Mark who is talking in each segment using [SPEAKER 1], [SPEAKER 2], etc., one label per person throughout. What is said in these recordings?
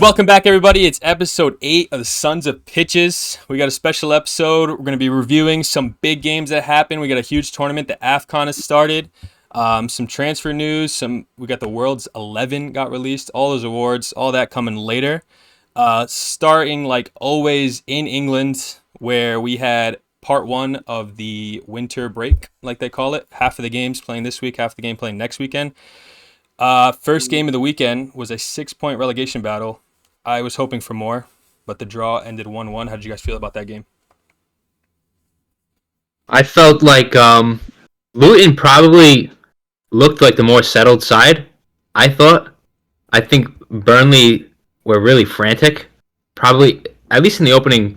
[SPEAKER 1] Welcome back, everybody. It's episode 8 of the Sons of Pitches. We got a special episode. We're going to be reviewing some big games that happened. We got a huge tournament. The AFCON has started. Some transfer news. We got the World's 11 got released. All those awards, all that coming later. Starting like always in England, where we had part 1 of the winter break, like they call it. Half of the games playing this week, half the game playing next weekend. First game of the weekend was a 6-point relegation battle. I was hoping for more, but the draw ended 1-1. How did you guys feel about that game?
[SPEAKER 2] I felt like Luton probably looked like the more settled side, I thought. I think Burnley were really frantic, probably at least in the opening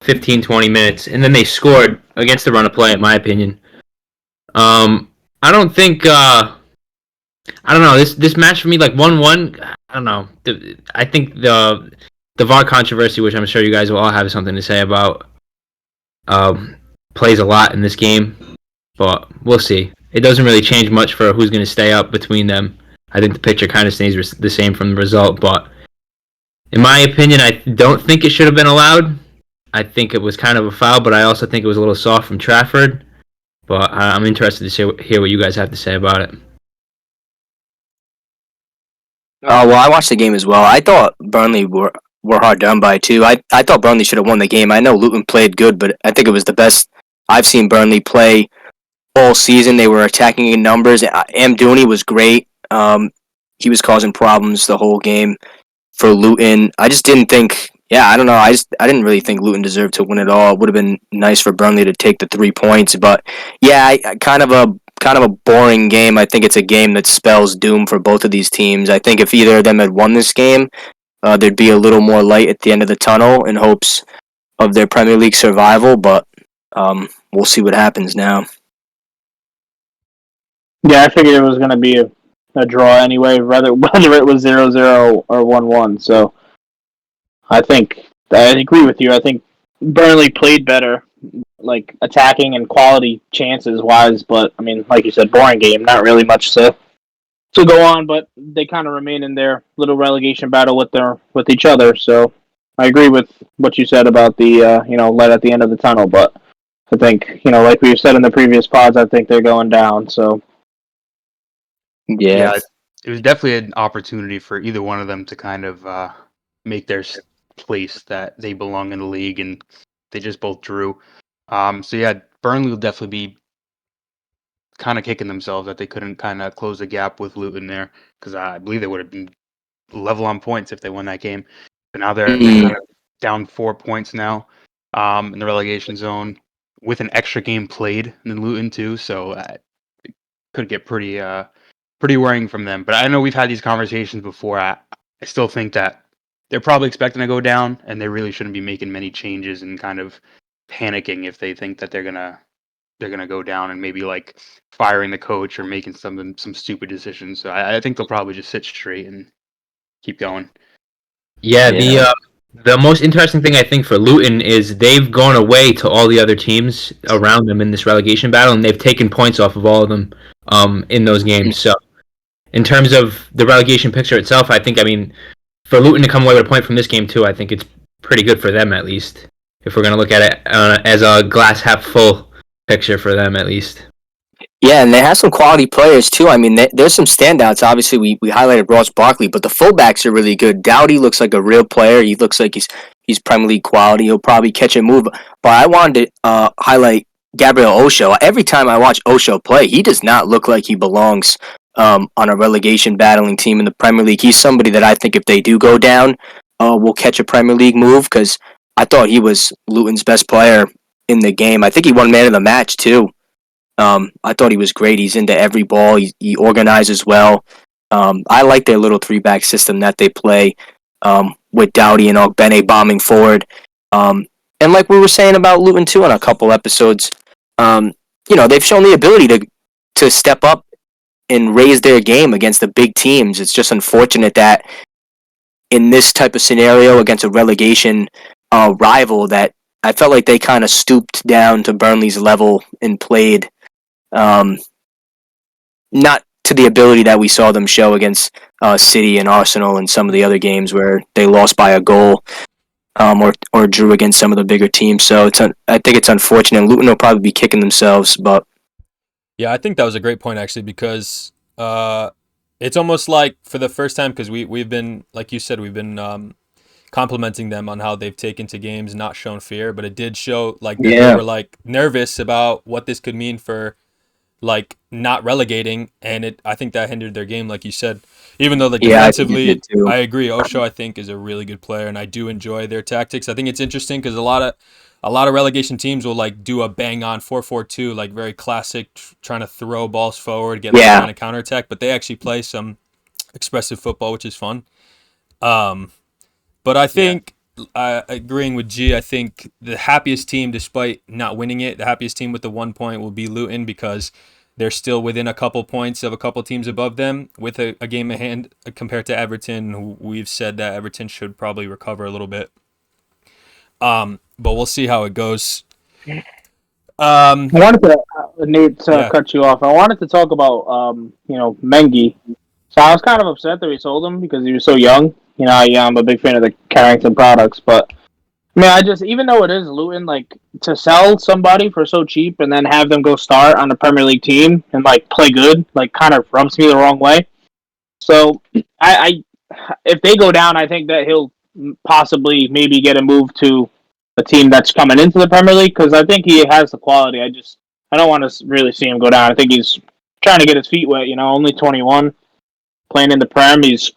[SPEAKER 2] 15-20 minutes, and then they scored against the run of play, in my opinion. I don't think... I don't know, this match for me, like 1-1, I don't know. I think the VAR controversy, which I'm sure you guys will all have something to say about, plays a lot in this game, but we'll see. It doesn't really change much for who's going to stay up between them. I think the picture kind of stays the same from the result, but in my opinion, I don't think it should have been allowed. I think it was kind of a foul, but I also think it was a little soft from Trafford, but I'm interested to hear what you guys have to say about it.
[SPEAKER 3] Well, I watched the game as well. I thought Burnley were hard done by too. I thought Burnley should have won the game. I know Luton played good, but I think it was the best I've seen Burnley play all season. They were attacking in numbers. Amdouni was great. He was causing problems the whole game for Luton. I just didn't think. Yeah, I don't know. I didn't really think Luton deserved to win it all. It would have been nice for Burnley to take the 3 points, but yeah, kind of a boring game. I think it's a game that spells doom for both of these teams. I think if either of them had won this game, there'd be a little more light at the end of the tunnel in hopes of their Premier League survival, but we'll see what happens now.
[SPEAKER 4] Yeah, I figured it was going to be a draw anyway, whether it was 0-0 or 1-1. So I agree with you. I think Burnley played better, like attacking and quality chances wise, but I mean, like you said, boring game, not really much to go on, but they kind of remain in their little relegation battle with each other. So I agree with what you said about the light at the end of the tunnel, but I think, like we've said in the previous pods, I think they're going down. So
[SPEAKER 5] yeah, it was definitely an opportunity for either one of them to kind of make their place that they belong in the league, and they just both drew. So yeah, Burnley will definitely be kind of kicking themselves that they couldn't kind of close the gap with Luton there, because I believe they would have been level on points if they won that game. But now they're kind of down 4 points now in the relegation zone with an extra game played than Luton too. So it could get pretty worrying from them. But I know we've had these conversations before. I still think that they're probably expecting to go down, and they really shouldn't be making many changes and kind of panicking if they think that they're gonna go down and maybe like firing the coach or making some stupid decisions. So I think they'll probably just sit straight and keep going.
[SPEAKER 2] Yeah. The most interesting thing I think for Luton is they've gone away to all the other teams around them in this relegation battle, and they've taken points off of all of them in those games. So in terms of the relegation picture itself, I mean, for Luton to come away with a point from this game too, I think it's pretty good for them, at least, if we're going to look at it as a glass half full picture for them, at least.
[SPEAKER 3] Yeah, and they have some quality players too. I mean, there's some standouts. Obviously, we highlighted Ross Barkley, but the fullbacks are really good. Doughty looks like a real player. He looks like he's Premier League quality. He'll probably catch a move. But I wanted to highlight Gabriel Osho. Every time I watch Osho play, he does not look like he belongs on a relegation battling team in the Premier League. He's somebody that I think if they do go down, will catch a Premier League move, because I thought he was Luton's best player in the game. I think he won man of the match too. I thought he was great. He's into every ball. He organizes well. I like their little 3-back system that they play with Doughty and Ogbene bombing forward. And like we were saying about Luton too on a couple episodes, they've shown the ability to step up and raise their game against the big teams. It's just unfortunate that in this type of scenario against a relegation rival, that I felt like they kind of stooped down to Burnley's level and played not to the ability that we saw them show against City and Arsenal and some of the other games where they lost by a goal or drew against some of the bigger teams. So I think it's unfortunate. Luton will probably be kicking themselves, but
[SPEAKER 1] Yeah, I think that was a great point actually because it's almost like for the first time because we've been, like you said, we've been complimenting them on how they've taken to games, not shown fear, but it did show like that they were like nervous about what this could mean for like not relegating, and I think that hindered their game, like you said. Even though like defensively, I agree. Osho I think is a really good player, and I do enjoy their tactics. I think it's interesting because a lot of relegation teams will like do a bang on 4-4-2, like very classic, trying to throw balls forward, get like kind of counterattack. But they actually play some expressive football, which is fun. But I think agreeing with G, I think the happiest team, despite not winning it, the happiest team with the 1 point will be Luton because they're still within a couple points of a couple teams above them with a game at hand compared to Everton, who we've said that Everton should probably recover a little bit. But we'll see how it goes.
[SPEAKER 4] I wanted to, Nate, cut you off. I wanted to talk about, Mengi. So I was kind of upset that we sold him because he was so young. I'm a big fan of the Carrington products, but I mean, even though it is Luton, like to sell somebody for so cheap and then have them go start on a Premier League team and like play good, like kind of rubs me the wrong way. So I if they go down, I think that he'll possibly maybe get a move to a team that's coming into the Premier League because I think he has the quality. I don't want to really see him go down. I think he's trying to get his feet wet. Only 21, playing in the Prem. He's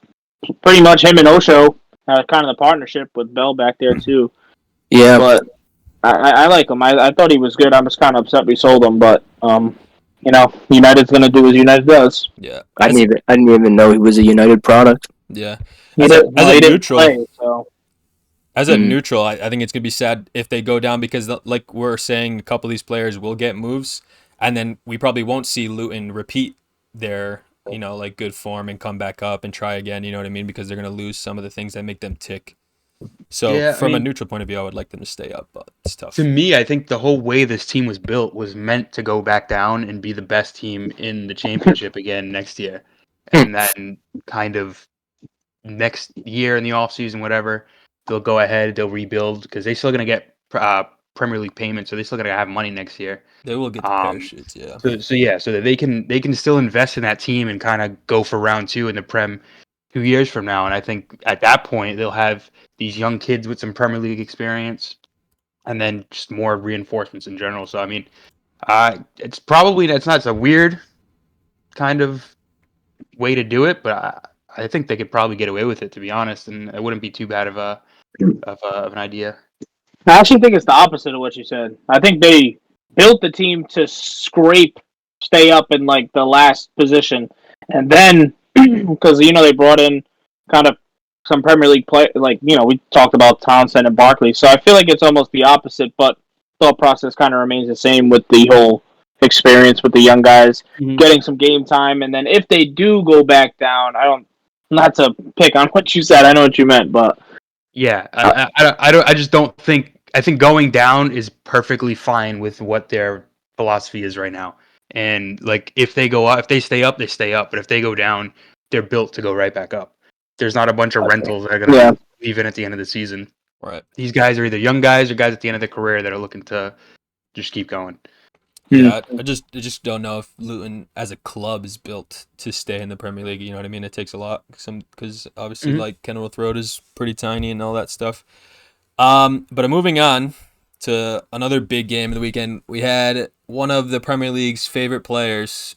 [SPEAKER 4] pretty much him and Osho, kind of the partnership with Bell back there too.
[SPEAKER 3] Yeah,
[SPEAKER 4] but I like him. I thought he was good. I was kind of upset we sold him, but United's gonna do as United does.
[SPEAKER 1] Yeah,
[SPEAKER 3] I didn't even know he was a United product.
[SPEAKER 1] Yeah,
[SPEAKER 4] as a neutral. Play, so.
[SPEAKER 1] As a neutral, I think it's gonna be sad if they go down because, like we're saying, a couple of these players will get moves, and then we probably won't see Luton repeat their like good form and come back up and try again. You know what I mean? Because they're gonna lose some of the things that make them tick. So from a neutral point of view, I would like them to stay up, but it's tough.
[SPEAKER 5] To me, I think the whole way this team was built was meant to go back down and be the best team in the championship again next year. And then kind of next year in the offseason, whatever, they'll go ahead, they'll rebuild because they're still going to get Premier League payments, so they're still going to have money next year.
[SPEAKER 1] They will get the parachutes, yeah.
[SPEAKER 5] So that they can still invest in that team and kind of go for round 2 in the Prem 2 years from now. And I think at that point they'll have these young kids with some Premier League experience, and then just more reinforcements in general. So I mean, it's a weird kind of way to do it, but I think they could probably get away with it, to be honest, and it wouldn't be too bad of an idea.
[SPEAKER 4] I actually think it's the opposite of what you said. I think they built the team to stay up in like the last position, and then because they brought in kind of some Premier League play, like we talked about Townsend and Barkley. So I feel like it's almost the opposite, but thought process kind of remains the same with the whole experience with the young guys getting some game time, and then if they do go back down, not to pick on what you said, I know what you meant, but
[SPEAKER 5] yeah, I just don't think. I think going down is perfectly fine with what their philosophy is right now. And like if they go up, if they stay up, they stay up. But if they go down, they're built to go right back up. There's not a bunch of rentals that are going to leave in at the end of the season.
[SPEAKER 1] Right.
[SPEAKER 5] These guys are either young guys or guys at the end of their career that are looking to just keep going.
[SPEAKER 1] Yeah, I just don't know if Luton as a club is built to stay in the Premier League. You know what I mean? It takes a lot because obviously like Kenilworth Road is pretty tiny and all that stuff. But moving on to another big game of the weekend, we had one of the Premier League's favorite players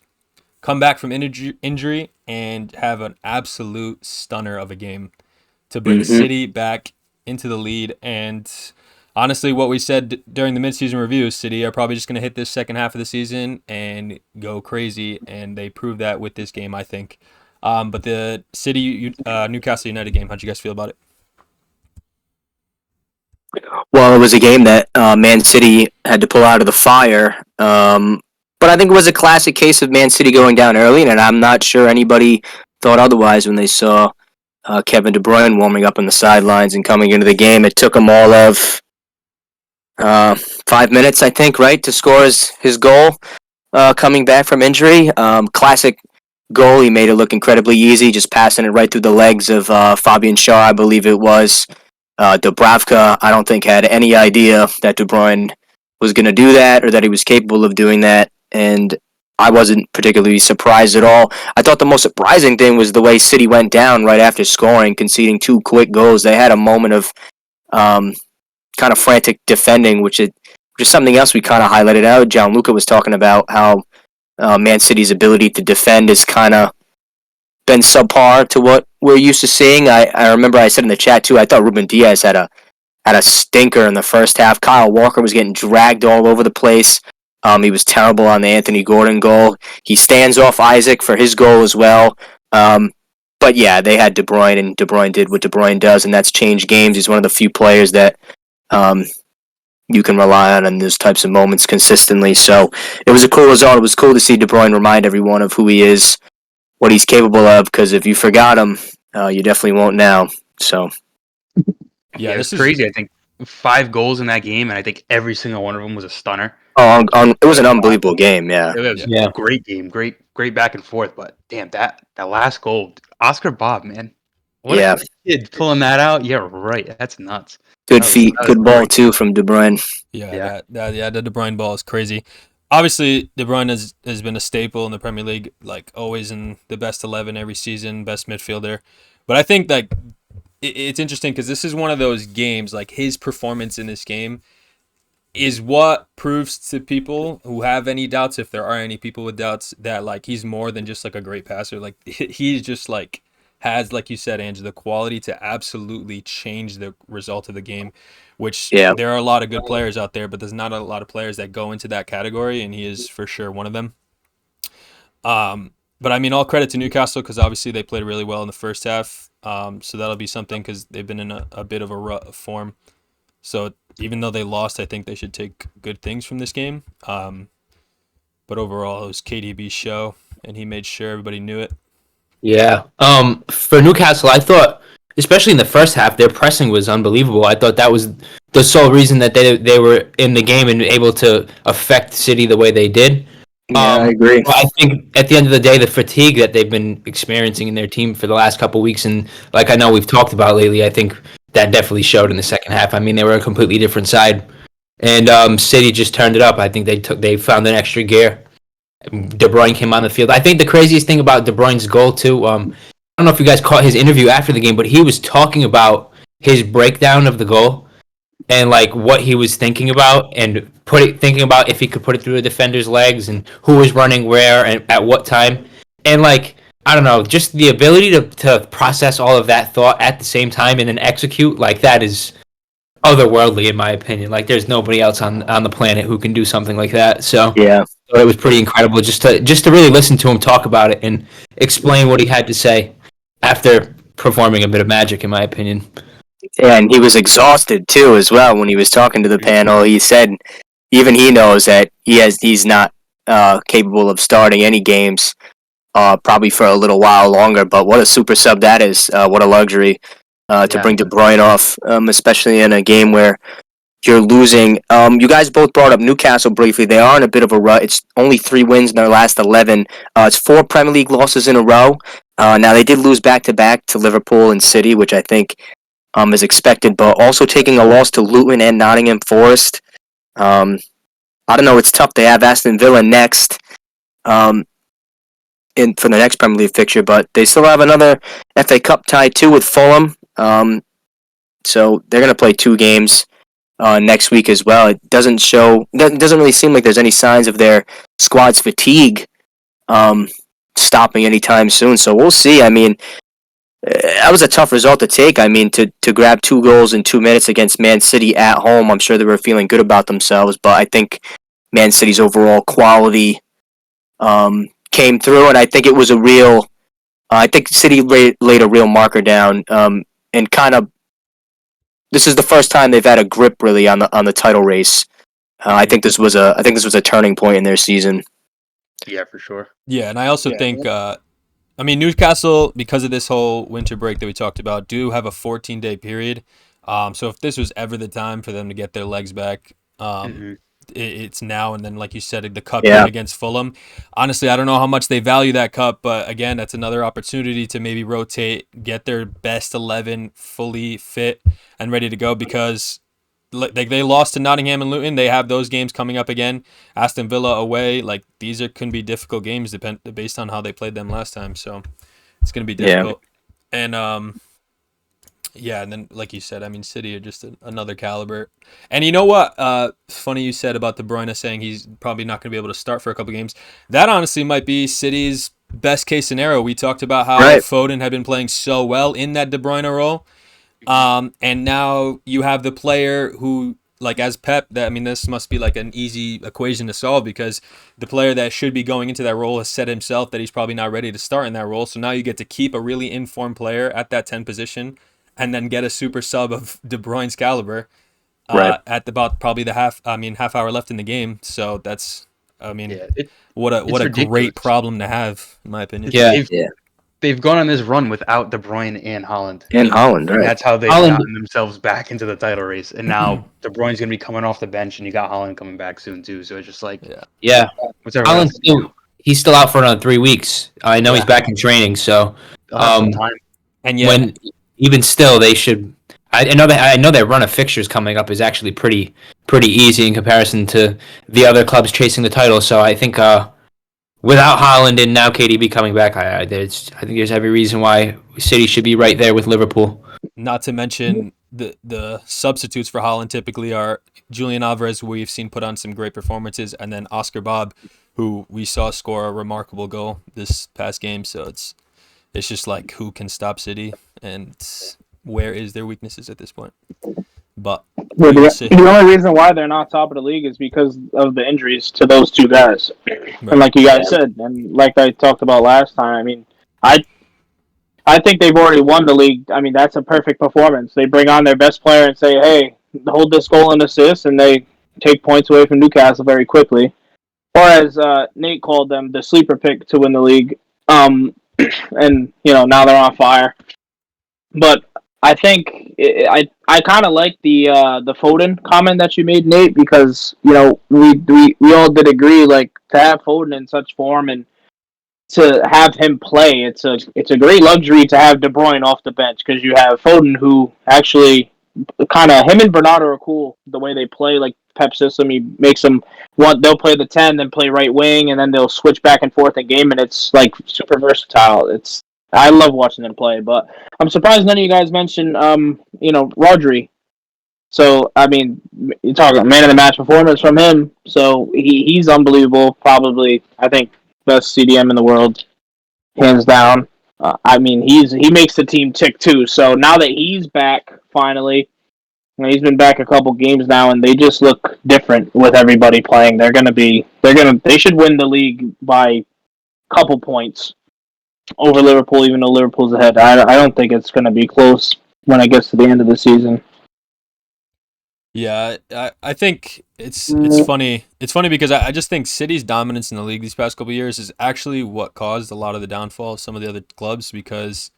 [SPEAKER 1] come back from injury and have an absolute stunner of a game to bring City back into the lead. And honestly, what we said during the midseason review, City are probably just going to hit this second half of the season and go crazy, and they proved that with this game, I think. But the City Newcastle United game, how'd you guys feel about it?
[SPEAKER 3] Well, it was a game that Man City had to pull out of the fire. But I think it was a classic case of Man City going down early, and I'm not sure anybody thought otherwise when they saw Kevin De Bruyne warming up on the sidelines and coming into the game. It took him all of 5 minutes, I think, right, to score his goal coming back from injury. Classic goal. He made it look incredibly easy, just passing it right through the legs of Fabian Shaw, I believe it was. Dubravka, I don't think, had any idea that De Bruyne was going to do that or that he was capable of doing that. And I wasn't particularly surprised at all. I thought the most surprising thing was the way City went down right after scoring, conceding 2 quick goals. They had a moment of kind of frantic defending, which is something else we kind of highlighted out. Gianluca was talking about how Man City's ability to defend is kind of been subpar to what we're used to seeing. I remember I said in the chat too, I thought Ruben Diaz had a stinker in the first half. Kyle Walker was getting dragged all over the place. He was terrible on the Anthony Gordon goal. He stands off Isaac for his goal as well. But yeah, they had De Bruyne, and De Bruyne did what De Bruyne does, and that's change games. He's one of the few players that you can rely on in those types of moments consistently. So it was a cool result. It was cool to see De Bruyne remind everyone of who he is, what he's capable of, because if you forgot him, you definitely won't now. So
[SPEAKER 5] Yeah, this is crazy. I think 5 goals in that game, and I think every single one of them was a stunner.
[SPEAKER 3] Oh, it was an unbelievable game. Yeah,
[SPEAKER 5] It was a great game, great back and forth. But damn, that last goal, Oscar Bob, man, what a kid pulling that out. Yeah, right. That's nuts.
[SPEAKER 3] Good feet, good ball too from De Bruyne.
[SPEAKER 1] Yeah, the De Bruyne ball is crazy. Obviously, De Bruyne has been a staple in the Premier League, like always in the best 11 every season, best midfielder. But I think like it's interesting because this is one of those games, like his performance in this game is what proves to people who have any doubts, if there are any people with doubts, that like he's more than just like a great passer. Like he's just like has, like you said, Ange, the quality to absolutely change the result of the game, which there are a lot of good players out there, but there's not a lot of players that go into that category, and he is for sure one of them. But I mean, all credit to Newcastle because obviously they played really well in the first half. So that'll be something because they've been in a bit of a rut of form. So even though they lost, I think they should take good things from this game. But overall, it was KDB's show, and he made sure everybody knew it.
[SPEAKER 2] Yeah. For Newcastle, I thought, especially in the first half, their pressing was unbelievable. I thought that was the sole reason that they were in the game and able to affect City the way they did.
[SPEAKER 3] Yeah, I agree.
[SPEAKER 2] I think at the end of the day, the fatigue that they've been experiencing in their team for the last couple of weeks, and like I know we've talked about lately, I think that definitely showed in the second half. I mean, they were a completely different side, and City just turned it up. I think they found an extra gear. De Bruyne came on the field. I think the craziest thing about De Bruyne's goal too, I don't know if you guys caught his interview after the game, but he was talking about his breakdown of the goal and like what he was thinking about and thinking about if he could put it through a defender's legs and who was running where and at what time. And like, I don't know, just the ability to process all of that thought at the same time and then execute, like that is otherworldly in my opinion. Like there's nobody else on the planet who can do something like that. So it was pretty incredible just to really listen to him talk about it and explain what he had to say after performing a bit of magic, in my opinion.
[SPEAKER 3] And he was exhausted too, as well. When he was talking to the panel, he said even he knows that he's not capable of starting any games, probably for a little while longer. But what a super sub that is! What a luxury to bring De Bruyne off, especially in a game where you're losing. You guys both brought up Newcastle briefly. They are in a bit of a rut. It's only 3 wins in their last 11. It's 4 Premier League losses in a row. Now they did lose back-to-back to Liverpool and City, which I think is expected, but also taking a loss to Luton and Nottingham Forest. I don't know. It's tough. They have Aston Villa next for the next Premier League fixture, but they still have another FA Cup tie too with Fulham. So they're going to play 2 games next week as well. It doesn't really seem like there's any signs of their squad's fatigue stopping anytime soon. So we'll see. I mean, that was a tough result to take. I mean, to grab 2 goals in 2 minutes against Man City at home, I'm sure they were feeling good about themselves, but I think Man City's overall quality came through, and I think it was I think City laid a real marker down, and kind of, this is the first time they've had a grip really on the title race. I think this was a turning point in their season.
[SPEAKER 5] Yeah, for sure.
[SPEAKER 1] Yeah, and I also
[SPEAKER 4] Yeah.
[SPEAKER 1] think, Newcastle, because of this whole winter break that we talked about, do have a 14-day period. So if this was ever the time for them to get their legs back,
[SPEAKER 5] Hmm.
[SPEAKER 1] it's now. And then, like you said, the cup
[SPEAKER 3] Yeah.
[SPEAKER 1] game against Fulham. Honestly, I don't know how much they value that cup, but again, that's another opportunity to maybe rotate, get their best 11 fully fit and ready to go because they lost to Nottingham and Luton. They have those games coming up again. Aston Villa away. Like these can be difficult games based on how they played them last time. So it's going to be
[SPEAKER 3] Yeah.
[SPEAKER 1] difficult. And yeah, and then like you said, City are just another caliber. And you know what? Funny you said about De Bruyne saying he's probably not going to be able to start for a couple games. That honestly might be City's best case scenario. We talked about how
[SPEAKER 3] Right.
[SPEAKER 1] Foden had been playing so well in that De Bruyne role. And now you have the player who, like as Pep, this must be like an easy equation to solve because the player that should be going into that role has said himself that he's probably not ready to start in that role. So now you get to keep a really informed player at that 10 position and then get a super sub of De Bruyne's caliber
[SPEAKER 3] Right.
[SPEAKER 1] at about probably the half hour left in the game. So that's,
[SPEAKER 5] Yeah,
[SPEAKER 1] what
[SPEAKER 5] it's
[SPEAKER 1] a
[SPEAKER 5] ridiculous.
[SPEAKER 1] great problem to have, in my opinion.
[SPEAKER 2] Yeah.
[SPEAKER 5] They've gone on this run without De Bruyne and Holland.
[SPEAKER 3] In Holland,
[SPEAKER 5] And
[SPEAKER 3] right?
[SPEAKER 5] that's how they've
[SPEAKER 2] Holland-
[SPEAKER 5] gotten themselves back into the title race. And now De Bruyne's going to be coming off the bench, and you got Holland coming back soon too. So it's just like,
[SPEAKER 2] Yeah.
[SPEAKER 5] what's everyone
[SPEAKER 2] Holland's
[SPEAKER 5] else do?
[SPEAKER 2] he's still out for another 3 weeks. I know he's
[SPEAKER 1] Yeah.
[SPEAKER 2] back in training, so
[SPEAKER 5] They'll have some time.
[SPEAKER 1] And yet,
[SPEAKER 2] when even still they should. I know their run of fixtures coming up is actually pretty easy in comparison to the other clubs chasing the title. So I think without Holland and now KDB coming back, I think there's every reason why City should be right there with Liverpool.
[SPEAKER 1] not to mention the substitutes for Holland typically are Julian Alvarez, who we've seen put on some great performances, and then Oscar Bob, who we saw score a remarkable goal this past game. So it's just like who can stop City and where is their weaknesses at this point. But
[SPEAKER 4] Well,
[SPEAKER 1] we will see.
[SPEAKER 4] the only reason why they're not top of the league is because of the injuries to those two guys. And like you guys said, and like I talked about last time, I think they've already won the league. That's a perfect performance. They bring on their best player and say, hey, hold this goal and assist, and they take points away from Newcastle very quickly. Or as Nate called them, the sleeper pick to win the league. And, now they're on fire. But I think I kind of like the Foden comment that you made, Nate, because we all did agree like to have Foden in such form and to have him play, it's a great luxury to have De Bruyne off the bench because you have Foden who actually kind of him and Bernardo are cool the way they play like Pep system. He makes them they'll play the 10, then play right wing, and then they'll switch back and forth in game, and it's like super versatile. I love watching them play, but I'm surprised none of you guys mentioned, Rodri. So, you're talking man of the match performance from him. So, he's unbelievable. Probably, I think, best CDM in the world, hands down. He makes the team tick, too. So, now that he's back, finally, he's been back a couple games now, and they just look different with everybody playing. They should win the league by a couple points over Liverpool, even though Liverpool's ahead. I don't think it's going to be close when it gets to the end of the season.
[SPEAKER 1] Yeah, I think it's funny. It's funny because I just think City's dominance in the league these past couple of years is actually what caused a lot of the downfall of some of the other clubs because,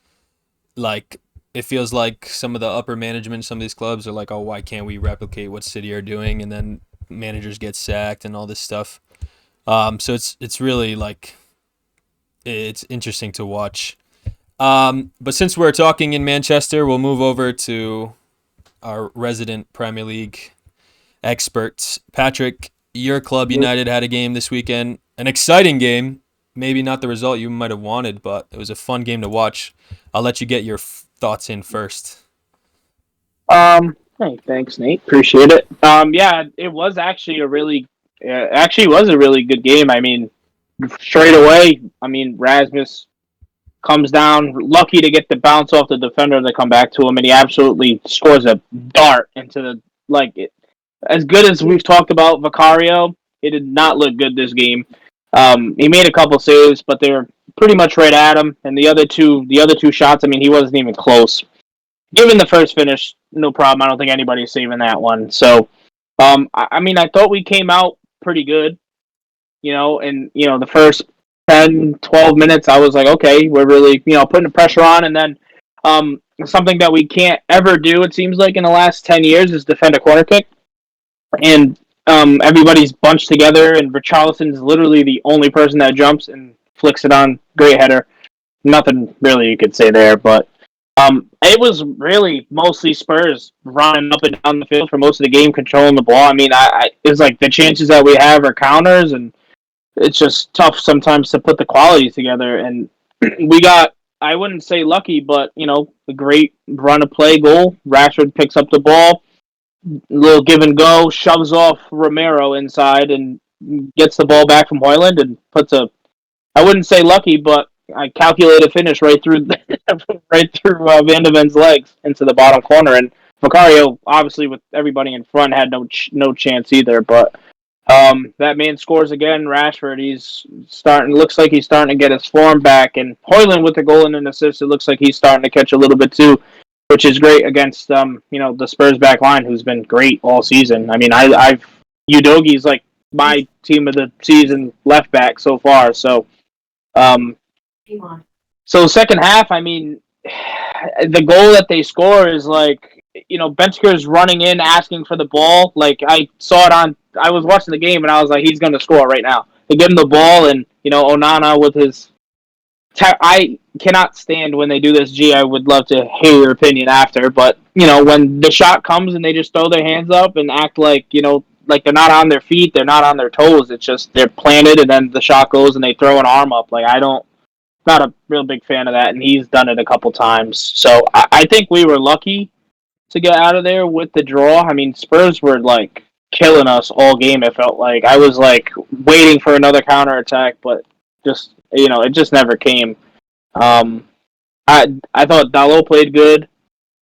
[SPEAKER 1] like, it feels like some of the upper management, some of these clubs are like, oh, why can't we replicate what City are doing? And then managers get sacked and all this stuff. So it's really like it's interesting to watch. But since we're talking in Manchester, we'll move over to our resident Premier League experts. Patrick, your club United had a game this weekend, an exciting game. Maybe not the result you might have wanted, but it was a fun game to watch. I'll let you get your thoughts in first.
[SPEAKER 4] Hey, thanks, Nate. Appreciate it. Yeah, it was actually a really good game. Straight away, Rasmus comes down, lucky to get the bounce off the defender to come back to him, and he absolutely scores a dart into it. As good as we've talked about Vicario, it did not look good this game. He made a couple saves, but they were pretty much right at him. And the other two shots, he wasn't even close. Given the first finish, no problem. I don't think anybody's saving that one. So, I thought we came out pretty good. and the first 10, 12 minutes, I was like, okay, we're really putting the pressure on, and then something that we can't ever do, it seems like, in the last 10 years is defend a corner kick, and everybody's bunched together, and Richarlison's literally the only person that jumps and flicks it on. Great header. Nothing really you could say there, but it was really mostly Spurs running up and down the field for most of the game, controlling the ball. I mean, it's like the chances that we have are counters, and it's just tough sometimes to put the quality together. And we got, I wouldn't say lucky, but a great run of play goal. Rashford picks up the ball, little give and go, shoves off Romero inside, and gets the ball back from Højlund and puts a, I wouldn't say lucky, but I calculated finish right through Van de Ven's legs into the bottom corner, and Vicario, obviously with everybody in front, had no chance either. But that man scores again. Rashford, looks like he's starting to get his form back, and Højlund with the goal and an assist, it looks like he's starting to catch a little bit too, which is great against the Spurs back line, who's been great all season. I mean, Udogi's like my team of the season left back so far, so. So second half, I mean, the goal that they score is like, Benfica's running in, asking for the ball. Like, I was watching the game, and I was like, he's going to score right now. They give him the ball, and, Onana with his... I cannot stand when they do this. Gee, I would love to hear your opinion after, but, when the shot comes and they just throw their hands up and act like, like they're not on their feet, they're not on their toes. It's just they're planted, and then the shot goes, and they throw an arm up. Like, not a real big fan of that, and he's done it a couple times. So I think we were lucky to get out of there with the draw. I mean, Spurs were like killing us all game. It felt like I was like waiting for another counterattack, but just it just never came. I thought Dalot played good,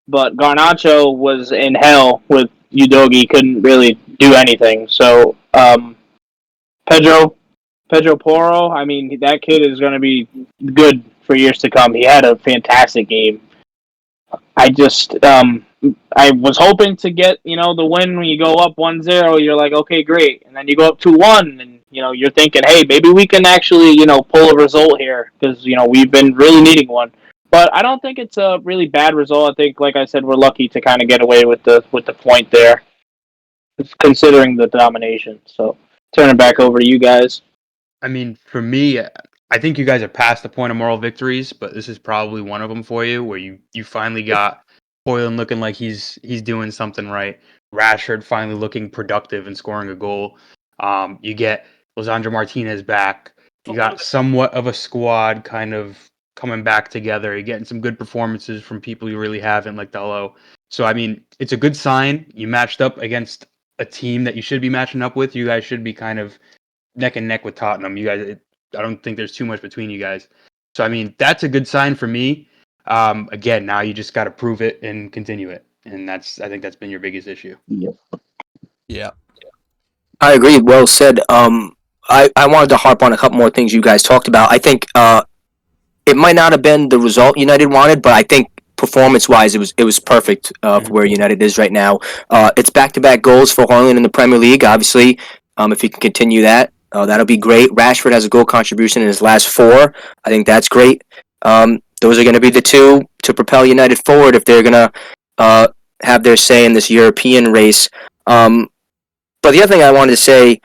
[SPEAKER 4] but Garnacho was in hell with Udogi. Couldn't really do anything. So Pedro Porro, I mean, that kid is going to be good for years to come. He had a fantastic game. I was hoping to get, the win when you go up 1-0. You're like, okay, great. And then you go up 2-1, and, you're thinking, hey, maybe we can actually, pull a result here because, we've been really needing one. But I don't think it's a really bad result. I think, like I said, we're lucky to kind of get away with the point there, considering the domination. So, turn it back over to you guys.
[SPEAKER 5] I mean, for me, I think you guys are past the point of moral victories, but this is probably one of them for you, where you finally got Højlund looking like he's doing something right. Rashford finally looking productive and scoring a goal. You get Lisandro Martinez back. You got somewhat of a squad kind of coming back together. You're getting some good performances from people you really haven't, like Dalot. So, I mean, it's a good sign. You matched up against a team that you should be matching up with. You guys should be kind of neck and neck with Tottenham. You guys, I don't think there's too much between you guys. So, I mean, that's a good sign for me. Again, now you just got to prove it and continue it. And I think that's been your biggest issue.
[SPEAKER 4] Yep.
[SPEAKER 1] Yeah.
[SPEAKER 3] I agree. Well said. I wanted to harp on a couple more things you guys talked about. I think it might not have been the result United wanted, but I think performance-wise, it was perfect for where United is right now. It's back-to-back goals for Højlund in the Premier League, obviously. If he can continue that, that'll be great. Rashford has a goal contribution in his last 4. I think that's great. Those are going to be the two to propel United forward if they're going to have their say in this European race. But the other thing I wanted to say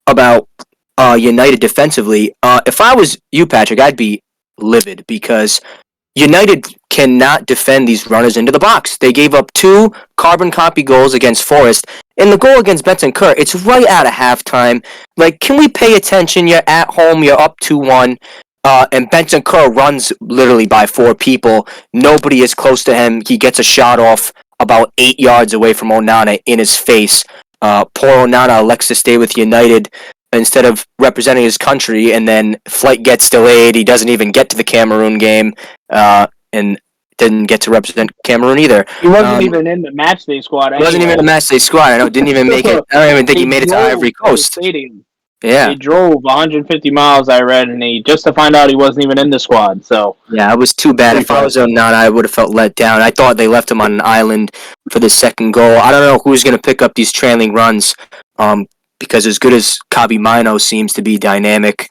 [SPEAKER 3] about United defensively, if I was you, Patrick, I'd be livid because United cannot defend these runners into the box. They gave up 2 carbon copy goals against Forest. And the goal against Bentancur, it's right out of halftime. Like, can we pay attention? You're at home, you're up 2-1, and Bentancur runs literally by 4 people. Nobody is close to him. He gets a shot off about 8 yards away from Onana in his face. Poor Onana elects to stay with United instead of representing his country, and then flight gets delayed. He doesn't even get to the Cameroon game, and didn't get to represent Cameroon either.
[SPEAKER 4] He wasn't even in the matchday squad.
[SPEAKER 3] He wasn't even in the matchday squad. I know, didn't even make it. I don't even think he made it to Ivory Coast. Yeah,
[SPEAKER 4] he drove 150 miles. I read, and just to find out he wasn't even in the squad. So
[SPEAKER 3] yeah, it was too bad. If I was Onana, I would have felt let down. I thought they left him on an island for the second goal. I don't know who's going to pick up these trailing runs. because as good as Kabi Mino seems to be dynamic,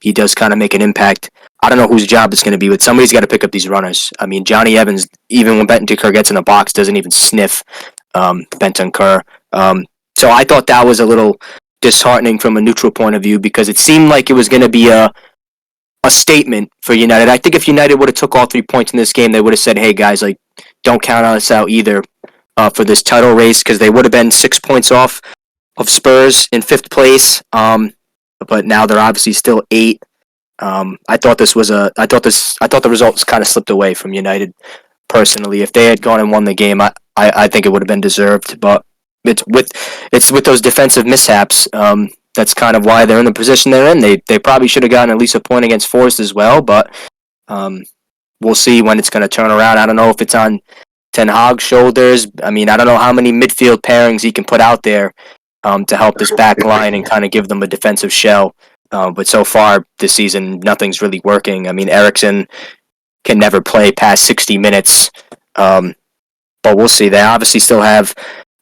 [SPEAKER 3] he does kind of make an impact. I don't know whose job it's going to be, but somebody's got to pick up these runners. I mean, Johnny Evans, even when Bentancur gets in the box, doesn't even sniff Bentancur. So I thought that was a little disheartening from a neutral point of view because it seemed like it was going to be a statement for United. I think if United would have took all 3 points in this game, they would have said, "Hey guys, like don't count us out either for this title race," because they would have been 6 points off of Spurs in 5th place. But now they're obviously still 8. I thought the results kind of slipped away from United. Personally, if they had gone and won the game, I think it would have been deserved. But it's with those defensive mishaps. That's kind of why they're in the position they're in. They probably should have gotten at least a point against Forest as well. But we'll see when it's going to turn around. I don't know if it's on Ten Hag's shoulders. I mean, I don't know how many midfield pairings he can put out there to help this back line and kind of give them a defensive shell. But so far this season, nothing's really working. I mean, Eriksen can never play past 60 minutes. But we'll see. They obviously still have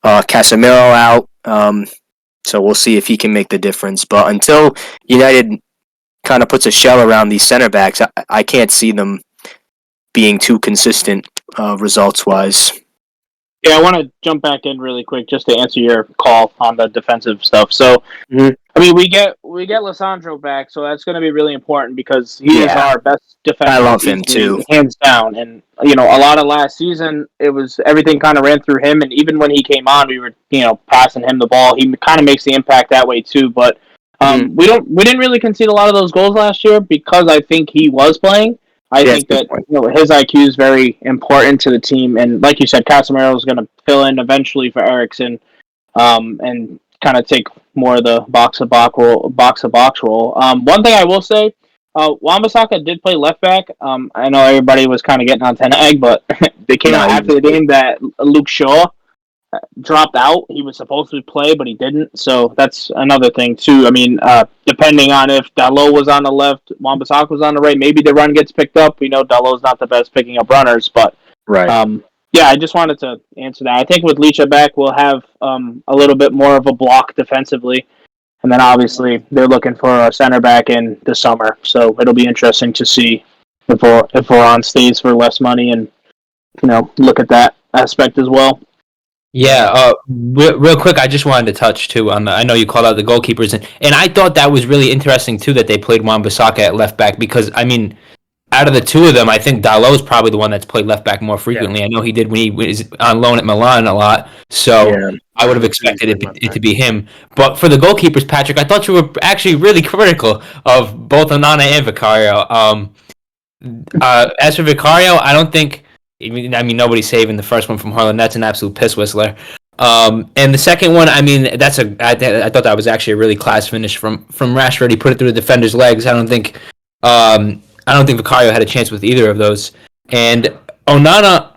[SPEAKER 3] Casemiro out. So we'll see if he can make the difference. But until United kind of puts a shell around these center backs, I can't see them being too consistent results-wise.
[SPEAKER 4] Yeah, I want to jump back in really quick just to answer your call on the defensive stuff. So, I mean, we get Lissandro back, so that's going to be really important because he is our best defender.
[SPEAKER 3] I love him too,
[SPEAKER 4] hands down. And a lot of last season, it was everything kind of ran through him. And even when he came on, we were passing him the ball. He kind of makes the impact that way too. But we didn't really concede a lot of those goals last year because I think he was playing. I think that his IQ is very important to the team, and like you said, Casemiro is going to fill in eventually for Eriksen, and kind of take more of the box to box role. One thing I will say, Wan-Bissaka did play left back. I know everybody was kind of getting on Ten Hag, but they came out after the game that Luke Shaw dropped out. He was supposed to play, but he didn't. So that's another thing too. I mean, depending on if Dalot was on the left, Wan-Bissaka was on the right, maybe the run gets picked up. We know Dalot's not the best picking up runners, but yeah, I just wanted to answer that. I think with Licha back, we'll have a little bit more of a block defensively, and then obviously they're looking for a center back in the summer. So it'll be interesting to see if Veron stays for less money and look at that aspect as well.
[SPEAKER 2] Yeah, real quick, I just wanted to touch too on I know you called out the goalkeepers, and I thought that was really interesting too that they played Wan-Bissaka at left back because I mean, out of the two of them, I think Dalot's probably the one that's played left back more frequently. Yeah. I know he did when he was on loan at Milan a lot, so I would have expected it to be him. But for the goalkeepers, Patrick, I thought you were actually really critical of both Onana and Vicario. As for Vicario, I don't think. I mean, nobody's saving the first one from Harlan. That's an absolute piss whistler. And the second one, I mean, I thought that was actually a really class finish from Rashford. He put it through the defender's legs. I don't think Vicario had a chance with either of those. And Onana,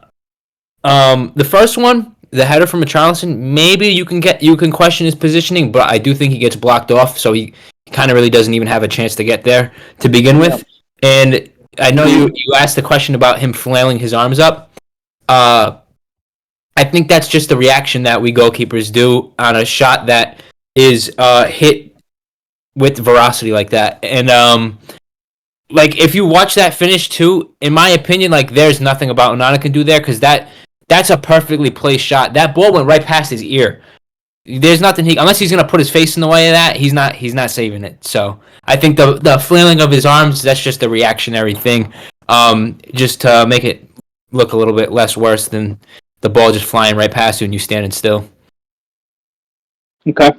[SPEAKER 2] the first one, the header from Richarlison, maybe you can question his positioning, but I do think he gets blocked off, so he kind of really doesn't even have a chance to get there to begin with. And I know you asked the question about him flailing his arms up. I think that's just the reaction that we goalkeepers do on a shot that is hit with veracity like that. And like if you watch that finish too, in my opinion, like there's nothing about Onana can do there because that's a perfectly placed shot. That ball went right past his ear. There's nothing unless he's gonna put his face in the way of that. He's not saving it. So I think the flailing of his arms, that's just a reactionary thing, just to make it look a little bit less worse than the ball just flying right past you and you standing still.
[SPEAKER 4] Okay.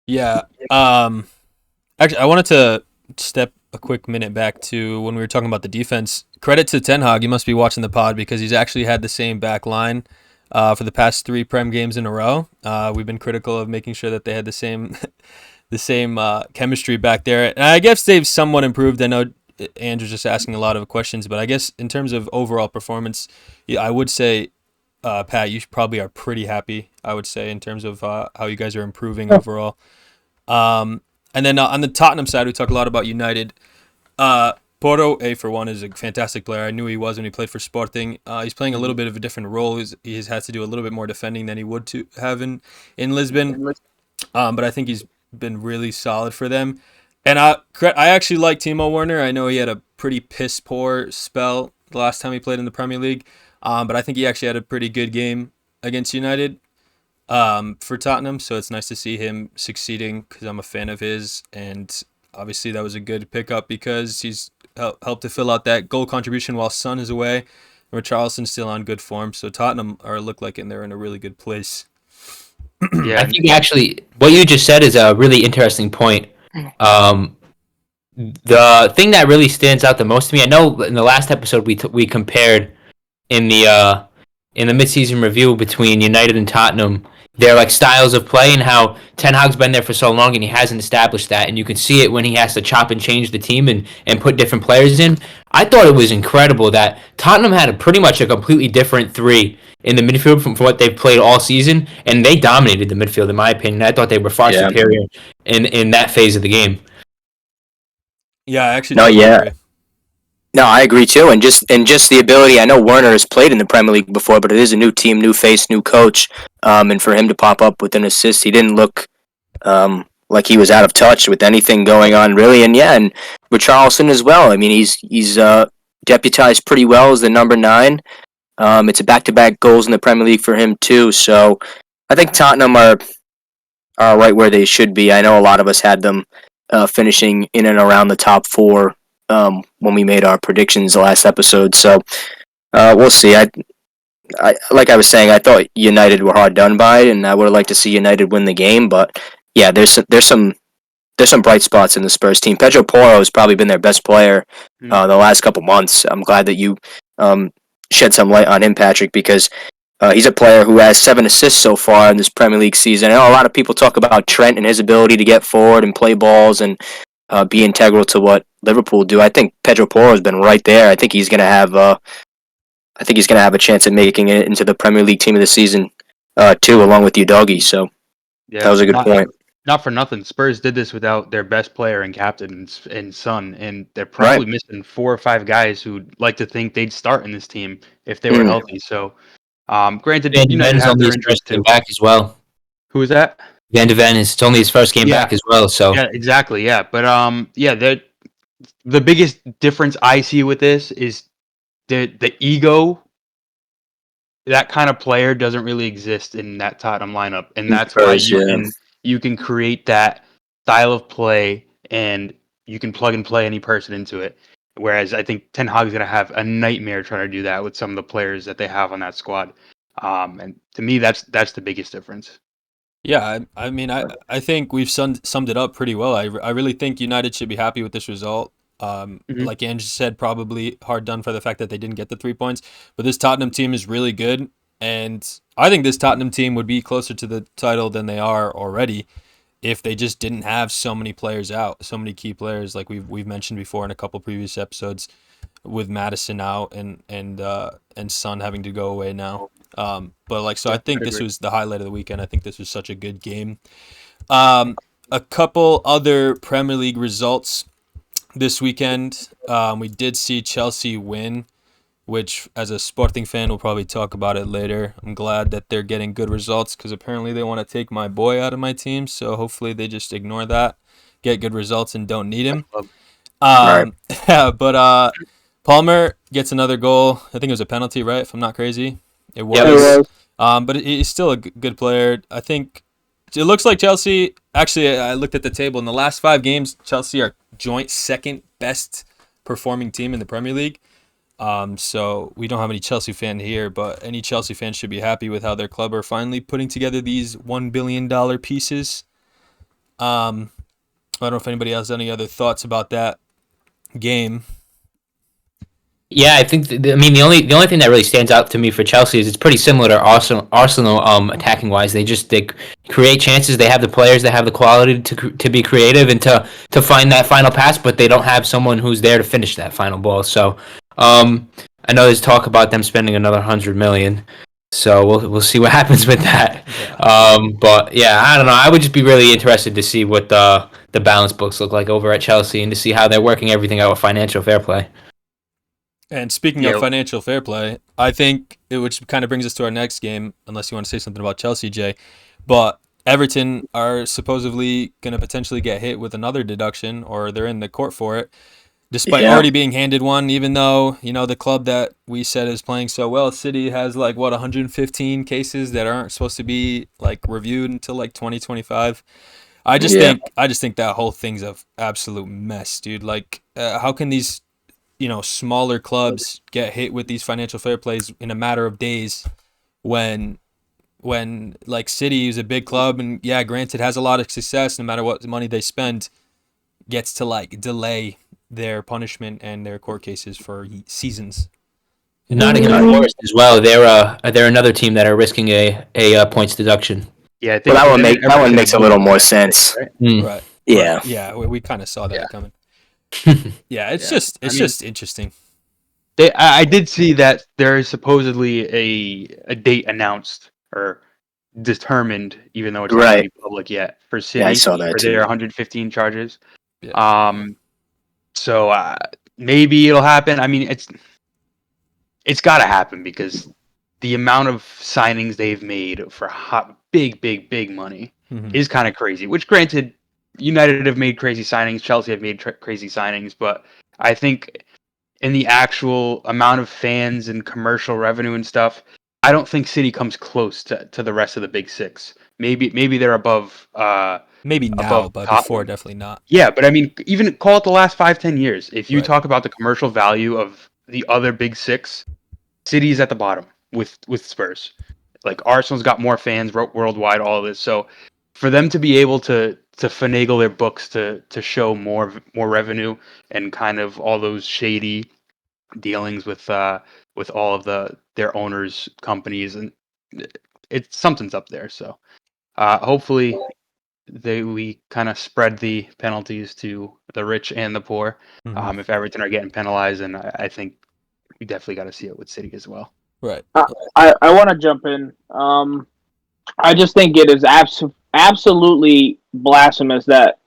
[SPEAKER 1] Yeah. Actually, I wanted to step a quick minute back to when we were talking about the defense. Credit to Ten Hag. You must be watching the pod because he's actually had the same back line for the past 3 Prem games in a row. We've been critical of making sure that they had the same chemistry back there. And I guess they've somewhat improved. I know Andrew's just asking a lot of questions, but I guess in terms of overall performance, I would say, Pat, you probably are pretty happy, I would say, in terms of how you guys are improving overall. And then on the Tottenham side, we talk a lot about United. Porto, for one, is a fantastic player. I knew he was when he played for Sporting. He's playing a little bit of a different role. He has to do a little bit more defending than he would to have in Lisbon. But I think he's been really solid for them. And I actually like Timo Werner. I know he had a pretty piss poor spell the last time he played in the Premier League, but I think he actually had a pretty good game against United for Tottenham. So it's nice to see him succeeding because I'm a fan of his. And obviously that was a good pickup because he's helped to fill out that goal contribution while Son is away. And Richarlison's still on good form. So Tottenham look like they're in a really good place.
[SPEAKER 2] I
[SPEAKER 5] Yeah,
[SPEAKER 2] think actually what you just said is a really interesting point. Um, the thing that really stands out the most to me, I know in the last episode we compared in the midseason review between United and Tottenham, their like styles of play and how Ten Hag's been there for so long and he hasn't established that, and you can see it when he has to chop and change the team and put different players in. I thought it was incredible that Tottenham had pretty much a completely different three in the midfield from what they've played all season, and they dominated the midfield in my opinion. I thought they were far
[SPEAKER 3] Yeah.
[SPEAKER 2] superior in that phase of the game.
[SPEAKER 1] Yeah, I actually
[SPEAKER 3] No,
[SPEAKER 1] totally
[SPEAKER 3] yeah.
[SPEAKER 1] agree.
[SPEAKER 3] No, I agree too, and just the ability. I know Werner has played in the Premier League before, but it is a new team, new face, new coach, and for him to pop up with an assist, he didn't look like he was out of touch with anything going on, really. And yeah, and Richarlison as well. I mean, he's deputized pretty well as the number 9. It's a back-to-back goals in the Premier League for him too. So I think Tottenham are right where they should be. I know a lot of us had them finishing in and around the top 4 when we made our predictions the last episode. So we'll see. I like I was saying, I thought United were hard done by, and I would have liked to see United win the game. But yeah, there's some bright spots in the Spurs team. Pedro Porro has probably been their best player the last couple months. I'm glad that you shed some light on him, Patrick, because he's a player who has 7 assists so far in this Premier League season. I know a lot of people talk about Trent and his ability to get forward and play balls and be integral to what Liverpool do. I think Pedro Porro has been right there. I think he's going to have a chance at making it into the Premier League team of the season too, along with Udogie. So
[SPEAKER 5] yeah.
[SPEAKER 3] that was a good point.
[SPEAKER 5] Not for nothing, Spurs did this without their best player and captain and Son, and they're probably
[SPEAKER 3] Right.
[SPEAKER 5] missing 4 or 5 guys who'd like to think they'd start in this team if they were healthy. So, granted,
[SPEAKER 2] Van de
[SPEAKER 5] United
[SPEAKER 2] Ven's
[SPEAKER 5] have
[SPEAKER 2] only
[SPEAKER 5] their
[SPEAKER 2] his
[SPEAKER 5] injuries
[SPEAKER 2] first game
[SPEAKER 5] too.
[SPEAKER 2] back as well.
[SPEAKER 5] Who is that?
[SPEAKER 2] Van de Ven is only his first game
[SPEAKER 5] Yeah.
[SPEAKER 2] back as well. So
[SPEAKER 5] Yeah, exactly. Yeah, but yeah, the biggest difference I see with this is the ego. That kind of player doesn't really exist in that Tottenham lineup, and that's why you can create that style of play, and you can plug and play any person into it. Whereas I think Ten Hag's going to have a nightmare trying to do that with some of the players that they have on that squad. And to me, that's the biggest difference.
[SPEAKER 1] Yeah, I mean, I think we've summed it up pretty well. I really think United should be happy with this result. Like Andrew said, probably hard done for the fact that they didn't get the 3 points. But this Tottenham team is really good, and I think this Tottenham team would be closer to the title than they are already if they just didn't have so many players out, so many key players, like we've mentioned before in a couple previous episodes, with Madison out and Son having to go away now. But like, so I think this was the highlight of the weekend. I think this was such a good game. A couple other Premier League results this weekend. We did see Chelsea win, which as a Sporting fan, we'll probably talk about it later. I'm glad that they're getting good results because apparently they want to take my boy out of my team. So hopefully they just ignore that, get good results, and don't need him.
[SPEAKER 3] Right.
[SPEAKER 1] Yeah, but Palmer gets another goal. I think it was a penalty, right? If I'm not crazy, it was.
[SPEAKER 3] Yeah,
[SPEAKER 4] It was.
[SPEAKER 1] But he's still a good player. I think it looks like Chelsea. Actually, I looked at the table. In the last 5 games, Chelsea are joint second best performing team in the Premier League. So we don't have any Chelsea fan here, but any Chelsea fan should be happy with how their club are finally putting together these $1 billion pieces. I don't know if anybody has any other thoughts about that game.
[SPEAKER 2] yeah, I think the only thing that really stands out to me for Chelsea is it's pretty similar to Arsenal attacking wise. They create chances. They have the players. They have the quality to be creative and to find that final pass, but they don't have someone who's there to finish that final ball. So I know there's talk about them spending another 100 million. So we'll see what happens with that. But yeah, I don't know. I would just be really interested to see what the balance books look like over at Chelsea and to see how they're working everything out with financial fair play.
[SPEAKER 1] And speaking of financial fair play, I think which kind of brings us to our next game, unless you want to say something about Chelsea, Jay. But Everton are supposedly going to potentially get hit with another deduction, or they're in the court for it, despite
[SPEAKER 3] Yeah.
[SPEAKER 1] already being handed one. Even though the club that we said is playing so well, City has 115 cases that aren't supposed to be reviewed until 2025. I just
[SPEAKER 3] Yeah.
[SPEAKER 1] think that whole thing's a absolute mess, dude. How can these smaller clubs get hit with these financial fair plays in a matter of days when City is a big club and granted has a lot of success no matter what money they spend, gets to delay their punishment and their court cases for seasons.
[SPEAKER 2] Nottingham Forest as well. They're another team that are risking a points deduction.
[SPEAKER 5] Yeah, I
[SPEAKER 3] Well,
[SPEAKER 5] think
[SPEAKER 3] that one makes a little more sense.
[SPEAKER 5] Right?
[SPEAKER 1] Right.
[SPEAKER 3] Yeah.
[SPEAKER 1] Right. Yeah, we kind of saw that
[SPEAKER 5] Yeah.
[SPEAKER 1] coming. Yeah, it's
[SPEAKER 5] Yeah.
[SPEAKER 1] just interesting.
[SPEAKER 5] I did see that there is supposedly a date announced or determined, even though it's not
[SPEAKER 3] Right.
[SPEAKER 5] really public yet, for City
[SPEAKER 3] Yeah, I saw that
[SPEAKER 5] for
[SPEAKER 3] too.
[SPEAKER 5] their 115 charges.
[SPEAKER 1] Yeah.
[SPEAKER 5] So maybe it'll happen. I mean, it's got to happen because the amount of signings they've made for big money
[SPEAKER 1] Mhm.
[SPEAKER 5] is kind of crazy. Which, granted, United have made crazy signings, Chelsea have made crazy signings, but I think in the actual amount of fans and commercial revenue and stuff, I don't think City comes close to the rest of the big six. Maybe they're above
[SPEAKER 1] Maybe now,
[SPEAKER 5] above
[SPEAKER 1] but before
[SPEAKER 5] Tottenham.
[SPEAKER 1] definitely not.
[SPEAKER 5] Yeah, but I mean, even call it the last 5-10 years. If you
[SPEAKER 1] Right.
[SPEAKER 5] talk about the commercial value of the other big six, City's at the bottom with Spurs. Arsenal's got more fans worldwide, all of this. So for them to be able to finagle their books to show more revenue and kind of all those shady dealings with all of their owners' companies, and it's something's up there. So hopefully we kind of spread the penalties to the rich and the poor.
[SPEAKER 1] Mhm.
[SPEAKER 5] If Everton are getting penalized, and I think we definitely got to see it with City as well.
[SPEAKER 1] Right.
[SPEAKER 4] I want to jump in. I just think it is absolutely blasphemous that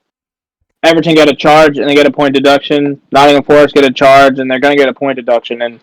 [SPEAKER 4] Everton get a charge and they get a point deduction. Nottingham Forest get a charge and they're going to get a point deduction. And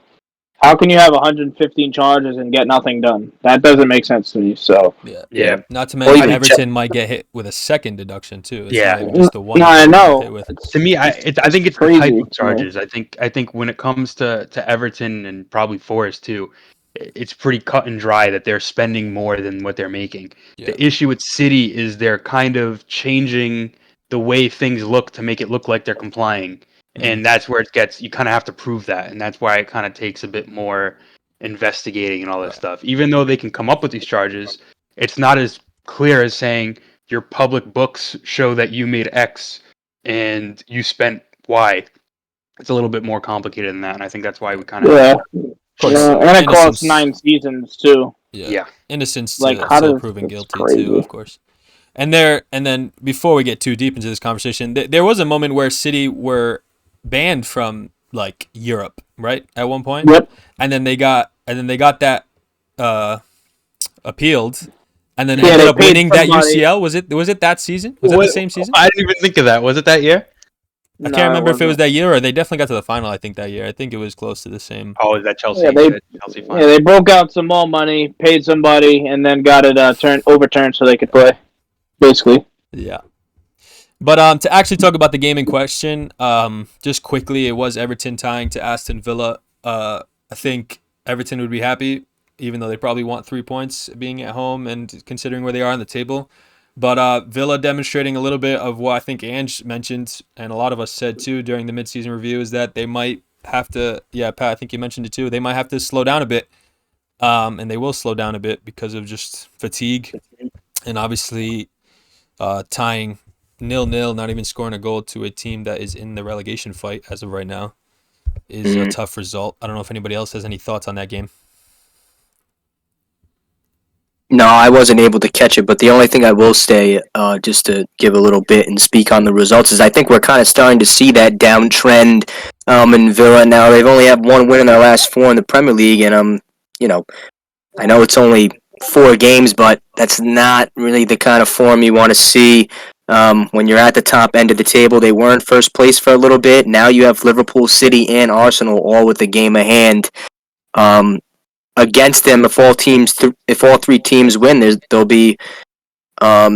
[SPEAKER 4] how can you have 115 charges and get nothing done? That doesn't make sense to me. So
[SPEAKER 5] Yeah.
[SPEAKER 1] Not to mention
[SPEAKER 3] even
[SPEAKER 1] Everton might get hit with a second deduction too. It's
[SPEAKER 5] Yeah.
[SPEAKER 1] not even just the one.
[SPEAKER 4] no, I
[SPEAKER 1] they get
[SPEAKER 4] know.
[SPEAKER 1] hit with.
[SPEAKER 5] To me, I think it's the
[SPEAKER 4] crazy,
[SPEAKER 5] type
[SPEAKER 4] you know?
[SPEAKER 5] of charges. I think when it comes to Everton and probably Forest too, it's pretty cut and dry that they're spending more than what they're making.
[SPEAKER 1] Yeah.
[SPEAKER 5] The issue with City is they're kind of changing the way things look to make it look like they're complying, and that's where it gets. You kind of have to prove that, and that's why it kind of takes a bit more investigating and all this stuff. Even though they can come up with these charges, it's not as clear as saying your public books show that you made X and you spent Y. It's a little bit more complicated than that, and I think that's why we kind of
[SPEAKER 4] Yeah.
[SPEAKER 1] course,
[SPEAKER 4] Yeah, and it costs
[SPEAKER 1] innocence.
[SPEAKER 4] 9 seasons too.
[SPEAKER 5] Yeah.
[SPEAKER 1] Innocence
[SPEAKER 4] Like,
[SPEAKER 1] to
[SPEAKER 4] how
[SPEAKER 1] still
[SPEAKER 4] does
[SPEAKER 1] proven
[SPEAKER 4] it's
[SPEAKER 1] guilty
[SPEAKER 4] crazy.
[SPEAKER 1] too, of course. And then before we get too deep into this conversation, there was a moment where City were banned from Europe, right? At one point.
[SPEAKER 4] Yep.
[SPEAKER 1] And then they got that appealed, and then
[SPEAKER 4] Yeah,
[SPEAKER 1] ended
[SPEAKER 4] they
[SPEAKER 1] up
[SPEAKER 4] paid
[SPEAKER 1] winning that
[SPEAKER 4] somebody-
[SPEAKER 1] UCL. Was it that season? Was that the same season?
[SPEAKER 5] I didn't even think of that. Was it that year?
[SPEAKER 1] I can't remember if it was that year or they definitely got to the final. I think that year. I think it was close to the same.
[SPEAKER 5] Oh, is that Chelsea?
[SPEAKER 4] Yeah, they-
[SPEAKER 5] Chelsea
[SPEAKER 4] Yeah,
[SPEAKER 5] final.
[SPEAKER 4] they broke out some more money, paid somebody, and then got it overturned so they could play. Basically.
[SPEAKER 1] Yeah. But to actually talk about the game in question, just quickly, it was Everton tying to Aston Villa. I think Everton would be happy, even though they probably want 3 points being at home and considering where they are on the table. But Villa demonstrating a little bit of what I think Ange mentioned, and a lot of us said too during the midseason review, is that they might have to, Pat, I think you mentioned it too, they might have to slow down a bit. And they will slow down a bit because of just fatigue. And obviously tying 0-0, not even scoring a goal to a team that is in the relegation fight as of right now is a tough result. I don't know if anybody else has any thoughts on that game.
[SPEAKER 3] No, I wasn't able to catch it, but the only thing I will say, just to give a little bit and speak on the results, is I think we're kind of starting to see that downtrend in Villa now. They've only had one win in their last 4 in the Premier League, and I know it's only 4 games, but that's not really the kind of form you want to see when you're at the top end of the table. They were in first place for a little bit. Now you have Liverpool, City, and Arsenal all with a game of hand. Against them, if all 3 teams win, there'll be A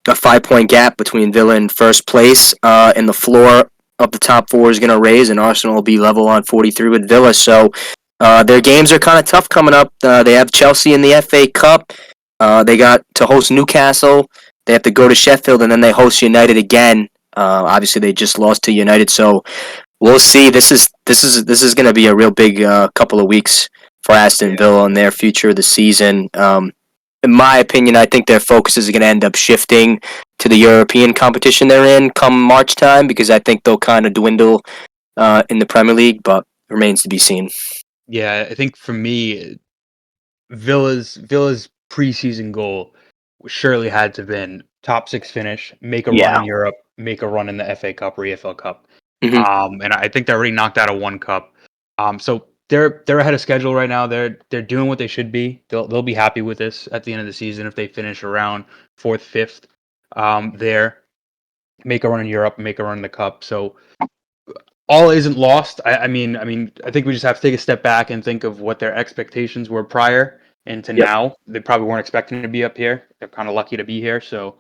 [SPEAKER 3] 5-point gap between Villa and first place, and the floor of the top four is going to raise, and Arsenal will be level on 43 with Villa. So their games are kind of tough coming up. They have Chelsea in the FA Cup. They got to host Newcastle. They have to go to Sheffield, and then they host United again. Obviously, they just lost to United, so we'll see. This is going to be a real big couple of weeks for Aston Villa and their future of the season. In my opinion, I think their focus is going to end up shifting to the European competition they're in come March time, because I think they'll kind of dwindle in the Premier League, but remains to be seen.
[SPEAKER 5] Yeah, I think for me, Villa's preseason goal surely had to have been top 6 finish, make a run in Europe, make a run in the FA Cup or EFL Cup.
[SPEAKER 3] Mm-hmm.
[SPEAKER 5] And I think they're already knocked out of one cup. So they're ahead of schedule right now. They're doing what they should be. They'll be happy with this at the end of the season if they finish around 4th, 5th. There, make a run in Europe, make a run in the cup. So all isn't lost. I mean, I think we just have to take a step back and think of what their expectations were prior and to now. They probably weren't expecting to be up here. They're kind of lucky to be here. So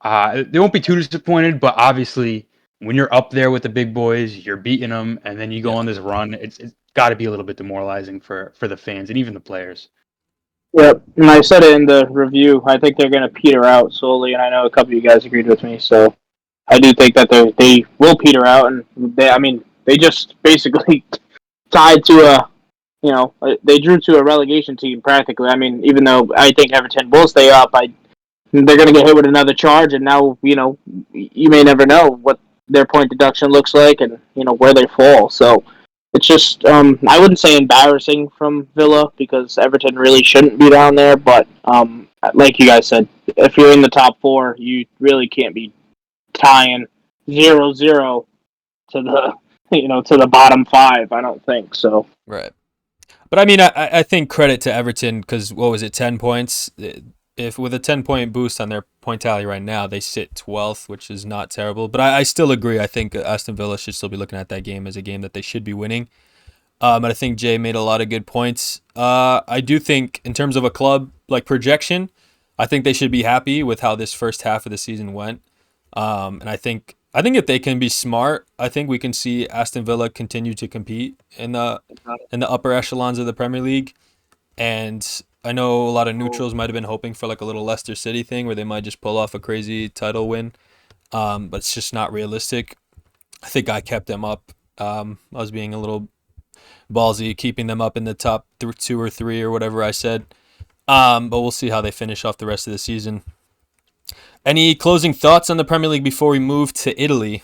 [SPEAKER 5] they won't be too disappointed, but obviously when you're up there with the big boys, you're beating them, and then you go on this run, it's got to be a little bit demoralizing for the fans and even the players.
[SPEAKER 4] Yep, and I said it in the review. I think they're going to peter out slowly, and I know a couple of you guys agreed with me. So I do think that they will peter out, and they just basically tied to they drew to a relegation team practically. I mean, even though I think Everton will stay up, they're going to get hit with another charge, and now you may never know what their point deduction looks like, and where they fall. So it's just I wouldn't say embarrassing from Villa, because Everton really shouldn't be down there. But like you guys said, if you're in the top four, you really can't be tying 0-0 to the bottom five. I don't think so.
[SPEAKER 1] Right. But I mean, I think credit to Everton, because what was it, 10 points? If with a 10-point boost on their point tally right now, they sit 12th, which is not terrible. But I still agree. I think Aston Villa should still be looking at that game as a game that they should be winning. And I think Jay made a lot of good points. I do think in terms of a club like projection, I think they should be happy with how this first half of the season went. And I think if they can be smart, I think we can see Aston Villa continue to compete in the upper echelons of the Premier League. And I know a lot of neutrals might have been hoping for like a little Leicester City thing where they might just pull off a crazy title win, but it's just not realistic. I think I kept them up. I was being a little ballsy, keeping them up in the top 2 or 3 or whatever I said. But we'll see how they finish off the rest of the season. Any closing thoughts on the Premier League before we move to Italy?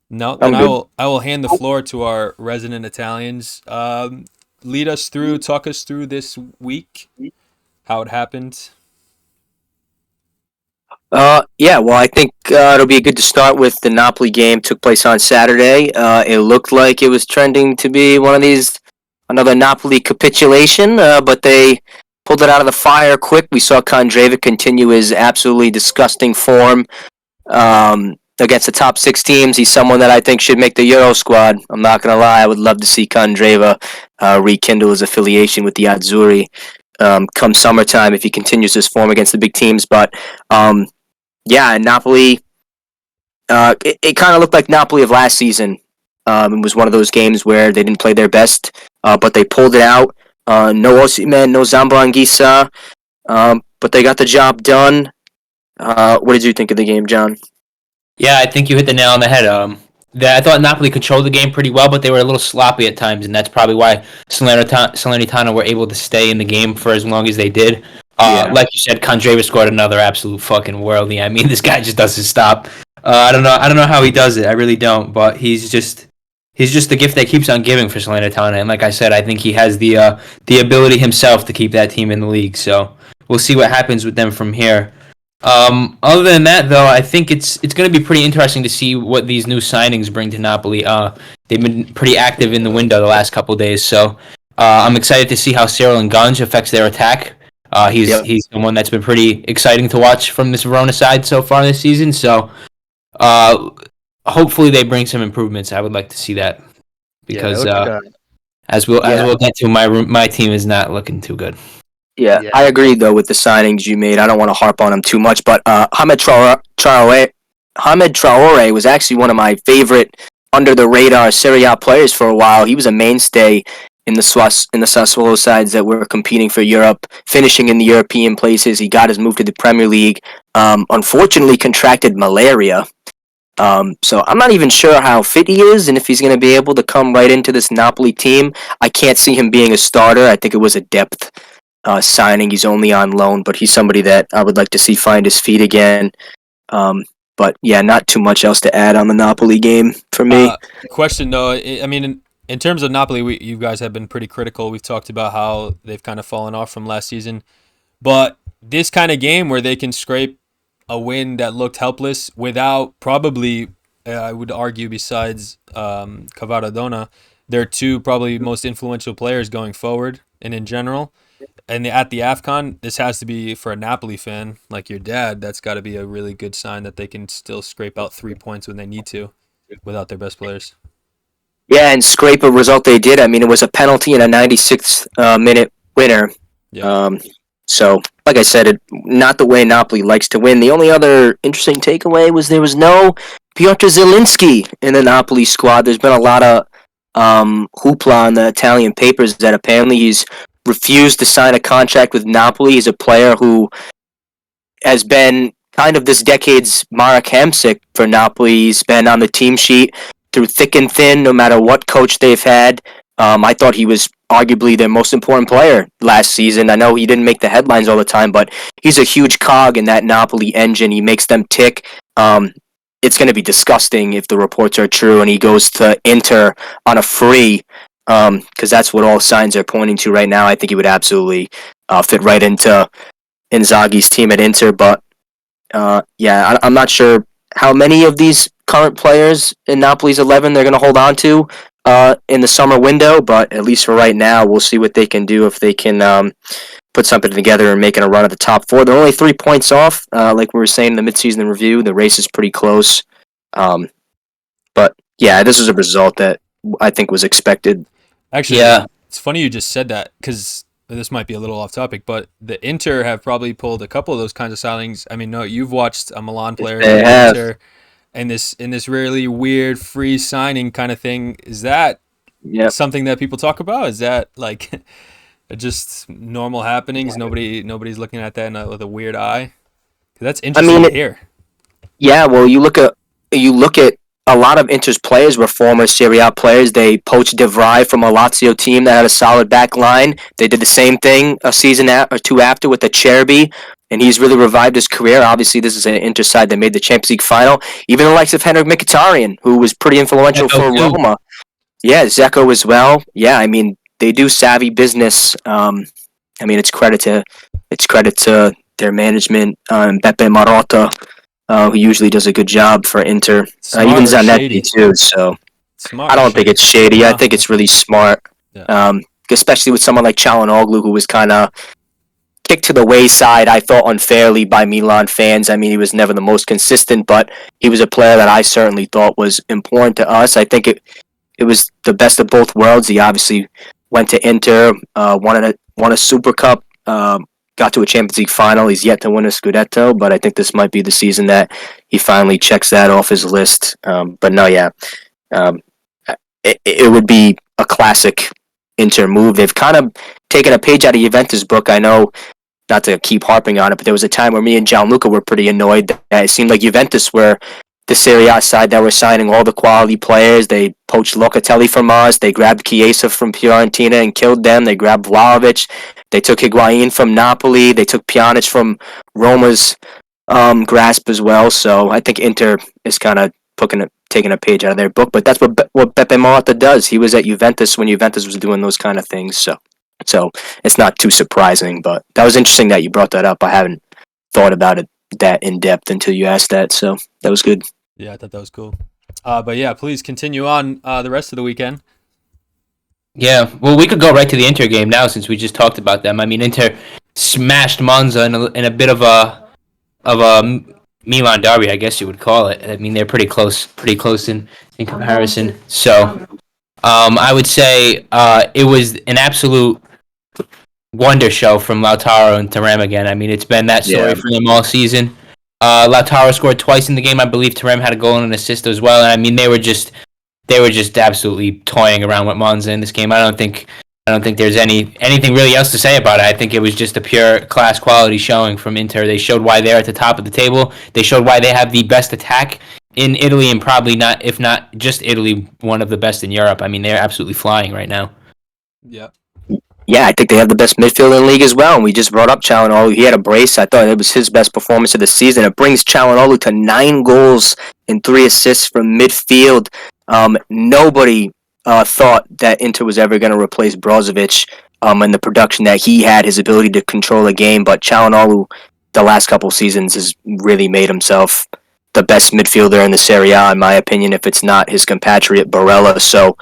[SPEAKER 1] No, then I will hand the floor to our resident Italians. Talk us through this week, how it happened.
[SPEAKER 3] Well, I think it'll be good to start with the Napoli game. Took place on Saturday. It looked like it was trending to be another Napoli capitulation, but they pulled it out of the fire quick. We saw Kandreva continue his absolutely disgusting form against the top 6 teams. He's someone that I think should make the Euro squad. I'm not going to lie. I would love to see Kandreva rekindle his affiliation with the Azzurri come summertime if he continues his form against the big teams. But Napoli, it kind of looked like Napoli of last season. It was one of those games where they didn't play their best, but they pulled it out. No Osimhen, no Zamba Anguissa, but they got the job done. What did you think of the game, John?
[SPEAKER 2] Yeah, I think you hit the nail on the head. I thought Napoli controlled the game pretty well, but they were a little sloppy at times, and that's probably why Salernitana were able to stay in the game for as long as they did. Like you said, Kandreva scored another absolute fucking worldie. I mean, this guy just doesn't stop. I don't know how he does it. I really don't, but he's just the gift that keeps on giving for Salernitana. And like I said, I think he has the ability himself to keep that team in the league. So we'll see what happens with them from here. Other than that, though, I think it's going to be pretty interesting to see what these new signings bring to Napoli. They've been pretty active in the window the last couple of days, so I'm excited to see how Cyril Nganj affects their attack. He's the one that's been pretty exciting to watch from this Verona side so far this season. So hopefully they bring some improvements. I would like to see that because as we'll get to, my team is not looking too good.
[SPEAKER 3] Yeah,
[SPEAKER 5] Yeah.
[SPEAKER 3] I agree though with the signings you made. I don't want to harp on him too much, but Hamed Traore was actually one of my favorite under the radar Serie A players for a while. He was a mainstay in the Sassuolo sides that were competing for Europe, finishing in the European places. He got his move to the Premier League. Unfortunately, contracted malaria. So I'm not even sure how fit he is and if he's going to be able to come right into this Napoli team. I can't see him being a starter. I think it was a depth signing. He's only on loan, but he's somebody that I would like to see find his feet again. But yeah, not too much else to add on the Napoli game for me.
[SPEAKER 1] Question though, I mean, in terms of Napoli, you guys have been pretty critical. We've talked about how they've kind of fallen off from last season, but this kind of game where they can scrape a win that looked helpless without probably, I would argue, besides Cavaradona, they're two probably most influential players going forward and in general. And at the AFCON, this has to be, for a Napoli fan like your dad, that's got to be a really good sign that they can still scrape out 3 points when they need to without their best players.
[SPEAKER 3] Yeah, and scrape a result they did. I mean, it was a penalty and a 96th minute winner.
[SPEAKER 1] Yeah.
[SPEAKER 3] So, like I said, not the way Napoli likes to win. The only other interesting takeaway was there was no Piotr Zielinski in the Napoli squad. There's been a lot of hoopla on the Italian papers that apparently he's refused to sign a contract with Napoli. He's a player who has been kind of this decade's Marek Hamsik for Napoli. He's been on the team sheet through thick and thin, no matter what coach they've had. I thought he was arguably their most important player last season. I know he didn't make the headlines all the time, but he's a huge cog in that Napoli engine. He makes them tick. It's going to be disgusting if the reports are true and he goes to Inter on a free, because that's what all signs are pointing to right now. I think he would absolutely fit right into Inzaghi's team at Inter, but I'm not sure how many of these current players in Napoli's 11 they're going to hold on to in the summer window, but at least for right now, we'll see what they can do if they can put something together and making a run at the top four. They're only 3 points off, like we were saying in the midseason review. The race is pretty close. But yeah, this is a result that I think was expected.
[SPEAKER 1] Actually,
[SPEAKER 2] Yeah.
[SPEAKER 1] It's funny you just said that because this might be a little off topic, but the Inter have probably pulled a couple of those kinds of signings. I mean, no, you've watched a Milan player
[SPEAKER 3] They
[SPEAKER 1] in
[SPEAKER 3] have.
[SPEAKER 1] Inter, and this really weird free signing kind of thing. Is that
[SPEAKER 3] Yep.
[SPEAKER 1] something that people talk about? Is that like just normal happenings? Nobody's looking at that with a weird eye. 'Cause that's interesting to hear.
[SPEAKER 3] Yeah, well, you look at a lot of Inter's players were former Serie A players. They poached De Vrij from a Lazio team that had a solid back line. They did the same thing a season or two after with the Cherby, and he's really revived his career. Obviously, this is an Inter side that made the Champions League final. Even the likes of Henrik Mkhitaryan, who was pretty influential for Roma. Yeah, Zeko as well. Yeah, I mean, they do savvy business. I mean, it's credit to their management, Beppe Marotta, who usually does a good job for Inter.
[SPEAKER 1] Smart
[SPEAKER 3] Even
[SPEAKER 1] or
[SPEAKER 3] Zanetti
[SPEAKER 1] shady?
[SPEAKER 3] too. So
[SPEAKER 1] Smart
[SPEAKER 3] I
[SPEAKER 1] or
[SPEAKER 3] don't think
[SPEAKER 1] shady?
[SPEAKER 3] it's shady. I
[SPEAKER 1] No.
[SPEAKER 3] think it's really smart.
[SPEAKER 1] Yeah.
[SPEAKER 3] Especially with someone like Çalhanoğlu, who was kind of kicked to the wayside, I thought unfairly by Milan fans. I mean, he was never the most consistent, but he was a player that I certainly thought was important to us. I think it was the best of both worlds. He obviously went to Inter, won a Super Cup, got to a Champions League final. He's yet to win a Scudetto, but I think this might be the season that he finally checks that off his list. But no, yeah, it would be a classic Inter move. They've kind of taken a page out of Juventus' book. I know, not to keep harping on it, but there was a time where me and Gianluca were pretty annoyed that it seemed like Juventus were the Serie A side that were signing all the quality players. They poached Locatelli from us. They grabbed Chiesa from Fiorentina and killed them. They grabbed Vlahovic. They took Higuain from Napoli. They took Pjanic from Roma's grasp as well. So I think Inter is kind of taking a page out of their book. But that's what Beppe Marotta does. He was at Juventus when Juventus was doing those kind of things. So it's not too surprising. But that was interesting that you brought that up. I haven't thought about it that in depth until you asked that. So that was good.
[SPEAKER 1] Yeah, I thought that was cool. But yeah, please continue on the rest of the weekend.
[SPEAKER 2] Yeah, well, we could go right to the Inter game now since we just talked about them. I mean, Inter smashed Monza in a bit of a Milan derby, I guess you would call it. I mean, they're pretty close in comparison. So, I would say it was an absolute wonder show from Lautaro and Thuram again. I mean, it's been that story
[SPEAKER 3] Yeah.
[SPEAKER 2] for them all season. Lautaro scored twice in the game. I believe Thuram had a goal and an assist as well. And I mean, they were just absolutely toying around with Monza in this game. I don't think there's anything really else to say about it. I think it was just a pure class quality showing from Inter. They showed why they're at the top of the table. They showed why they have the best attack in Italy, and probably not, if not just Italy, one of the best in Europe. I mean, they're absolutely flying right now.
[SPEAKER 1] Yeah.
[SPEAKER 3] Yeah, I think they have the best midfield in the league as well. And we just brought up Çalhanoğlu. He had a brace. I thought it was his best performance of the season. It brings Çalhanoğlu to 9 goals and 3 assists from midfield. Nobody thought that Inter was ever going to replace Brozovic and the production that he had, his ability to control a game. But Çalhanoğlu, the last couple seasons, has really made himself the best midfielder in the Serie A, in my opinion, if it's not his compatriot Barella. So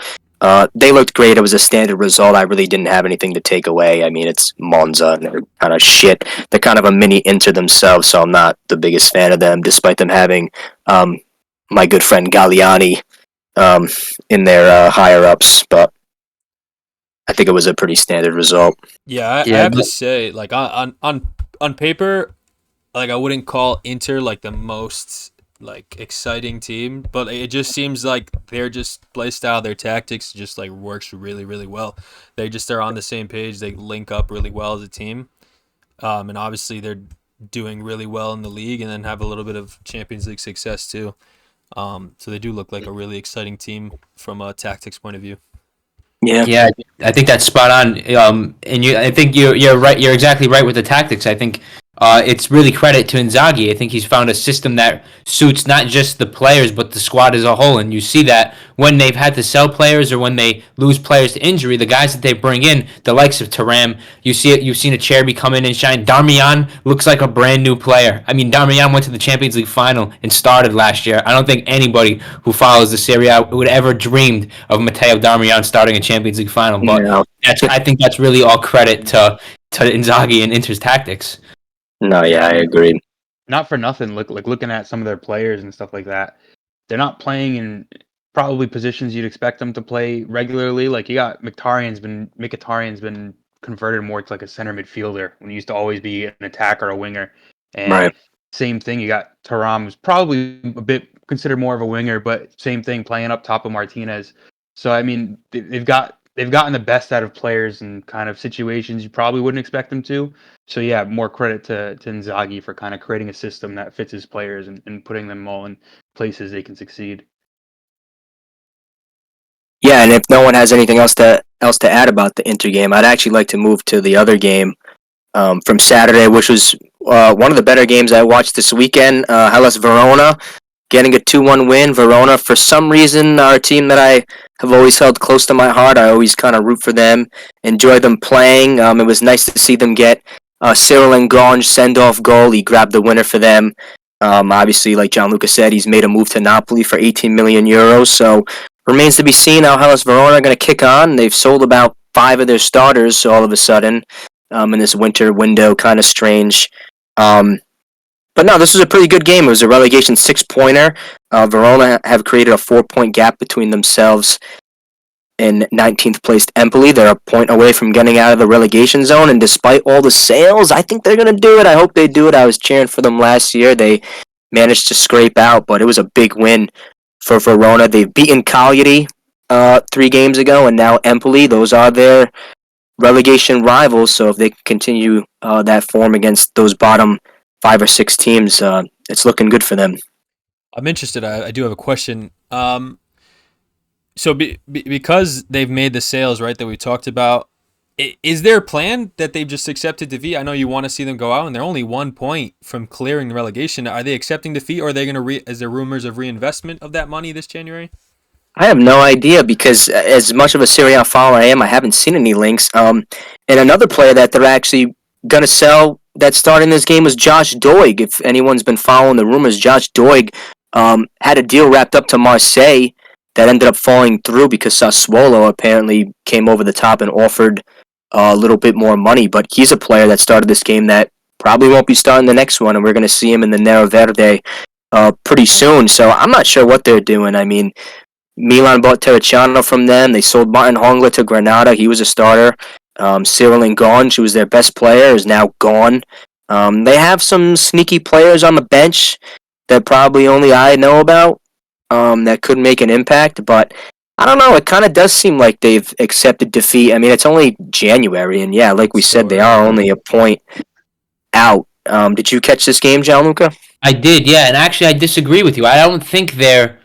[SPEAKER 3] they looked great. It was a standard result. I really didn't have anything to take away. I mean, it's Monza, and they're kind of shit. They're kind of a mini Inter themselves, so I'm not the biggest fan of them, despite them having my good friend Galliani in their higher-ups. But I think it was a pretty standard result.
[SPEAKER 1] Yeah, I have to say, like on paper, like I wouldn't call Inter like the most like exciting team, but it just seems like their just play style, their tactics just like works really, really well. They just are on the same page. They link up really well as a team, and obviously they're doing really well in the league, and then have a little bit of Champions League success too. So they do look like a really exciting team from a tactics point of view.
[SPEAKER 3] Yeah,
[SPEAKER 2] I think that's spot on. I think you're right. You're exactly right with the tactics. I think it's really credit to Inzaghi. I think he's found a system that suits not just the players but the squad as a whole. And you see that when they've had to sell players or when they lose players to injury, the guys that they bring in, the likes of Thuram, you see it. You've seen Acerbi come in and shine. Darmian looks like a brand new player. I mean, Darmian went to the Champions League final and started last year. I don't think anybody who follows the Serie A would ever dreamed of Matteo Darmian starting a Champions League final. But I think that's really all credit to Inzaghi and Inter's tactics.
[SPEAKER 3] No, yeah, I agree.
[SPEAKER 5] Not for nothing. Looking at some of their players and stuff like that, they're not playing in probably positions you'd expect them to play regularly. Like you got Mkhitaryan's been converted more to like a center midfielder when he used to always be an attacker or a winger. And
[SPEAKER 3] Right.
[SPEAKER 5] Same thing, you got Thuram, who's probably a bit considered more of a winger, but same thing, playing up top of Martinez. So I mean, they've gotten the best out of players in kind of situations you probably wouldn't expect them to. So yeah, more credit to Inzaghi for kind of creating a system that fits his players and putting them all in places they can succeed.
[SPEAKER 3] Yeah, and if no one has anything else to add about the Inter game, I'd actually like to move to the other game from Saturday, which was one of the better games I watched this weekend. Hellas Verona getting a 2-1 win. Verona, for some reason, are a team that I have always held close to my heart. I always kind of root for them, enjoy them playing. It was nice to see them get Cyril Ngonge send-off goal. He grabbed the winner for them. Obviously, like Gianluca said, he's made a move to Napoli for 18 million euros. So remains to be seen how Hellas Verona are going to kick on. They've sold about 5 of their starters all of a sudden in this winter window. Kind of strange. But no, this was a pretty good game. It was a relegation 6-pointer. Verona have created a 4-point gap between themselves and 19th placed Empoli. They're a point away from getting out of the relegation zone, and despite all the sales, I think they're going to do it. I hope they do it. I was cheering for them last year. They managed to scrape out, but it was a big win for Verona. They've beaten Cagliari 3 games ago, and now Empoli. Those are their relegation rivals, so if they continue that form against those bottom 5 or 6 teams, it's looking good for them.
[SPEAKER 1] I'm interested. I do have a question. So because they've made the sales, right, that we talked about, is there a plan that they've just accepted defeat? I know you want to see them go out, and they're only 1 point from clearing the relegation. Are they accepting defeat, or are they going to is there rumors of reinvestment of that money this January?
[SPEAKER 3] I have no idea, because as much of a Serie A follower I am, I haven't seen any links. And another player that they're actually going to sell that started in this game was Josh Doig. If anyone's been following the rumors, Josh Doig had a deal wrapped up to Marseille that ended up falling through because Sassuolo apparently came over the top and offered a little bit more money. But he's a player that started this game that probably won't be starting the next one, and we're going to see him in the Nero Verde pretty soon. So I'm not sure what they're doing. I mean, Milan bought Terracciano from them. They sold Martin Hongla to Granada. He was a starter Cyril Ngonge, who was their best player, is now gone. They have some sneaky players on the bench that probably only I know about that could make an impact, but I don't know. It kind of does seem like they've accepted defeat. I mean, it's only January, and yeah, like we said, they are only a point out. Did you catch this game, Gianluca?
[SPEAKER 2] I did, yeah, and actually, I disagree with you. I don't think they're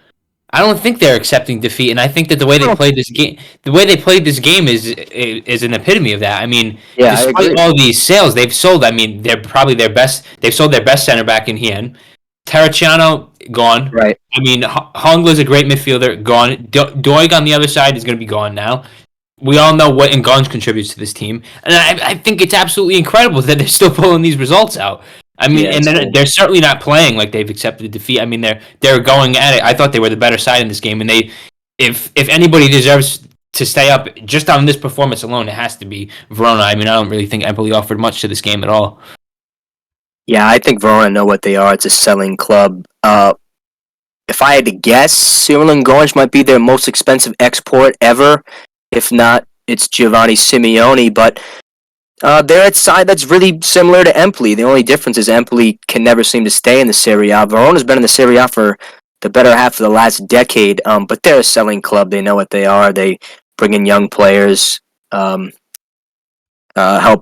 [SPEAKER 2] accepting defeat, and I think that the way they played this game is an epitome of that. I mean,
[SPEAKER 3] Yeah, I
[SPEAKER 2] despite
[SPEAKER 3] agree.
[SPEAKER 2] all these sales they've sold, I mean, they're probably their best. They've sold their best center back in Hien. Terracciano gone.
[SPEAKER 3] Right.
[SPEAKER 2] I mean, Hongla's a great midfielder, gone. Doig on the other side is going to be gone now. We all know what Ngonge contributes to this team, and I think it's absolutely incredible that they're still pulling these results out. I mean,
[SPEAKER 3] Yeah,
[SPEAKER 2] and they're certainly not playing like they've accepted defeat. I mean, they're going at it. I thought they were the better side in this game, and if anybody deserves to stay up just on this performance alone, it has to be Verona. I mean, I don't really think Empoli offered much to this game at all.
[SPEAKER 3] Yeah, I think Verona know what they are. It's a selling club. If I had to guess, Cyril Ngonge might be their most expensive export ever. If not, it's Giovanni Simeone, but they're at side that's really similar to Empoli. The only difference is Empoli can never seem to stay in the Serie A. Verona's been in the Serie A for the better half of the last decade, but they're a selling club. They know what they are. They bring in young players, help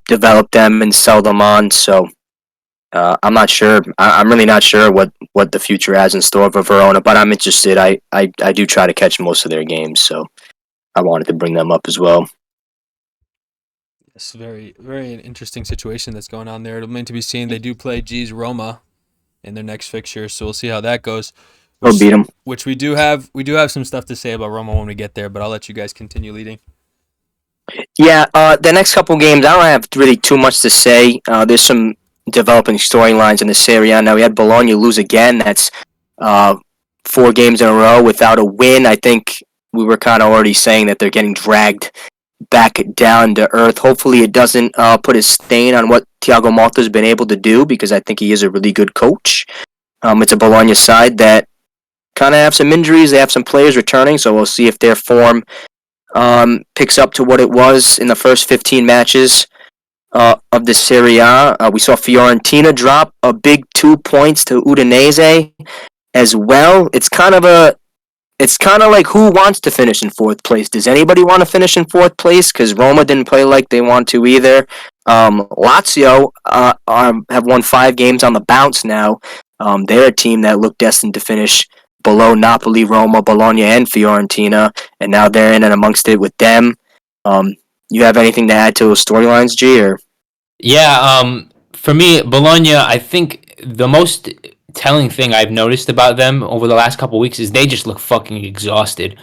[SPEAKER 3] develop them, and sell them on. So I'm not sure. I'm really not sure what the future has in store for Verona, but I'm interested. I do try to catch most of their games, so I wanted to bring them up as well.
[SPEAKER 1] It's very, very interesting situation that's going on there. It'll remain to be seen. They do play Roma in their next fixture, so we'll see how that goes.
[SPEAKER 3] We'll beat them.
[SPEAKER 1] Which we do have some stuff to say about Roma when we get there, but I'll let you guys continue leading.
[SPEAKER 3] Yeah, the next couple games, I don't have really too much to say. There's some developing storylines in the Serie A. Now, we had Bologna lose again. That's 4 games in a row without a win. I think we were kind of already saying that they're getting dragged back down to earth. Hopefully it doesn't put a stain on what Thiago Motta's been able to do, because I think he is a really good coach. It's a Bologna side that kind of have some injuries. They have some players returning, so we'll see if their form picks up to what it was in the first 15 matches of the Serie A. We saw Fiorentina drop a big 2 points to Udinese as well. It's kind of like, who wants to finish in 4th place? Does anybody want to finish in 4th place? Because Roma didn't play like they want to either. Lazio have won 5 games on the bounce now. They're a team that looked destined to finish below Napoli, Roma, Bologna, and Fiorentina, and now they're in and amongst it with them. You have anything to add to those storylines, G? Or?
[SPEAKER 2] Yeah, for me, Bologna, I think the most telling thing I've noticed about them over the last couple of weeks is they just look fucking exhausted.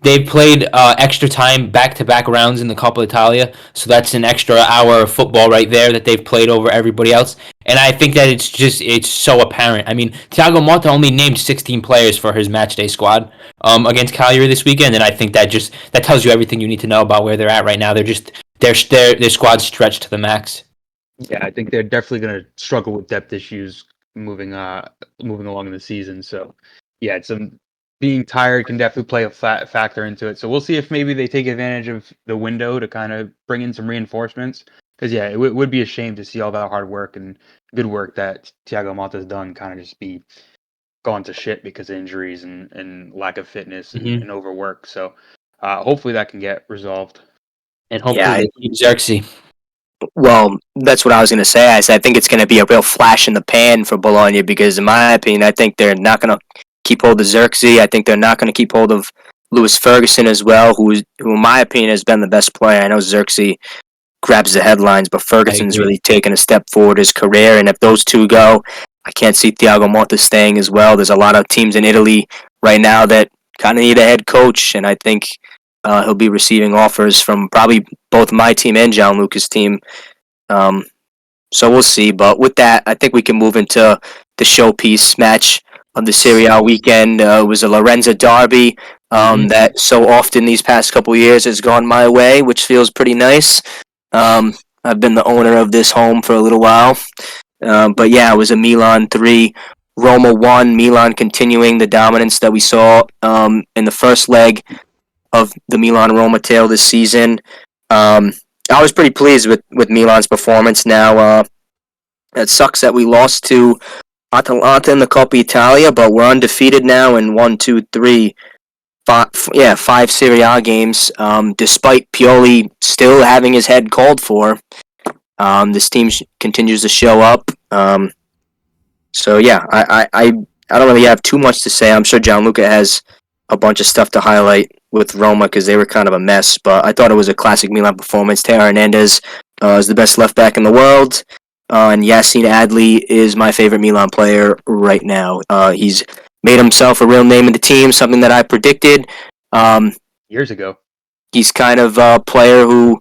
[SPEAKER 2] They played extra time back-to-back rounds in the Coppa Italia, so that's an extra hour of football right there that they've played over everybody else. And I think that it's so apparent. I mean, Thiago Motta only named 16 players for his matchday squad against Cagliari this weekend, and I think that tells you everything you need to know about where they're at right now. Their squad's stretched to the max.
[SPEAKER 5] Yeah, I think they're definitely going to struggle with depth issues moving along in the season. So, yeah, being tired can definitely play a factor into it. So we'll see if maybe they take advantage of the window to kind of bring in some reinforcements. Because, yeah, it would be a shame to see all that hard work and good work that Thiago Motta's done kind of just be gone to shit because of injuries and lack of fitness and overwork. So hopefully that can get resolved.
[SPEAKER 2] And hopefully they keep Xerxes.
[SPEAKER 3] Well, that's what I was going to say. I think it's going to be a real flash in the pan for Bologna, because, in my opinion, I think they're not going to keep hold of Xerxes. I think they're not going to keep hold of Lewis Ferguson as well, who, in my opinion, has been the best player. I know Xerxes grabs the headlines, but Ferguson's really taken a step forward in his career. And if those two go, I can't see Thiago Motta staying as well. There's a lot of teams in Italy right now that kind of need a head coach, and I think he'll be receiving offers from probably both my team and Gianluca's team. So we'll see. But with that, I think we can move into the showpiece match of the Serie A weekend. It was a Lorenzo derby that so often these past couple years has gone my way, which feels pretty nice. I've been the owner of this home for a little while. But yeah, it was a Milan 3, Roma 1. Milan continuing the dominance that we saw in the first leg of the Milan-Roma tale this season. I was pretty pleased with Milan's performance. Now, it sucks that we lost to Atalanta in the Coppa Italia, but we're undefeated now in 5 Serie A games. Despite Pioli still having his head called for, this team continues to show up. So yeah, I don't really have too much to say. I'm sure Gianluca has a bunch of stuff to highlight with Roma because they were kind of a mess. But I thought it was a classic Milan performance. Teo Hernandez is the best left back in the world. And Yassine Adli is my favorite Milan player right now. He's made himself a real name in the team, something that I predicted.
[SPEAKER 5] Years ago.
[SPEAKER 3] He's kind of a player who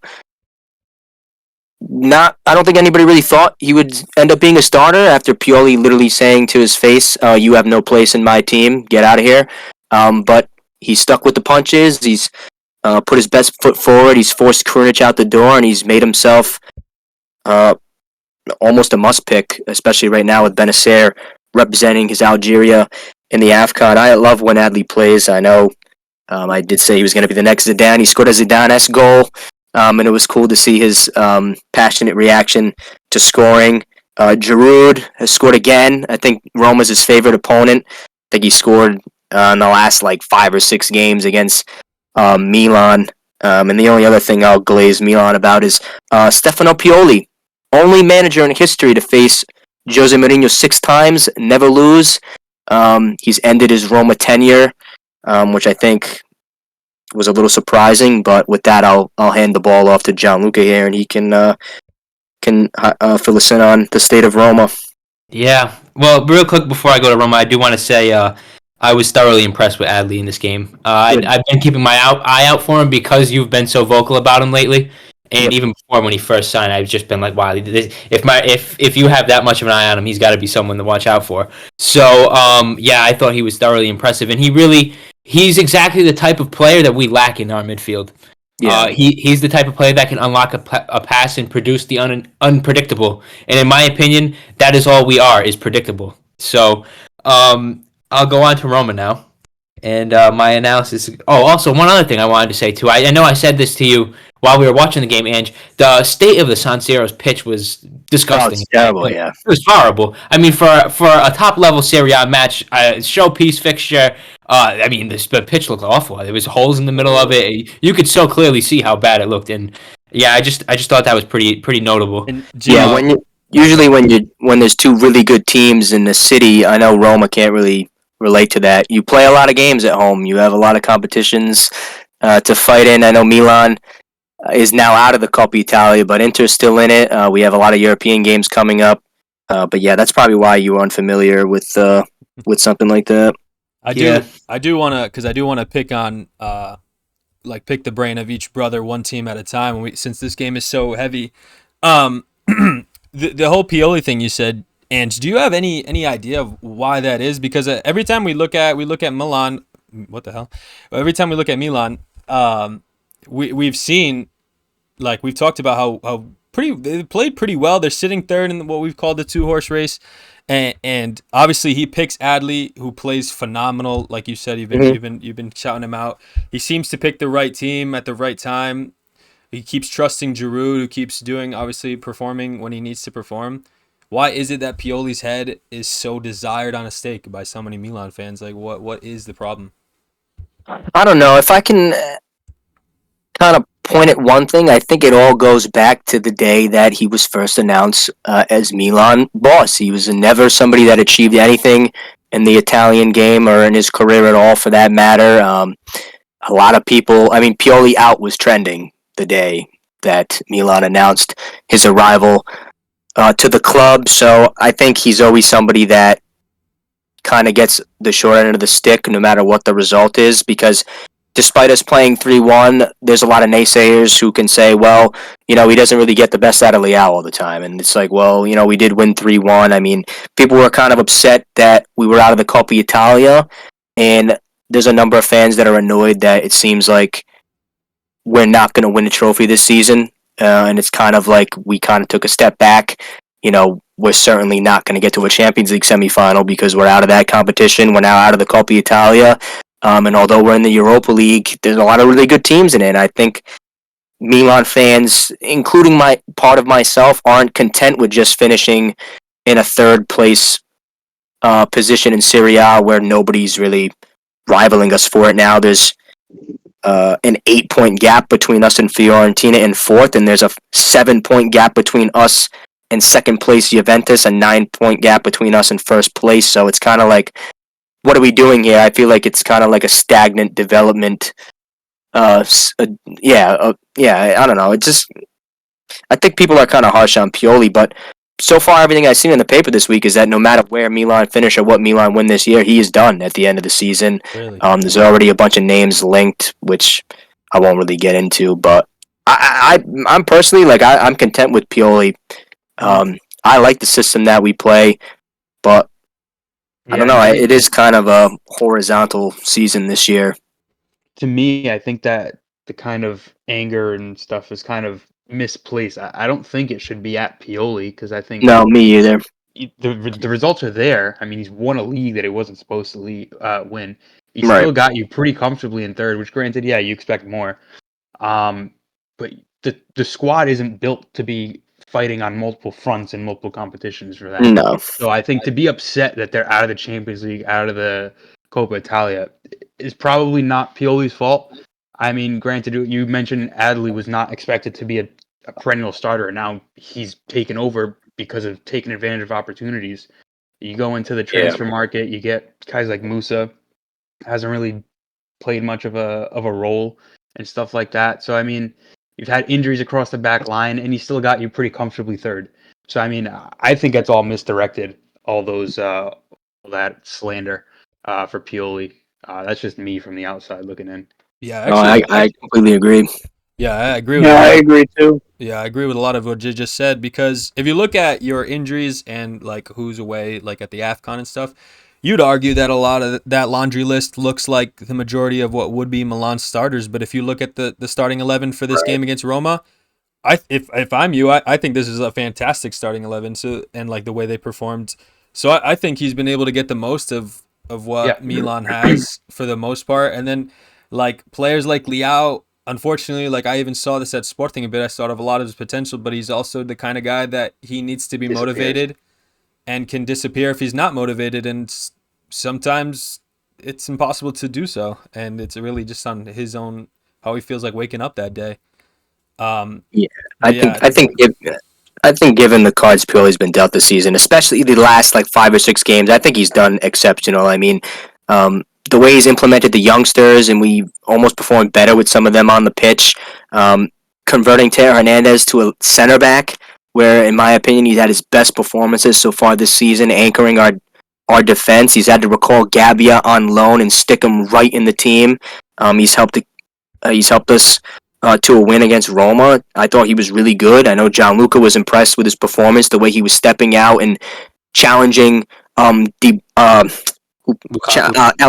[SPEAKER 3] I don't think anybody really thought he would end up being a starter after Pioli literally saying to his face, you have no place in my team, get out of here. But he stuck with the punches. He's put his best foot forward. He's forced Krunic out the door, and he's made himself almost a must pick, especially right now with Benacer representing his Algeria in the AFCON. I love when Adli plays. I know I did say he was going to be the next Zidane. He scored a Zidane-esque goal, and it was cool to see his passionate reaction to scoring. Giroud has scored again. I think Roma's his favorite opponent. I think he scored in the last 5 or 6 games against Milan. And the only other thing I'll glaze Milan about is Stefano Pioli. Only manager in history to face Jose Mourinho 6 times, never lose. He's ended his Roma tenure, which I think was a little surprising. But with that, I'll hand the ball off to Gianluca here, and he can fill us in on the state of Roma.
[SPEAKER 2] Yeah. Well, real quick before I go to Roma, I do want to say I was thoroughly impressed with Adli in this game. I've been keeping my eye out for him because you've been so vocal about him lately. And even before when he first signed, I've just been like, wow, if you have that much of an eye on him, he's got to be someone to watch out for. So, yeah, I thought he was thoroughly impressive. And he's exactly the type of player that we lack in our midfield. Yeah. He's the type of player that can unlock a pass and produce the unpredictable. And in my opinion, that is all we are, is predictable. So, I'll go on to Roma now. And my analysis... Oh, also, one other thing I wanted to say, too. I know I said this to you while we were watching the game, Ange. The state of the San Siro's pitch was disgusting.
[SPEAKER 3] Oh, it's terrible, yeah.
[SPEAKER 2] It was horrible. I mean, for a top-level Serie A match, showpiece fixture, the pitch looked awful. There was holes in the middle of it. You could so clearly see how bad it looked. And, yeah, I just thought that was pretty notable.
[SPEAKER 1] And,
[SPEAKER 3] when there's 2 really good teams in the city, I know Roma can't really relate to that. You play a lot of games at home. You have a lot of competitions to fight in. I know Milan is now out of the Coppa Italia, but Inter's still in it. We have a lot of European games coming up. But yeah, that's probably why you were unfamiliar with something like that.
[SPEAKER 1] I do want to pick on pick the brain of each brother one team at a time. Since this game is so heavy, the whole Pioli thing you said, Ange, do you have any idea of why that is? Because every time we look at Milan, what the hell? Every time we look at Milan, we've seen, we've talked about how they played pretty well. They're sitting third in what we've called the 2-horse race, and obviously he picks Adli, who plays phenomenal. Like you said, you've been shouting him out. He seems to pick the right team at the right time. He keeps trusting Giroud, who keeps performing when he needs to perform. Why is it that Pioli's head is so desired on a stake by so many Milan fans? What is the problem?
[SPEAKER 3] I don't know. If I can kind of point at one thing, I think it all goes back to the day that he was first announced as Milan boss. He was never somebody that achieved anything in the Italian game or in his career at all, for that matter. A lot of people, Pioli out was trending the day that Milan announced his arrival to the club. So I think he's always somebody that kind of gets the short end of the stick no matter what the result is, because despite us playing 3-1, there's a lot of naysayers who can say, well, he doesn't really get the best out of Leao all the time. And it's like, well, we did win 3-1. People were kind of upset that we were out of the Coppa Italia, and there's a number of fans that are annoyed that it seems like we're not going to win a trophy this season. And it's kind of like we kind of took a step back. We're certainly not going to get to a Champions League semifinal because we're out of that competition. We're now out of the Coppa Italia. And although we're in the Europa League, there's a lot of really good teams in it. And I think Milan fans, including my part of myself, aren't content with just finishing in a third place position in Serie A where nobody's really rivaling us for it now. There's an 8-point gap between us and Fiorentina in fourth, and there's a 7-point gap between us and second place Juventus, a 9-point gap between us and first place. So it's kind of like, what are we doing here? I feel like it's kind of like a stagnant development. Yeah, I don't know. It just, I think people are kind of harsh on Pioli, but so far everything I've seen in the paper this week is that no matter where Milan finish or what Milan win this year, he is done at the end of the season.
[SPEAKER 1] Really?
[SPEAKER 3] There's already a bunch of names linked, which I won't really get into, but I'm personally like I'm content with Pioli. I like the system that we play, but I don't know. It is kind of a horizontal season this year.
[SPEAKER 5] To me, I think that the kind of anger and stuff is kind of misplaced. I don't think it should be at Pioli, because I think
[SPEAKER 3] No, me either.
[SPEAKER 5] the results are there. I mean, he's won a league that he wasn't supposed to win. He
[SPEAKER 3] Right.
[SPEAKER 5] still got you pretty comfortably in third, which granted, yeah, you expect more. But the squad isn't built to be fighting on multiple fronts and multiple competitions for that.
[SPEAKER 3] No.
[SPEAKER 5] So I think to be upset that they're out of the Champions League, out of the Coppa Italia, is probably not Pioli's fault. I mean, granted, you mentioned Adley was not expected to be a perennial starter, and now he's taken over because of taking advantage of opportunities. You go into the transfer market, you get guys like Musa, hasn't really played much of a role and stuff like that. So I mean, you've had injuries across the back line, and he still got you pretty comfortably third. So I mean, I think that's all misdirected. All that slander for Pioli. That's just me from the outside looking in.
[SPEAKER 1] Yeah,
[SPEAKER 3] No,
[SPEAKER 1] actually,
[SPEAKER 3] I completely agree.
[SPEAKER 1] yeah, I agree with
[SPEAKER 4] Yeah, I
[SPEAKER 1] that.
[SPEAKER 4] agree too.
[SPEAKER 1] Yeah, I agree with a lot of what you just said, because if you look at your injuries and like who's away, like at the AFCON and stuff, you'd argue that a lot of that laundry list looks like the majority of what would be Milan's starters. But if you look at the starting 11 for this game against Roma, if I'm you, I think this is a fantastic starting 11. So, and like the way they performed, so I think he's been able to get the most of what Milan has for the most part. And then like players like Leao, unfortunately, like I even saw this at Sporting a bit. I saw a lot of his potential, but he's also the kind of guy that he needs to be motivated and can disappear if he's not motivated. And sometimes it's impossible to do so. And it's really just on his own, how he feels like waking up that day.
[SPEAKER 3] Yeah,
[SPEAKER 1] but yeah,
[SPEAKER 3] I think given the cards Pioli's been dealt this season, especially the last like 5 or 6 games, I think he's done exceptional. I mean, the way he's implemented the youngsters, and we almost performed better with some of them on the pitch. Converting Teo Hernandez to a center back, where in my opinion he's had his best performances so far this season, anchoring our defense. He's had to recall Gabbia on loan and stick him right in the team. He's helped us to a win against Roma. I thought he was really good. I know Gianluca was impressed with his performance, the way he was stepping out and challenging El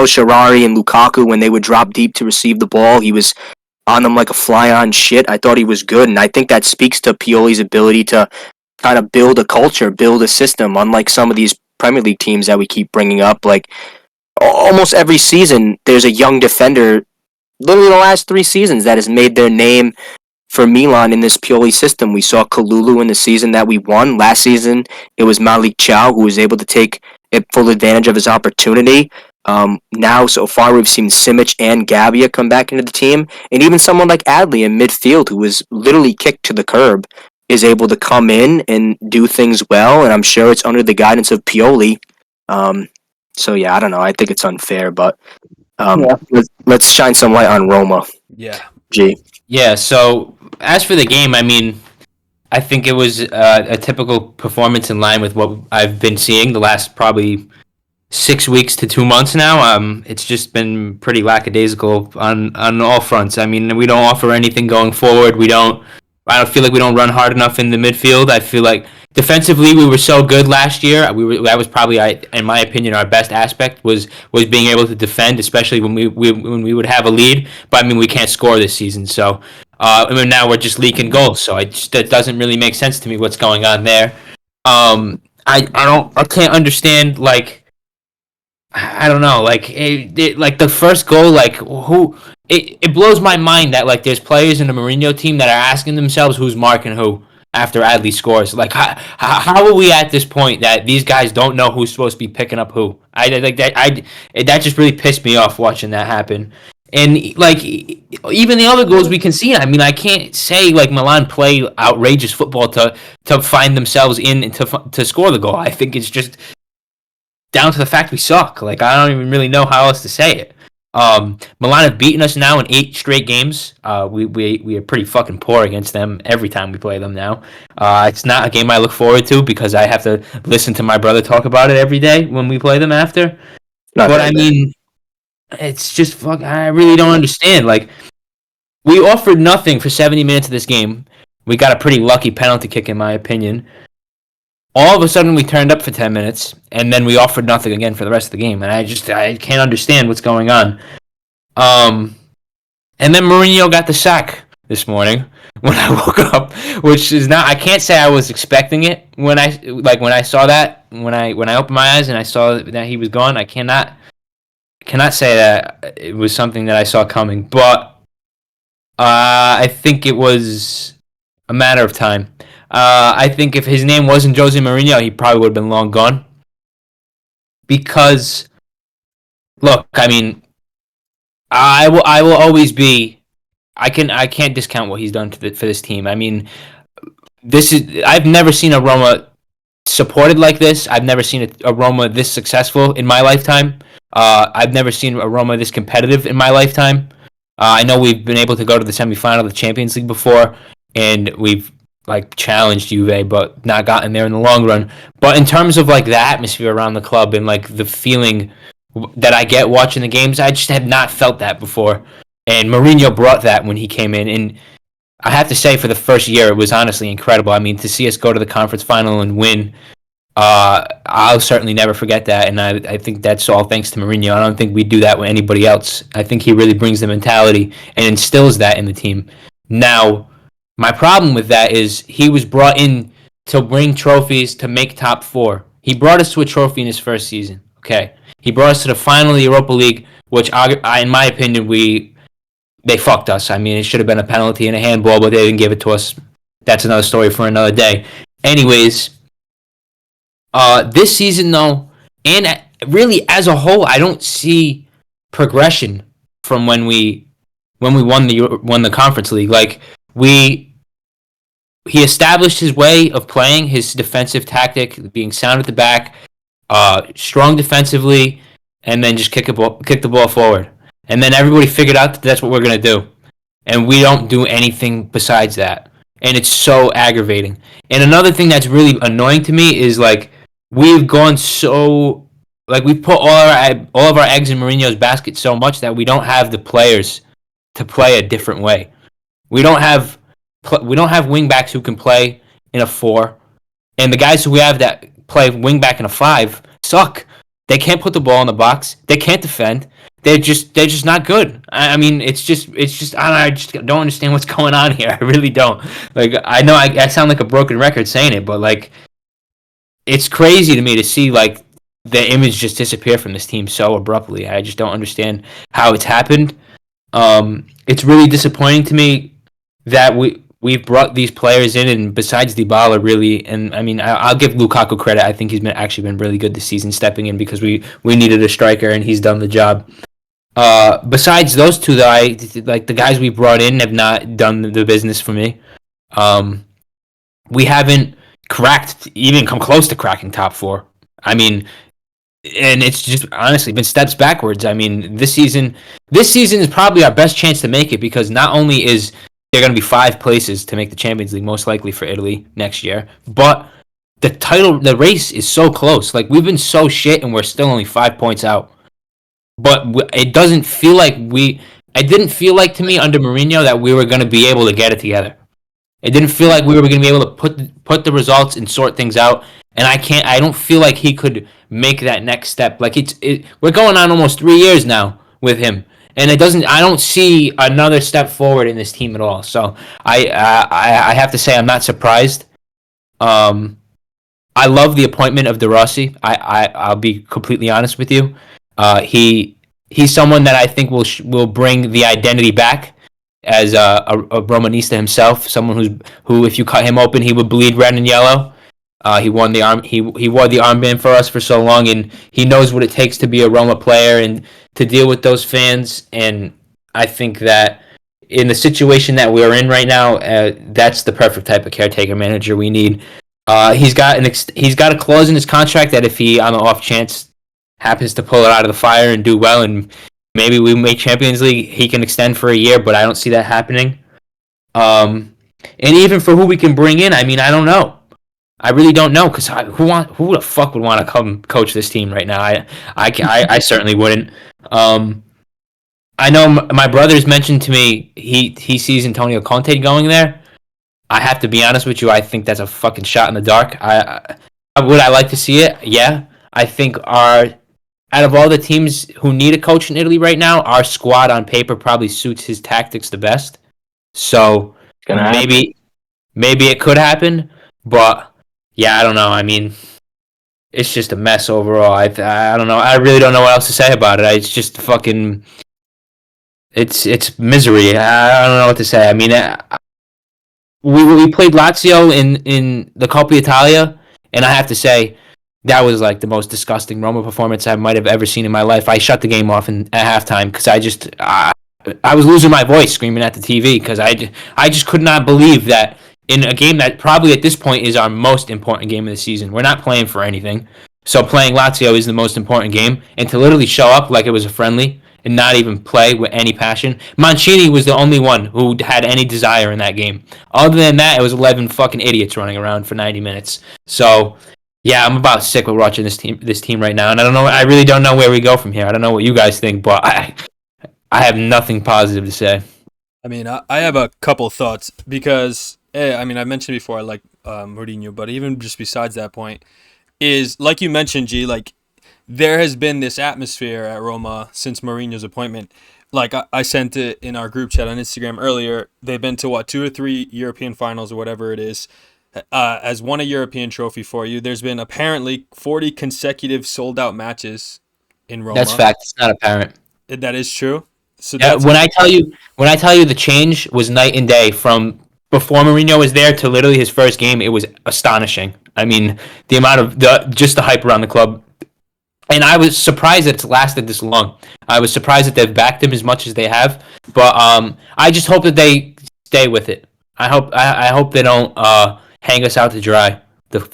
[SPEAKER 3] Sharari and Lukaku when they would drop deep to receive the ball. He was on them like a fly on shit. I thought he was good, and I think that speaks to Pioli's ability to kind of build a culture, build a system, unlike some of these Premier League teams that we keep bringing up. Like, almost every season, there's a young defender, literally the last 3 seasons, that has made their name for Milan in this Pioli system. We saw Kalulu in the season that we won. Last season, it was Malik Chow who was able to take full advantage of his opportunity. Now, so far, we've seen Simic and Gabbia come back into the team. And even someone like Adley in midfield, who was literally kicked to the curb, is able to come in and do things well. And I'm sure it's under the guidance of Pioli. So, yeah, I don't know. I think it's unfair, but let's shine some light on Roma.
[SPEAKER 1] yeah.
[SPEAKER 3] G.
[SPEAKER 2] Yeah, so as for the game, I mean, I think it was a typical performance in line with what I've been seeing the last probably 6 weeks to 2 months now. It's just been pretty lackadaisical on all fronts. I mean, we don't offer anything going forward. I don't feel like we don't run hard enough in the midfield. I feel like defensively we were so good last year. That was probably, in my opinion, our best aspect was being able to defend, especially when we would have a lead. But I mean, we can't score this season, so I mean, now we're just leaking goals. So that doesn't really make sense to me what's going on there. I can't understand, like, I don't know, like like the first goal, like who, it blows my mind that like there's players in the Mourinho team that are asking themselves who's marking who after Adley scores. Like how are we at this point that these guys don't know who's supposed to be picking up who? I like that. That just really pissed me off watching that happen. And like even the other goals we can see, I mean, I can't say like Milan play outrageous football to find themselves in and to score the goal. I think it's just down to the fact we suck. Like I don't even really know how else to say it. Milan have beaten us now in 8 straight games. We are pretty fucking poor against them every time we play them now. It's not a game I look forward to because I have to listen to my brother talk about it every day when we play them after. But I mean, it's just fuck. I really don't understand. Like we offered nothing for 70 minutes of this game. We got a pretty lucky penalty kick, in my opinion. All of a sudden, we turned up for 10 minutes, and then we offered nothing again for the rest of the game. And I can't understand what's going on. And then Mourinho got the sack this morning when I woke up, which is not. I can't say I was expecting it when I saw that when I opened my eyes and I saw that he was gone. I cannot say that it was something that I saw coming, but I think it was a matter of time. I think if his name wasn't Jose Mourinho, he probably would have been long gone. Because, look, I mean, I will always be. I can't discount what he's done for this team. I mean, I've never seen a Roma supported like this. I've never seen a Roma this successful in my lifetime. I've never seen a Roma this competitive in my lifetime. I know we've been able to go to the semifinal of the Champions League before, and we've like challenged Juve, but not gotten there in the long run. But in terms of like the atmosphere around the club and like the feeling that I get watching the games, I just had not felt that before. And Mourinho brought that when he came in, and I have to say, for the first year, it was honestly incredible. I mean, to see us go to the conference final and win, I'll certainly never forget that. And I think that's all thanks to Mourinho. I don't think we'd do that with anybody else. I think he really brings the mentality and instills that in the team. Now, my problem with that is he was brought in to bring trophies to make top 4. He brought us to a trophy in his first season. Okay, he brought us to the final of the Europa League, which, in my opinion, they fucked us. I mean, it should have been a penalty and a handball, but they didn't give it to us. That's another story for another day. Anyways, this season though, and really as a whole, I don't see progression from when we won the Conference League. Like he established his way of playing, his defensive tactic, being sound at the back, strong defensively, and then just kick the ball forward. And then everybody figured out that that's what we're going to do. And we don't do anything besides that. And it's so aggravating. And another thing that's really annoying to me is, like, we've gone so... Like, we've put all of our eggs in Mourinho's basket so much that we don't have the players to play a different way. We don't have wing-backs who can play in a 4. And the guys who we have that play wing-back in a 5 suck. They can't put the ball in the box. They can't defend. They're just not good. I mean, it's just I just don't understand what's going on here. I really don't. Like, I know I sound like a broken record saying it, but like, it's crazy to me to see like the image just disappear from this team so abruptly. I just don't understand how it's happened. It's really disappointing to me that we've brought these players in, and besides Dybala, really, and I mean, I'll give Lukaku credit. I think he's actually been really good this season, stepping in because we needed a striker, and he's done the job. Besides those two, though, like the guys we brought in have not done the business for me. We haven't even come close to cracking top 4. I mean, and it's just honestly been steps backwards. I mean, this season is probably our best chance to make it, because not only is there going to be 5 places to make the Champions League, most likely for Italy next year, but the race is so close. Like, we've been so shit, and we're still only 5 points out. But it didn't feel like to me under Mourinho that we were going to be able to get it together. It didn't feel like we were going to be able to put the results and sort things out. And I don't feel like he could make that next step. Like, we're going on almost 3 years now with him, and I don't see another step forward in this team at all. So I have to say I'm not surprised. I love the appointment of De Rossi. I'll be completely honest with you. He he's someone that I think will bring the identity back as a Romanista himself. Someone who, if you cut him open, he would bleed red and yellow. He wore the armband for us for so long, and he knows what it takes to be a Roma player and to deal with those fans. And I think that in the situation that we're in right now, that's the perfect type of caretaker manager we need. He's got a clause in his contract that if he, on the off chance, happens to pull it out of the fire and do well, and maybe we make Champions League, he can extend for a year. But I don't see that happening. And even for who we can bring in, I mean, I don't know. I really don't know, because who the fuck would want to come coach this team right now? I certainly wouldn't. I know my brother's mentioned to me he sees Antonio Conte going there. I have to be honest with you. I think that's a fucking shot in the dark. Would I like to see it? Yeah. I think out of all the teams who need a coach in Italy right now, our squad on paper probably suits his tactics the best. So maybe it could happen, but yeah, I don't know. I mean, it's just a mess overall. I don't know. I really don't know what else to say about it. It's just fucking. It's misery. I don't know what to say. I mean, we played Lazio in the Coppa Italia, and I have to say that was like the most disgusting Roma performance I might have ever seen in my life. I shut the game off at halftime because I was losing my voice screaming at the TV because I just could not believe that in a game that probably at this point is our most important game of the season. We're not playing for anything. So playing Lazio is the most important game. And to literally show up like it was a friendly and not even play with any passion. Mancini was the only one who had any desire in that game. Other than that, it was 11 fucking idiots running around for 90 minutes. So, yeah, I'm about sick of watching this team right now. And I really don't know where we go from here. I don't know what you guys think, but I have nothing positive to say.
[SPEAKER 1] I mean, I have a couple thoughts because, I mean, I mentioned before I like Mourinho, but even just besides that point, is like you mentioned, G, like there has been this atmosphere at Roma since Mourinho's appointment. Like I sent it in our group chat on Instagram earlier. They've been to 2 or 3 European finals or whatever it is, has won a European trophy for you. There's been apparently 40 consecutive sold out matches in Roma.
[SPEAKER 2] That's fact. It's not apparent.
[SPEAKER 1] That is true. So
[SPEAKER 2] when I tell you the change was night and day from before Mourinho was there to literally his first game, it was astonishing. I mean, the amount of the hype around the club. And I was surprised that it's lasted this long. I was surprised that they've backed him as much as they have. But I just hope that they stay with it. I hope they don't hang us out to dry.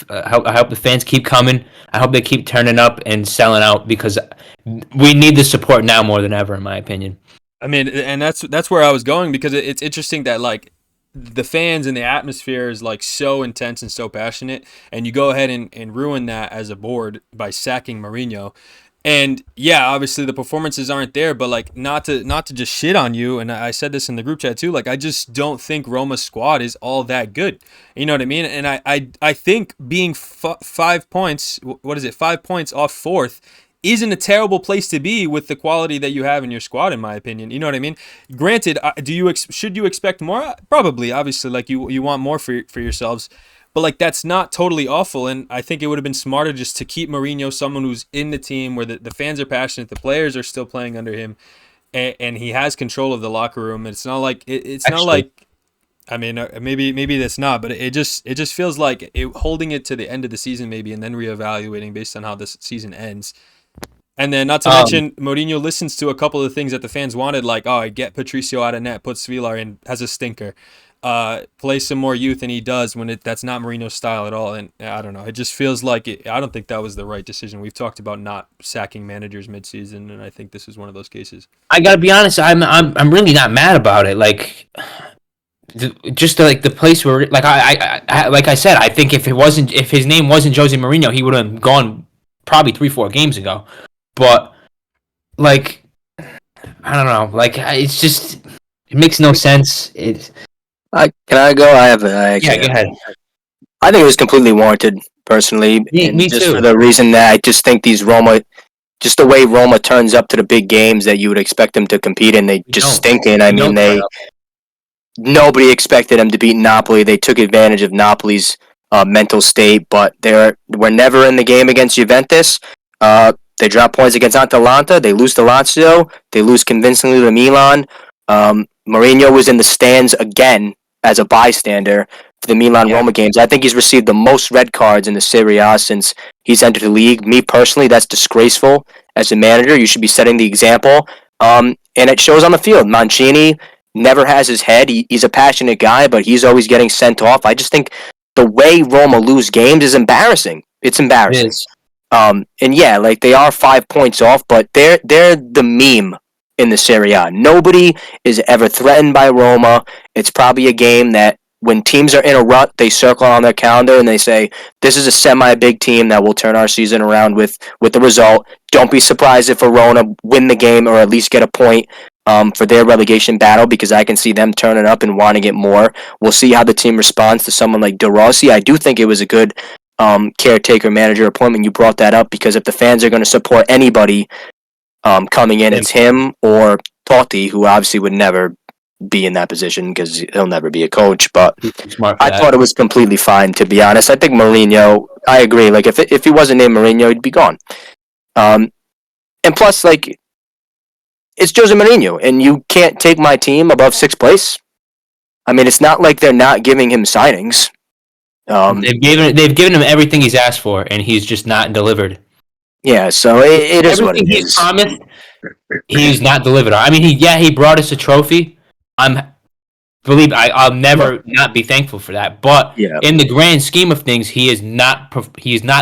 [SPEAKER 2] I hope the fans keep coming. I hope they keep turning up and selling out because we need the support now more than ever, in my opinion.
[SPEAKER 1] I mean, and that's where I was going because it's interesting that like the fans and the atmosphere is like so intense and so passionate, and you go ahead and ruin that as a board by sacking Mourinho. And yeah, obviously the performances aren't there, but like not to just shit on you, and I said this in the group chat too, like I just don't think Roma's squad is all that good. You know what I mean? And I think being 5 points, what is it, 5 points off fourth isn't a terrible place to be with the quality that you have in your squad, in my opinion. You know what I mean? Granted, should you expect more? Probably, obviously, like you want more for yourselves, but like that's not totally awful. And I think it would have been smarter just to keep Mourinho, someone who's in the team where the fans are passionate, the players are still playing under him, and he has control of the locker room. It's not like not like. I mean, maybe that's not, but it just feels like holding it to the end of the season maybe, and then reevaluating based on how this season ends. And then, not to mention, Mourinho listens to a couple of things that the fans wanted, like, get Patricio out of net, put Svilar in, has a stinker, play some more youth, and he does when that's not Mourinho's style at all. And I don't know, it just feels like I don't think that was the right decision. We've talked about not sacking managers midseason, and I think this is one of those cases.
[SPEAKER 2] I gotta be honest, I'm really not mad about it. Like, just like the place where, like I said, I think if his name wasn't Jose Mourinho, he would have gone probably 3-4 games ago. But, like, I don't know. Like, it's just, it makes no sense.
[SPEAKER 3] Can I go?
[SPEAKER 2] Yeah, go ahead.
[SPEAKER 3] I think it was completely warranted, personally.
[SPEAKER 2] Me
[SPEAKER 3] just
[SPEAKER 2] too.
[SPEAKER 3] For the reason that I just think just the way Roma turns up to the big games that you would expect them to compete in, they just stink in. I mean, nobody expected them to beat Napoli. They took advantage of Napoli's mental state, but they were never in the game against Juventus. They drop points against Atalanta. They lose to Lazio. They lose convincingly to Milan. Mourinho was in the stands again as a bystander for the Milan-Roma games. I think he's received the most red cards in the Serie A since he's entered the league. Me personally, that's disgraceful. As a manager, you should be setting the example. And it shows on the field. Mancini never has his head. He's a passionate guy, but he's always getting sent off. I just think the way Roma lose games is embarrassing. It's embarrassing.
[SPEAKER 2] It is.
[SPEAKER 3] And yeah, like they are 5 points off, but they're the meme in the Serie A. Nobody is ever threatened by Roma. It's probably a game that when teams are in a rut, they circle on their calendar and they say, this is a semi-big team that will turn our season around with the result. Don't be surprised if Verona win the game or at least get a point for their relegation battle, because I can see them turning up and wanting it more. We'll see how the team responds to someone like De Rossi. I do think it was a good caretaker manager appointment. You brought that up because if the fans are going to support anybody coming in, it's him or Totti, who obviously would never be in that position because he'll never be a coach. But I thought it was completely fine, to be honest. I think Mourinho, I agree. Like if he wasn't named Mourinho, he'd be gone. And plus, like, it's Jose Mourinho, and you can't take my team above sixth place. I mean, it's not like they're not giving him signings.
[SPEAKER 2] They've given him everything he's asked for, and he's just not delivered.
[SPEAKER 3] Yeah, so it is what it
[SPEAKER 2] Everything he's
[SPEAKER 3] is.
[SPEAKER 2] promised, he's not delivered on. I mean, he brought us a trophy. I'll never not be thankful for that. But in the grand scheme of things, he is not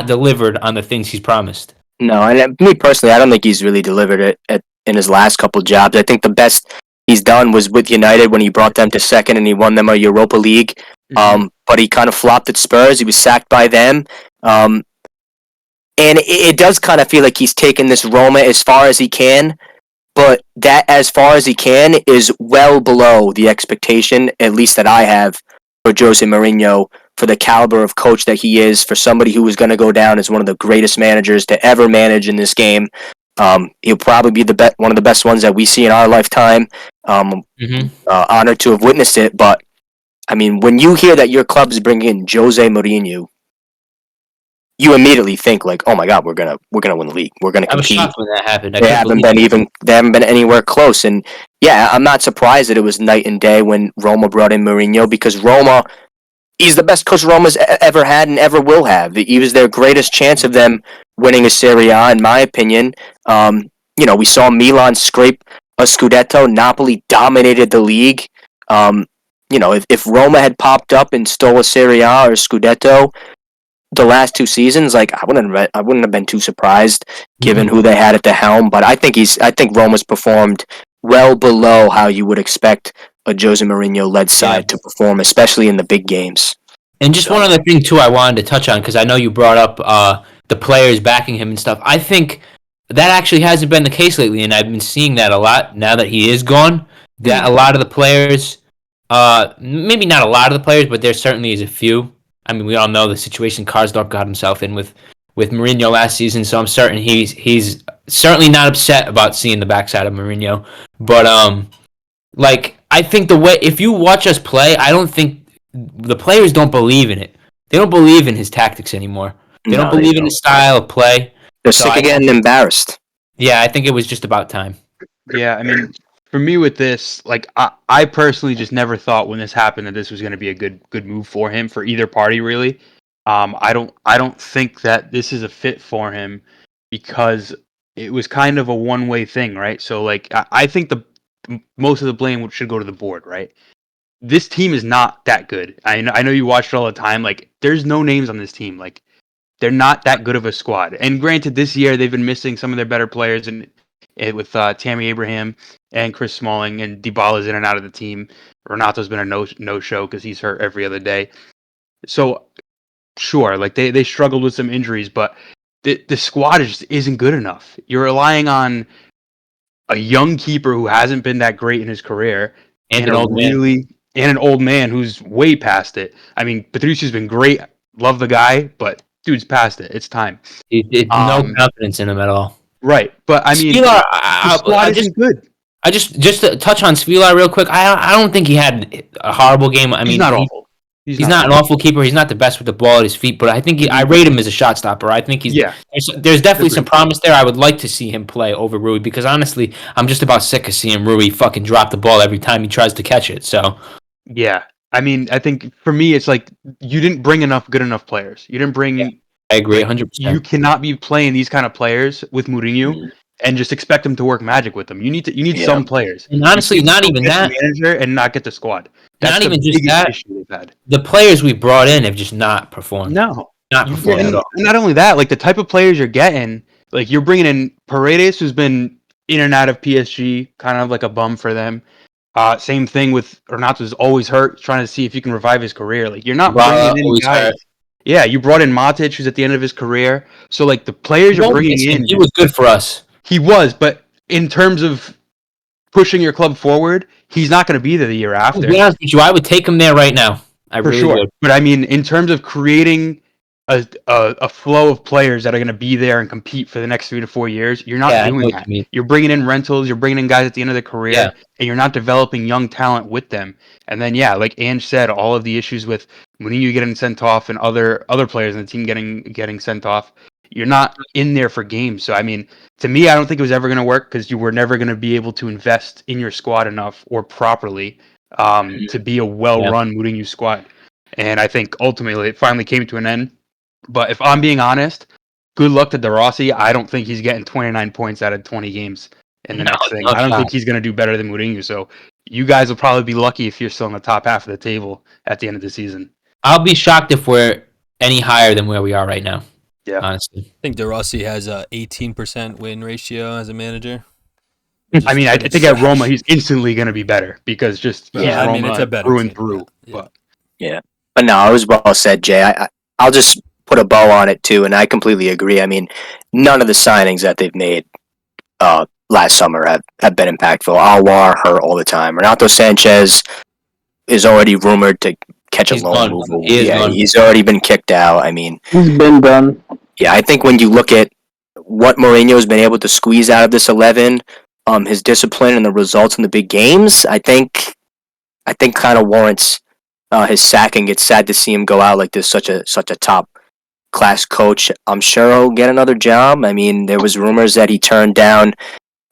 [SPEAKER 2] delivered on the things he's promised.
[SPEAKER 3] No, and me personally, I don't think he's really delivered it in his last couple jobs. I think the best he's done was with United when he brought them to second and he won them a Europa League. But he kind of flopped at Spurs. He was sacked by them. And it does kind of feel like he's taken this Roma as far as he can, but that as far as he can is well below the expectation, at least that I have, for Jose Mourinho, for the caliber of coach that he is, for somebody who is going to go down as one of the greatest managers to ever manage in this game. He'll probably be one of the best ones that we see in our lifetime. Honored to have witnessed it, but I mean, when you hear that your club is bringing in Jose Mourinho, you immediately think like, "Oh my God, we're gonna win the league. We're gonna compete."
[SPEAKER 2] I was shocked when that happened.
[SPEAKER 3] They haven't been anywhere close. And yeah, I'm not surprised that it was night and day when Roma brought in Mourinho, because Roma, he's the best coach Roma's ever had and ever will have. He was their greatest chance of them winning a Serie A, in my opinion. We saw Milan scrape a Scudetto. Napoli dominated the league. If Roma had popped up and stole a Serie A or Scudetto the last 2 seasons, like I wouldn't have been too surprised given who they had at the helm. But I think Roma's performed well below how you would expect a Jose Mourinho led side to perform, especially in the big games.
[SPEAKER 2] And just one other thing too, I wanted to touch on, because I know you brought up the players backing him and stuff. I think that actually hasn't been the case lately, and I've been seeing that a lot now that he is gone. That a lot of the players, maybe not a lot of the players, but there certainly is a few. I mean, we all know the situation Karsdorp got himself in with Mourinho last season, so I'm certain he's certainly not upset about seeing the backside of Mourinho. But I think the way, if you watch us play, I don't think the players don't believe in it. They don't believe in his tactics anymore. They don't believe in his style of play.
[SPEAKER 3] They're sick of getting embarrassed.
[SPEAKER 2] Yeah, I think it was just about time.
[SPEAKER 5] Yeah, I mean, for me with this, like I personally just never thought when this happened that this was going to be a good move for him, for either party really. I don't think that this is a fit for him, because it was kind of a one-way thing, right? So like I think most of the blame should go to the board, right? This team is not that good. I know you watch it all the time. Like, there's no names on this team. Like, they're not that good of a squad. And granted, this year they've been missing some of their better players, and with Tammy Abraham and Chris Smalling, and Dybala's in and out of the team. Renato's been a no-show because he's hurt every other day. So, sure, like they struggled with some injuries, but the squad just isn't good enough. You're relying on a young keeper who hasn't been that great in his career, and an old man who's way past it. I mean, Patricia's been great. Love the guy, but dude's past it. It's time.
[SPEAKER 2] No confidence in him at all.
[SPEAKER 5] Right, but I mean, the squad isn't good.
[SPEAKER 2] I just to touch on Svilar real quick. I don't think he had a horrible game. I mean,
[SPEAKER 5] he's not awful.
[SPEAKER 2] He's not an awful keeper. He's not the best with the ball at his feet, but I think I rate him as a shot stopper. I think there's definitely some promise there. I would like to see him play over Rui because honestly, I'm just about sick of seeing Rui fucking drop the ball every time he tries to catch it. So
[SPEAKER 5] Yeah. I mean, I think for me, it's like you didn't bring enough good enough players. You didn't bring.
[SPEAKER 2] Yeah, I agree,
[SPEAKER 5] like,
[SPEAKER 2] 100%.
[SPEAKER 5] You cannot be playing these kind of players with Mourinho and just expect him to work magic with them. You need some players.
[SPEAKER 2] And honestly, not even that.
[SPEAKER 5] Manager and not get the squad. That's
[SPEAKER 2] not
[SPEAKER 5] the
[SPEAKER 2] even just
[SPEAKER 5] biggest
[SPEAKER 2] that.
[SPEAKER 5] issue they've had.
[SPEAKER 2] The players we brought in have just not performed.
[SPEAKER 5] No,
[SPEAKER 2] not performed at all.
[SPEAKER 5] And not only that, like the type of players you're getting, like you're bringing in Paredes, who's been in and out of PSG, kind of like a bum for them. Same thing with Renato's always hurt, trying to see if you can revive his career. Like you're not bringing in guys. Hurt. Yeah, you brought in Matic, who's at the end of his career. So like the players you're bringing in,
[SPEAKER 2] he was good for us.
[SPEAKER 5] He was, but in terms of pushing your club forward, he's not going to be there the year after.
[SPEAKER 2] To be honest with you, I would take him there right now. I
[SPEAKER 5] for
[SPEAKER 2] really
[SPEAKER 5] sure.
[SPEAKER 2] would.
[SPEAKER 5] But I mean, in terms of creating a flow of players that are going to be there and compete for the next 3 to 4 years, you're not doing that. You're bringing in rentals, you're bringing in guys at the end of their career, and you're not developing young talent with them. And then, like Ange said, all of the issues with Mourinho getting sent off and other players in the team getting sent off, you're not in there for games. So, I mean, to me, I don't think it was ever going to work because you were never going to be able to invest in your squad enough or properly to be a well-run Mourinho squad. And I think ultimately it finally came to an end. But if I'm being honest, good luck to De Rossi. I don't think he's getting 29 points out of 20 games in the next thing. I don't think he's going to do better than Mourinho. So you guys will probably be lucky if you're still in the top half of the table at the end of the season.
[SPEAKER 2] I'll be shocked if we're any higher than where we are right now. Yeah, honestly.
[SPEAKER 1] I think De Rossi has a 18% win ratio as a manager.
[SPEAKER 5] I mean, I think at Roma he's instantly going to be better because just Roma, I mean, it's a better through and through.
[SPEAKER 3] But no, it was well said, Jay. I'll just put a bow on it too, and I completely agree. I mean, none of the signings that they've made last summer have been impactful. Alwar hurt all the time. Renato Sanchez is already rumored to catch a loan move. He's already been kicked out. I mean,
[SPEAKER 4] he's been done.
[SPEAKER 3] Yeah, I think when you look at what Mourinho's been able to squeeze out of this 11, his discipline and the results in the big games, I think kind of warrants his sacking. It's sad to see him go out like this. Such a top class coach. I'm sure he'll get another job. I mean, there was rumors that he turned down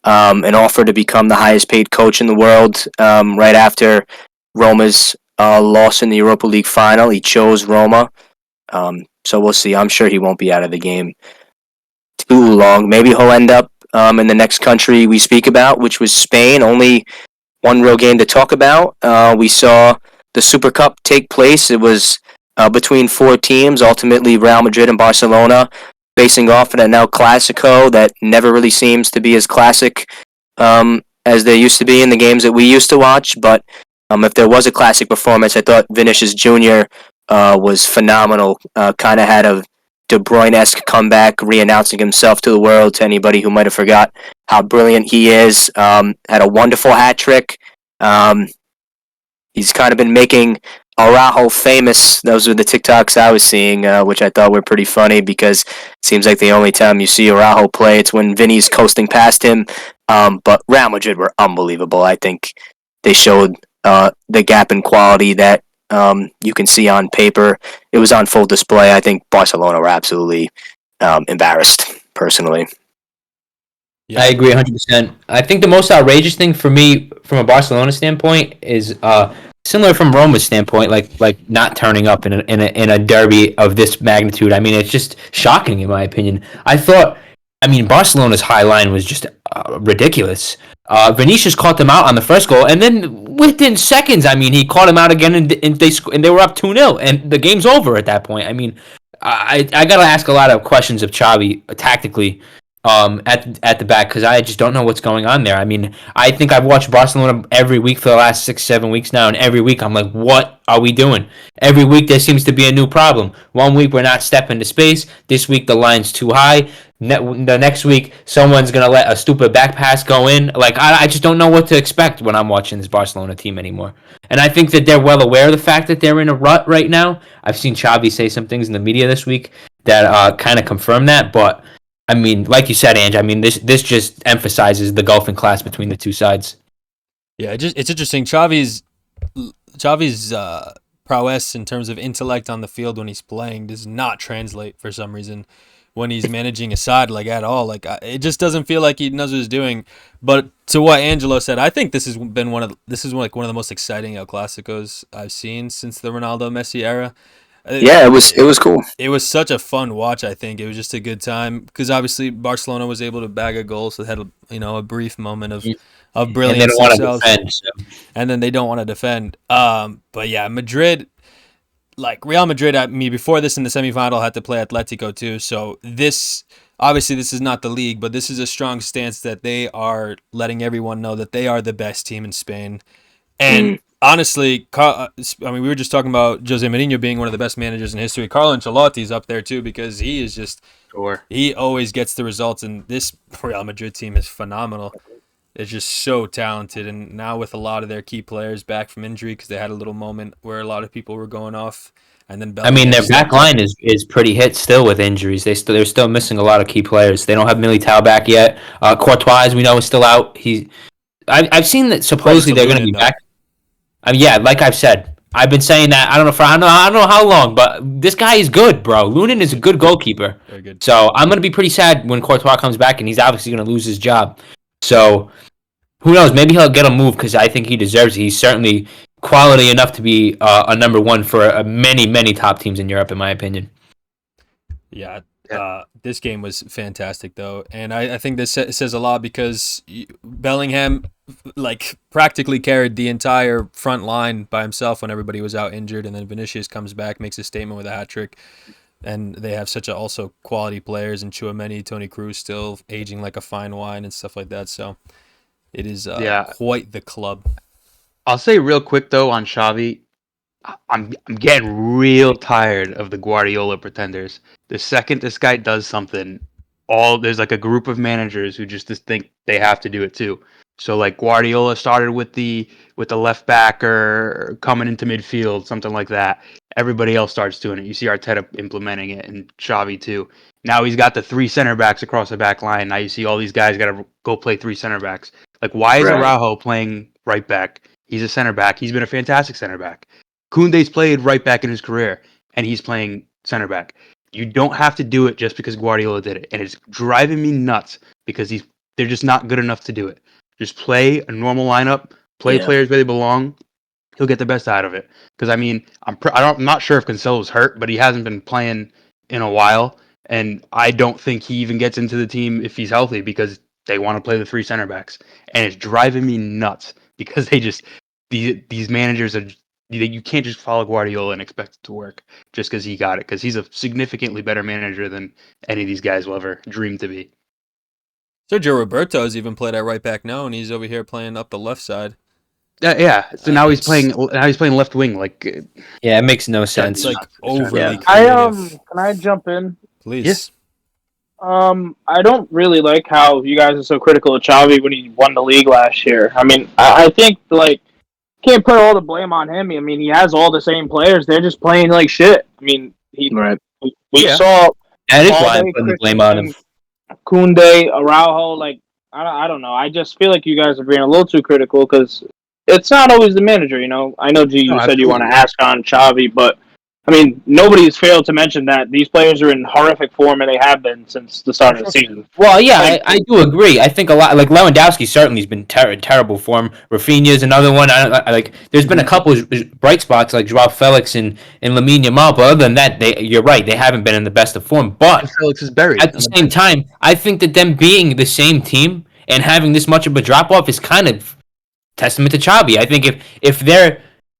[SPEAKER 3] an offer to become the highest paid coach in the world right after Roma's loss in the Europa League final. He chose Roma. So we'll see. I'm sure he won't be out of the game too long. Maybe he'll end up in the next country we speak about, which was Spain. Only one real game to talk about. We saw the Super Cup take place. It was between 4 teams, ultimately Real Madrid and Barcelona facing off in a now Clasico that never really seems to be as classic as they used to be in the games that we used to watch. But if there was a classic performance, I thought Vinicius Jr. Was phenomenal. Kind of had a De Bruyne-esque comeback, re-announcing himself to the world, to anybody who might have forgot how brilliant he is. Had a wonderful hat trick. He's kind of been making Araujo famous. Those were the TikToks I was seeing, which I thought were pretty funny because it seems like the only time you see Araujo play, it's when Vinny's coasting past him. But Real Madrid were unbelievable. I think they showed the gap in quality that you can see on paper. It was on full display. I think Barcelona were absolutely embarrassed, personally.
[SPEAKER 2] Yeah. I agree 100%. I think the most outrageous thing for me, from a Barcelona standpoint, is similar from Roma's standpoint, like not turning up in a derby of this magnitude. I mean, it's just shocking in my opinion. Barcelona's high line was just ridiculous. Vinicius caught them out on the first goal, and then within seconds, he caught him out again, and they were up 2-0, and the game's over at that point. I mean, I gotta ask a lot of questions of Xavi tactically at the back, because I just don't know what's going on there. I mean, I think I've watched Barcelona every week for the last 6-7 weeks now, and every week I'm like, what are we doing? Every week there seems to be a new problem. One week we're not stepping to space. This week the line's too high. The next week someone's going to let a stupid back pass go in. Like, I just don't know what to expect when I'm watching this Barcelona team anymore. And I think that they're well aware of the fact that they're in a rut right now. I've seen Xavi say some things in the media this week that kind of confirm that, but I mean, like you said, Ange, this just emphasizes the gulf in class between the two sides.
[SPEAKER 1] Yeah, it's interesting. Xavi's prowess in terms of intellect on the field when he's playing does not translate for some reason when he's managing a side like at all. Like it just doesn't feel like he knows what he's doing. But to what Angelo said, I think this is one of the most exciting El Clasicos I've seen since the Ronaldo Messi era.
[SPEAKER 3] Yeah, it was cool.
[SPEAKER 1] It was such a fun watch. I think it was just a good time because obviously Barcelona was able to bag a goal, so they had a brief moment of
[SPEAKER 2] And they
[SPEAKER 1] brilliance
[SPEAKER 2] don't want to
[SPEAKER 1] themselves,
[SPEAKER 2] defend. So.
[SPEAKER 1] and then they don't want to defend. But yeah, Madrid, like Real Madrid, before this in the semifinal had to play Atletico too. So this obviously this is not the league, but this is a strong stance that they are letting everyone know that they are the best team in Spain. And honestly, we were just talking about Jose Mourinho being one of the best managers in history. Carlo Ancelotti's up there too because he is just he always gets the results, and this Real Madrid team is phenomenal. It's just so talented, and now with a lot of their key players back from injury because they had a little moment where a lot of people were going off, and then
[SPEAKER 2] Their back line is pretty hit still with injuries. They're still missing a lot of key players. They don't have Militao back yet. Courtois, as we know, is still out. I've seen that supposedly they're going to be back. Yeah, like I've said, I've been saying that. I don't know how long, but this guy is good, bro. Luton is a good goalkeeper.
[SPEAKER 1] Very good.
[SPEAKER 2] So I'm going to be pretty sad when Courtois comes back, and he's obviously going to lose his job. So who knows? Maybe he'll get a move because I think he deserves it. He's certainly quality enough to be a number one for many top teams in Europe, in my opinion.
[SPEAKER 1] Yeah. This game was fantastic, though, and I think this says a lot because Bellingham, like, practically carried the entire front line by himself when everybody was out injured, and then Vinicius comes back, makes a statement with a hat trick, and they have such also quality players, and Tchouaméni, Toni Kroos still aging like a fine wine and stuff like that. So it is quite the club.
[SPEAKER 5] I'll say real quick though on Xavi, I'm getting real tired of the Guardiola pretenders. The second this guy does something, there's like a group of managers who just think they have to do it too. So like Guardiola started with the left back or coming into midfield, something like that. Everybody else starts doing it. You see Arteta implementing it, and Xavi too. Now he's got the 3 center backs across the back line. Now you see all these guys got to go play 3 center backs. Like, why is Araujo playing right back? He's a center back. He's been a fantastic center back. Koundé's played right back in his career, and he's playing center back. You don't have to do it just because Guardiola did it, and it's driving me nuts because they're just not good enough to do it. Just play a normal lineup, play players where they belong. He'll get the best out of it. Because I'm not sure if Cancelo's hurt, but he hasn't been playing in a while, and I don't think he even gets into the team if he's healthy because they want to play the 3 center backs, and it's driving me nuts because these managers are. You can't just follow Guardiola and expect it to work just because he got it, because he's a significantly better manager than any of these guys will ever dream to be.
[SPEAKER 1] Sergio Roberto's even played at right back now, and he's over here playing up the left side.
[SPEAKER 5] So now he's playing left wing. Like,
[SPEAKER 2] it makes no sense.
[SPEAKER 1] It's like overly creative.
[SPEAKER 4] Can I jump in?
[SPEAKER 1] Please.
[SPEAKER 5] Yes.
[SPEAKER 4] I don't really like how you guys are so critical of Xavi when he won the league last year. I mean, I think can't put all the blame on him. I mean, he has all the same players. They're just playing like shit. I mean, we saw.
[SPEAKER 2] That is why I'm putting the blame on him.
[SPEAKER 4] Koundé, Araujo, I don't know. I just feel like you guys are being a little too critical because it's not always the manager, you know. I know, G, you said you want to ask on Xavi, but I mean, nobody's failed to mention that these players are in horrific form, and they have been since the start of the season.
[SPEAKER 2] Well, yeah, I do agree. I think a lot, like Lewandowski certainly has been terrible form. Rafinha's another one. There's been a couple of bright spots like Joao Felix and Lamine Yamal, but other than that, you're right, they haven't been in the best of form. But
[SPEAKER 5] Felix is buried.
[SPEAKER 2] At the same time, I think that them being the same team and having this much of a drop off is kind of testament to Xavi. I think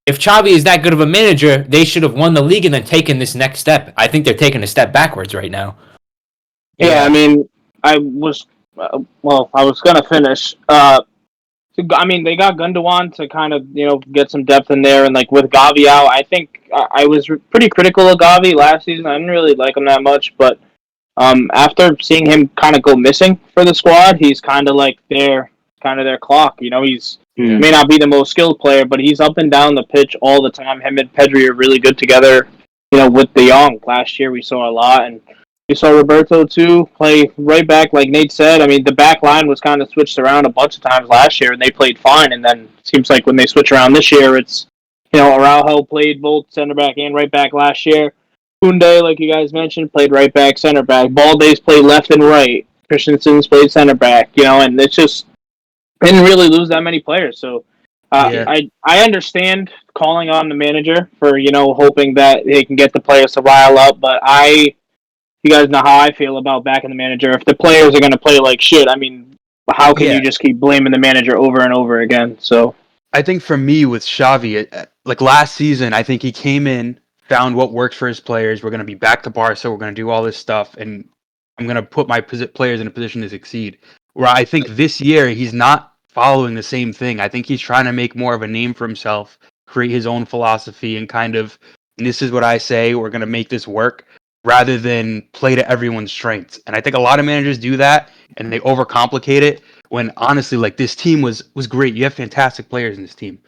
[SPEAKER 2] if Xavi is that good of a manager, they should have won the league and then taken this next step. I think they're taking a step backwards right now.
[SPEAKER 4] Yeah, I mean, I was going to finish. I mean, they got Gundogan to kind of, get some depth in there. And, with Gavi out, I think I was pretty critical of Gavi last season. I didn't really like him that much. But after seeing him kind of go missing for the squad, he's kind of their clock. He's may not be the most skilled player, but he's up and down the pitch all the time. Him and Pedri are really good together. With De Jong last year, we saw a lot, and we saw Roberto too play right back, like Nate said. I mean, the back line was kind of switched around a bunch of times last year, and they played fine. And then it seems like when they switch around this year, it's Araujo played both center back and right back last year. Kunde, like you guys mentioned, played right back, center back. Balde's played left and right. Christensen's played center back. And it's just didn't really lose that many players. So
[SPEAKER 5] Yeah.
[SPEAKER 4] I understand calling on the manager for hoping that they can get the players to rile up, but you guys know how I feel about backing the manager. If the players are going to play like shit, I mean, how can
[SPEAKER 5] Yeah.
[SPEAKER 4] you just keep blaming the manager over and over again? So
[SPEAKER 5] I think for me with Xavi, like last season, I think he came in, found what works for his players. We're going to be back to Barca. We're going to do all this stuff, and I'm going to put my players in a position to succeed. Where I think this year he's not following the same thing. I think he's trying to make more of a name for himself, create his own philosophy, and kind of, this is what I say. We're going to make this work, rather than play to everyone's strengths. And I think a lot of managers do that, and they overcomplicate it. When honestly, like this team was great. You have fantastic players in this team.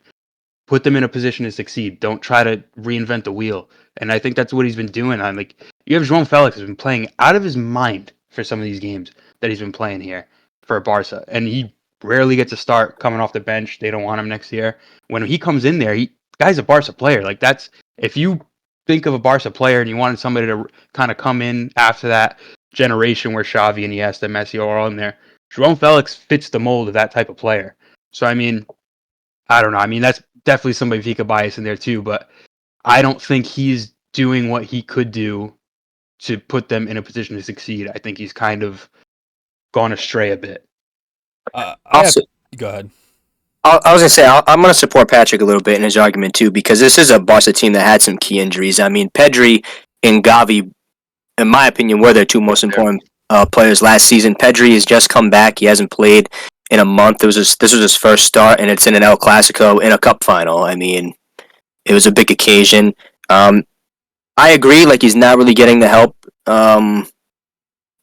[SPEAKER 5] Put them in a position to succeed. Don't try to reinvent the wheel. And I think that's what he's been doing. I'm like, you have João Felix has been playing out of his mind for some of these games that he's been playing here for Barca, and he rarely gets a start coming off the bench. They don't want him next year. When he comes in there, guy's a Barca player. Like that's if you think of a Barca player and you wanted somebody to kind of come in after that generation where Xavi and Iniesta, Messi are all in there. João Felix fits the mold of that type of player. So, I mean, I don't know. I mean, that's definitely some Benfica bias in there too, but I don't think he's doing what he could do to put them in a position to succeed. I think he's kind of gone astray a bit.
[SPEAKER 1] Go ahead.
[SPEAKER 3] I was gonna say I'm gonna support Patrick a little bit in his argument too, because this is a Barca team that had some key injuries. I mean, Pedri and Gavi, in my opinion, were their two most important players last season. Pedri has just come back; he hasn't played in a month. This was his first start, and it's in an El Clasico in a cup final. I mean, it was a big occasion. I agree; like he's not really getting the help that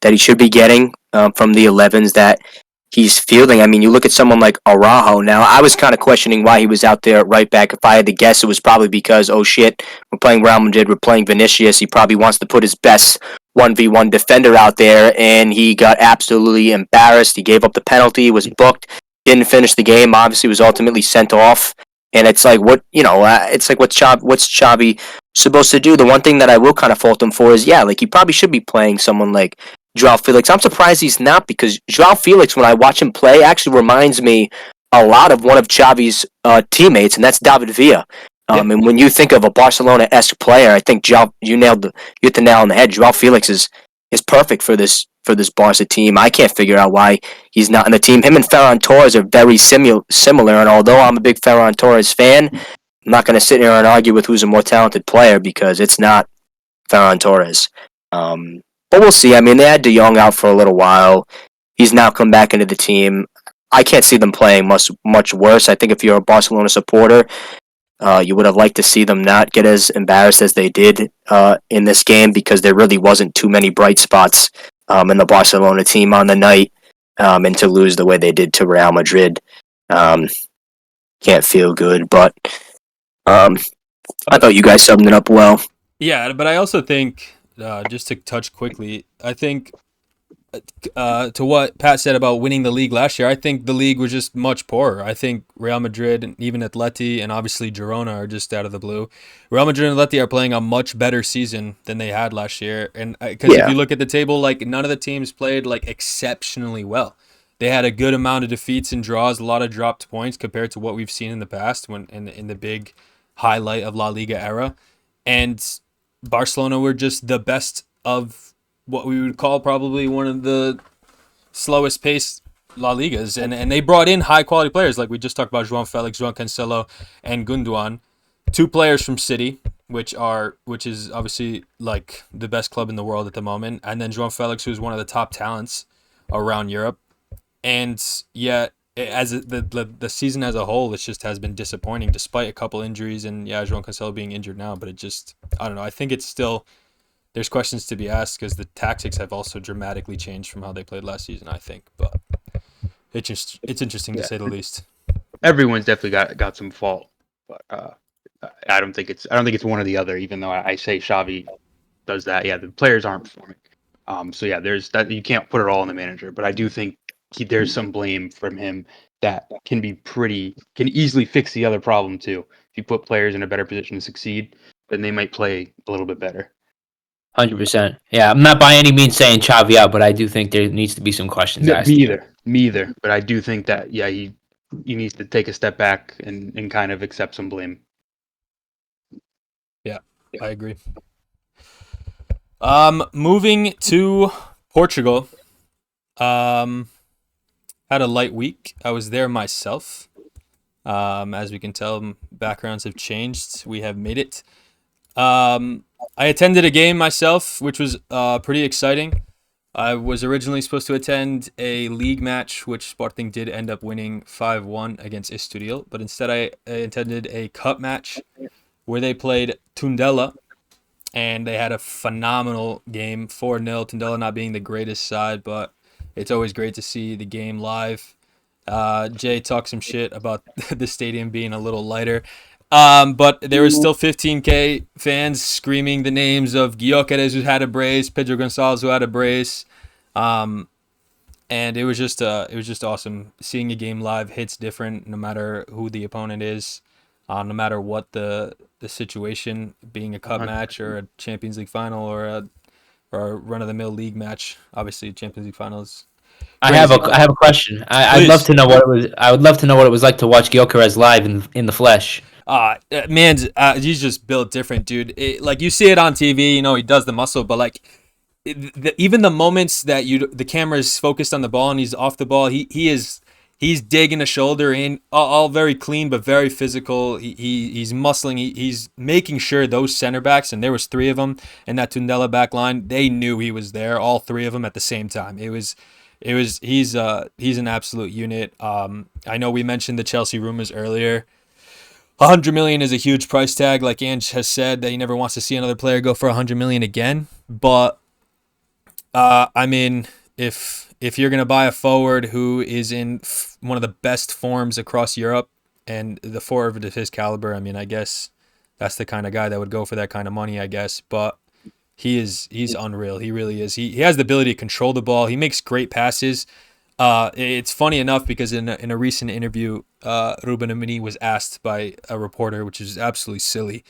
[SPEAKER 3] he should be getting from the 11s that he's fielding. I mean, you look at someone like Araujo now. I was kind of questioning why he was out there at right back. If I had to guess, it was probably because, oh shit, we're playing Real Madrid, we're playing Vinicius. He probably wants to put his best 1v1 defender out there, and he got absolutely embarrassed. He gave up the penalty, was booked, didn't finish the game, obviously was ultimately sent off. And it's like, it's like what's Xavi supposed to do? The one thing that I will kind of fault him for is, like he probably should be playing someone like João Felix. I'm surprised he's not, because João Felix, when I watch him play, actually reminds me a lot of one of Xavi's teammates, and that's David Villa. And when you think of a Barcelona-esque player, I think you hit the nail on the head. João Felix is perfect for this Barca team. I can't figure out why he's not in the team. Him and Ferran Torres are very similar, and although I'm a big Ferran Torres fan, I'm not going to sit here and argue with who's a more talented player, because it's not Ferran Torres. But we'll see. I mean, they had De Jong out for a little while. He's now come back into the team. I can't see them playing much worse. I think if you're a Barcelona supporter, you would have liked to see them not get as embarrassed as they did in this game, because there really wasn't too many bright spots in the Barcelona team on the night, and to lose the way they did to Real Madrid can't feel good. But I thought you guys summed it up well.
[SPEAKER 1] Yeah, but I also think, just to touch quickly, I think to what Pat said about winning the league last year, I think the league was just much poorer. I think Real Madrid and even Atleti and obviously Girona are just out of the blue. Real Madrid and Atleti are playing a much better season than they had last year. And because if you look at the table, like none of the teams played like exceptionally well. They had a good amount of defeats and draws, a lot of dropped points compared to what we've seen in the past when in the big highlight of La Liga era. And Barcelona were just the best of what we would call probably one of the slowest paced La Ligas. And they brought in high quality players, like we just talked about João Felix, João Cancelo, and Gundogan. 2 players from City, which is obviously like the best club in the world at the moment. And then João Felix, who's one of the top talents around Europe. And yet, as the season as a whole, it just has been disappointing, despite a couple injuries and João Cancelo being injured now. But it just, I don't know. I think it's still, there's questions to be asked, because the tactics have also dramatically changed from how they played last season, I think. But it's interesting to say the least.
[SPEAKER 5] Everyone's definitely got some fault, but I don't think it's one or the other. Even though I say Xavi does that, the players aren't performing. So there's that. You can't put it all on the manager, but I do think there's some blame from him that can easily fix the other problem too. if you put players in a better position to succeed, then they might play a little bit better.
[SPEAKER 2] 100%. Yeah, I'm not by any means saying Xavi out, but I do think there needs to be some questions
[SPEAKER 5] No,
[SPEAKER 2] asked.
[SPEAKER 5] me either. But I do think that he needs to take a step back and kind of accept some blame.
[SPEAKER 1] Yeah, I agree. Moving to Portugal. Had a light week. I was there myself. As we can tell, backgrounds have changed. We have made it. I attended a game myself, which was pretty exciting. I was originally supposed to attend a league match, which Sporting did end up winning 5-1 against Estoril, but instead I attended a cup match where they played Tundela, and they had a phenomenal game, 4-0. Tundela not being the greatest side, but it's always great to see the game live. Jay talked some shit about the stadium being a little lighter. But there was still 15K fans screaming the names of Gyökeres, who had a brace, Pedro Gonçalves, who had a brace. And it was just awesome. Seeing a game live hits different no matter who the opponent is, no matter what the situation, being a cup match or a Champions League final or a run of the mill league match. Obviously, Champions League finals.
[SPEAKER 2] I have a question. I'd love to know what it was. I would love to know what it was like to watch Gyökeres live in the flesh.
[SPEAKER 1] He's just built different, dude. Like you see it on TV, he does the muscle, but like even the moments that the camera is focused on the ball and he's off the ball, he's digging a shoulder in, all very clean but very physical. He's muscling. He's making sure those center backs, and there was 3 of them in that Tundela back line, they knew he was there, all 3 of them at the same time. He's an absolute unit. I know we mentioned the Chelsea rumors earlier. 100 million is a huge price tag. Like Ange has said, that he never wants to see another player go for 100 million again. But I mean, if you're gonna buy a forward who is in one of the best forms across Europe, and the forward of his caliber, I mean, I guess that's the kind of guy that would go for that kind of money, I guess. But he's unreal. He really is. He has the ability to control the ball. He makes great passes. It's funny enough because in a recent interview, Ruben Amini was asked by a reporter, which is absolutely silly,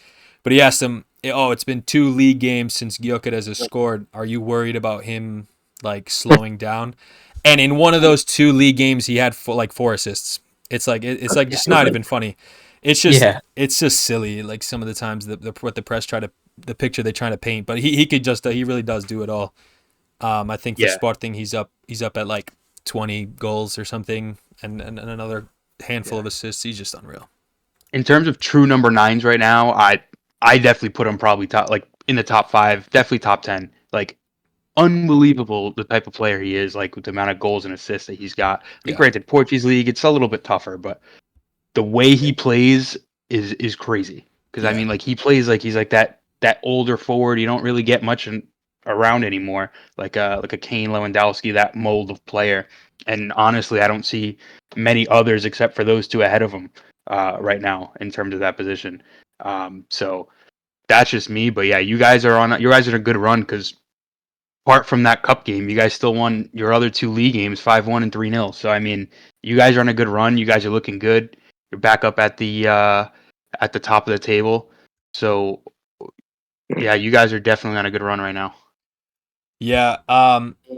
[SPEAKER 1] but he asked him, "Oh, it's been 2 league games since Gyökeres has scored. Are you worried about him like slowing down?" And in one of those 2 league games, he had 4 assists. It's like just not even funny. It's just silly. Like some of the times what the press the picture they try to paint, but he could just he really does do it all. I think for Sporting he's up at like 20 goals or something, and another handful of assists. He's just unreal.
[SPEAKER 5] In terms of true number 9s right now, I definitely put him probably in the top 5, definitely top 10. Like unbelievable the type of player he is, like with the amount of goals and assists that he's got. Granted, Portuguese league, it's a little bit tougher, but the way he plays is crazy. Because I mean, like he plays like he's like that older forward. You don't really get much around anymore, like a Kane, Lewandowski, that mold of player. And honestly, I don't see many others except for those 2 ahead of him right now in terms of that position. So that's just me. But yeah, you guys are in a good run because apart from that cup game, you guys still won your other 2 league games, 5-1 and 3-0. So I mean, you guys are on a good run. You guys are looking good. You're back up at the top of the table. So yeah, you guys are definitely on a good run right now.
[SPEAKER 1] Yeah,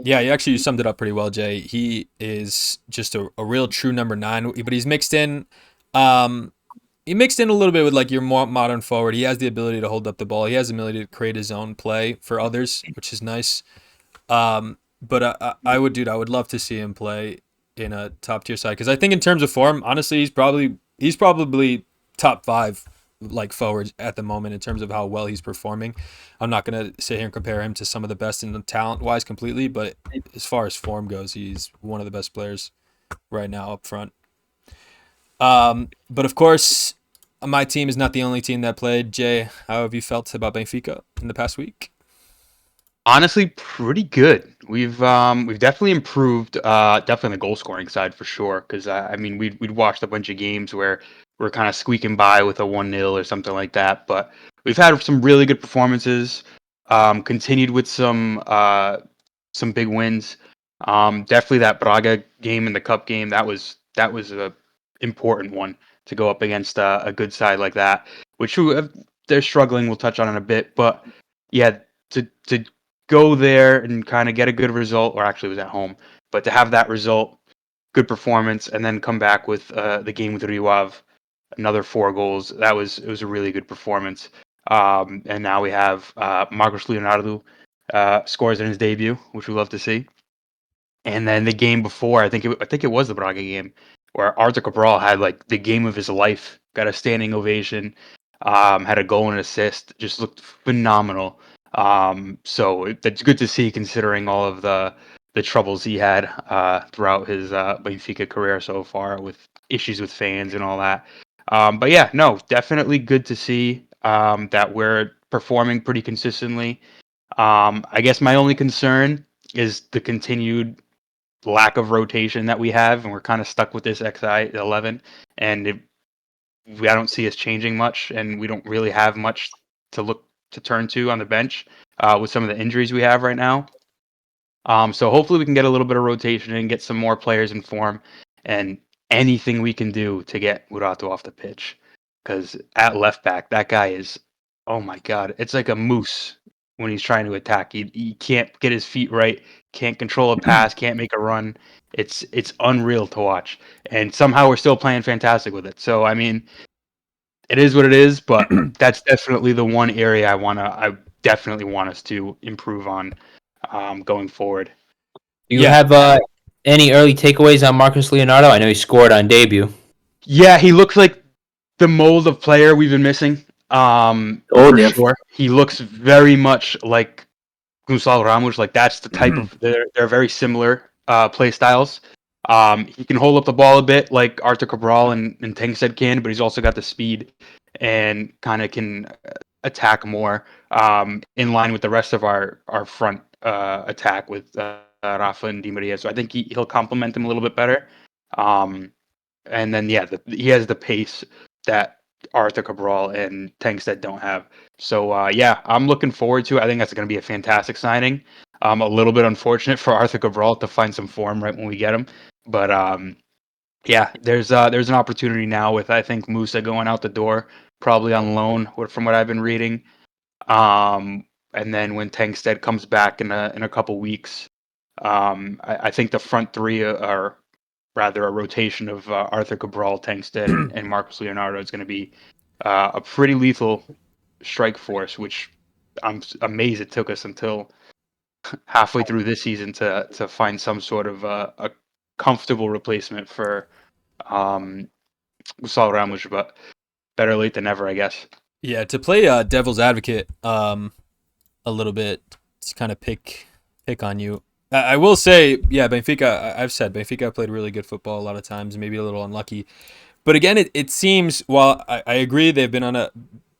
[SPEAKER 1] you summed it up pretty well, Jay. He is just a real true number 9, but he's mixed in. He mixed in a little bit with like your more modern forward. He has the ability to hold up the ball. He has the ability to create his own play for others, which is nice. But I would love to see him play in a top tier side, because I think in terms of form, honestly, he's probably top 5 like forwards at the moment in terms of how well he's performing. I'm not gonna sit here and compare him to some of the best in the talent wise completely, but as far as form goes, he's one of the best players right now up front. But of course, my team is not the only team that played. Jay, how have you felt about Benfica in the past week?
[SPEAKER 5] Honestly, pretty good. We've definitely improved, definitely on the goal scoring side for sure. Because I mean, we'd watched a bunch of games where we're kind of squeaking by with a 1-0 or something like that. But we've had some really good performances. Continued with some big wins. Definitely that Braga game and the cup game, that was a important one. to go up against a good side like that, which they're struggling. We'll touch on in a bit, but yeah, to go there and kind of get a good result, or actually it was at home, but to have that result, good performance, and then come back with the game with Rio, another 4 goals. It was a really good performance. And now we have Marcos Leonardo scores in his debut, which we love to see. And then the game before, I think it was the Braga game, where Arthur Cabral had like the game of his life, got a standing ovation, had a goal and assist, just looked phenomenal. That's good to see, considering all of the troubles he had throughout his Benfica career so far, with issues with fans and all that. But yeah, no, definitely good to see that we're performing pretty consistently. I guess my only concern is the continued lack of rotation that we have, and we're kind of stuck with this XI 11, and I don't see us changing much, and we don't really have much to look to turn to on the bench with some of the injuries we have right now. So hopefully we can get a little bit of rotation and get some more players in form, and anything we can do to get Murato off the pitch, because at left back, that guy is, oh my god, it's like a moose when he's trying to attack. He can't get his feet right, can't control a pass, can't make a run. It's unreal to watch, and somehow we're still playing fantastic with it. So I mean, it is what it is, but that's definitely the one area I definitely want us to improve on going forward.
[SPEAKER 2] Do you have any early takeaways on Marcus Leonardo? I know he scored on debut.
[SPEAKER 5] Yeah, he looks like the mold of player we've been missing. For sure. He looks very much like Gonçalo Ramos. Like that's the type of they're very similar play styles. He can hold up the ball a bit like Arthur Cabral and Tengsted can, but he's also got the speed and kind of can attack more in line with the rest of our front attack with Rafa and Di Maria. So I think he'll complement him a little bit better. And then he has the pace that Arthur Cabral and Tengsted don't have. So yeah, I'm looking forward to it. I think that's going to be a fantastic signing. A little bit unfortunate for Arthur Cabral to find some form right when we get him, but yeah, there's an opportunity now with, I think, Musa going out the door, probably on loan, from what I've been reading. And then when Tengsted comes back in a couple weeks, I think the front three are rather a rotation of Arthur Cabral, Tengsted, and Marcos Leonardo is going to be a pretty lethal strike force, which I'm amazed it took us until halfway through this season to find some sort of a comfortable replacement for Gonçalo Ramos, but better late than never, I guess.
[SPEAKER 1] Yeah, to play devil's advocate a little bit, to kind of pick on you. I will say, yeah, Benfica, I've said Benfica played really good football a lot of times, maybe a little unlucky. But again, it seems, while I agree they've been on a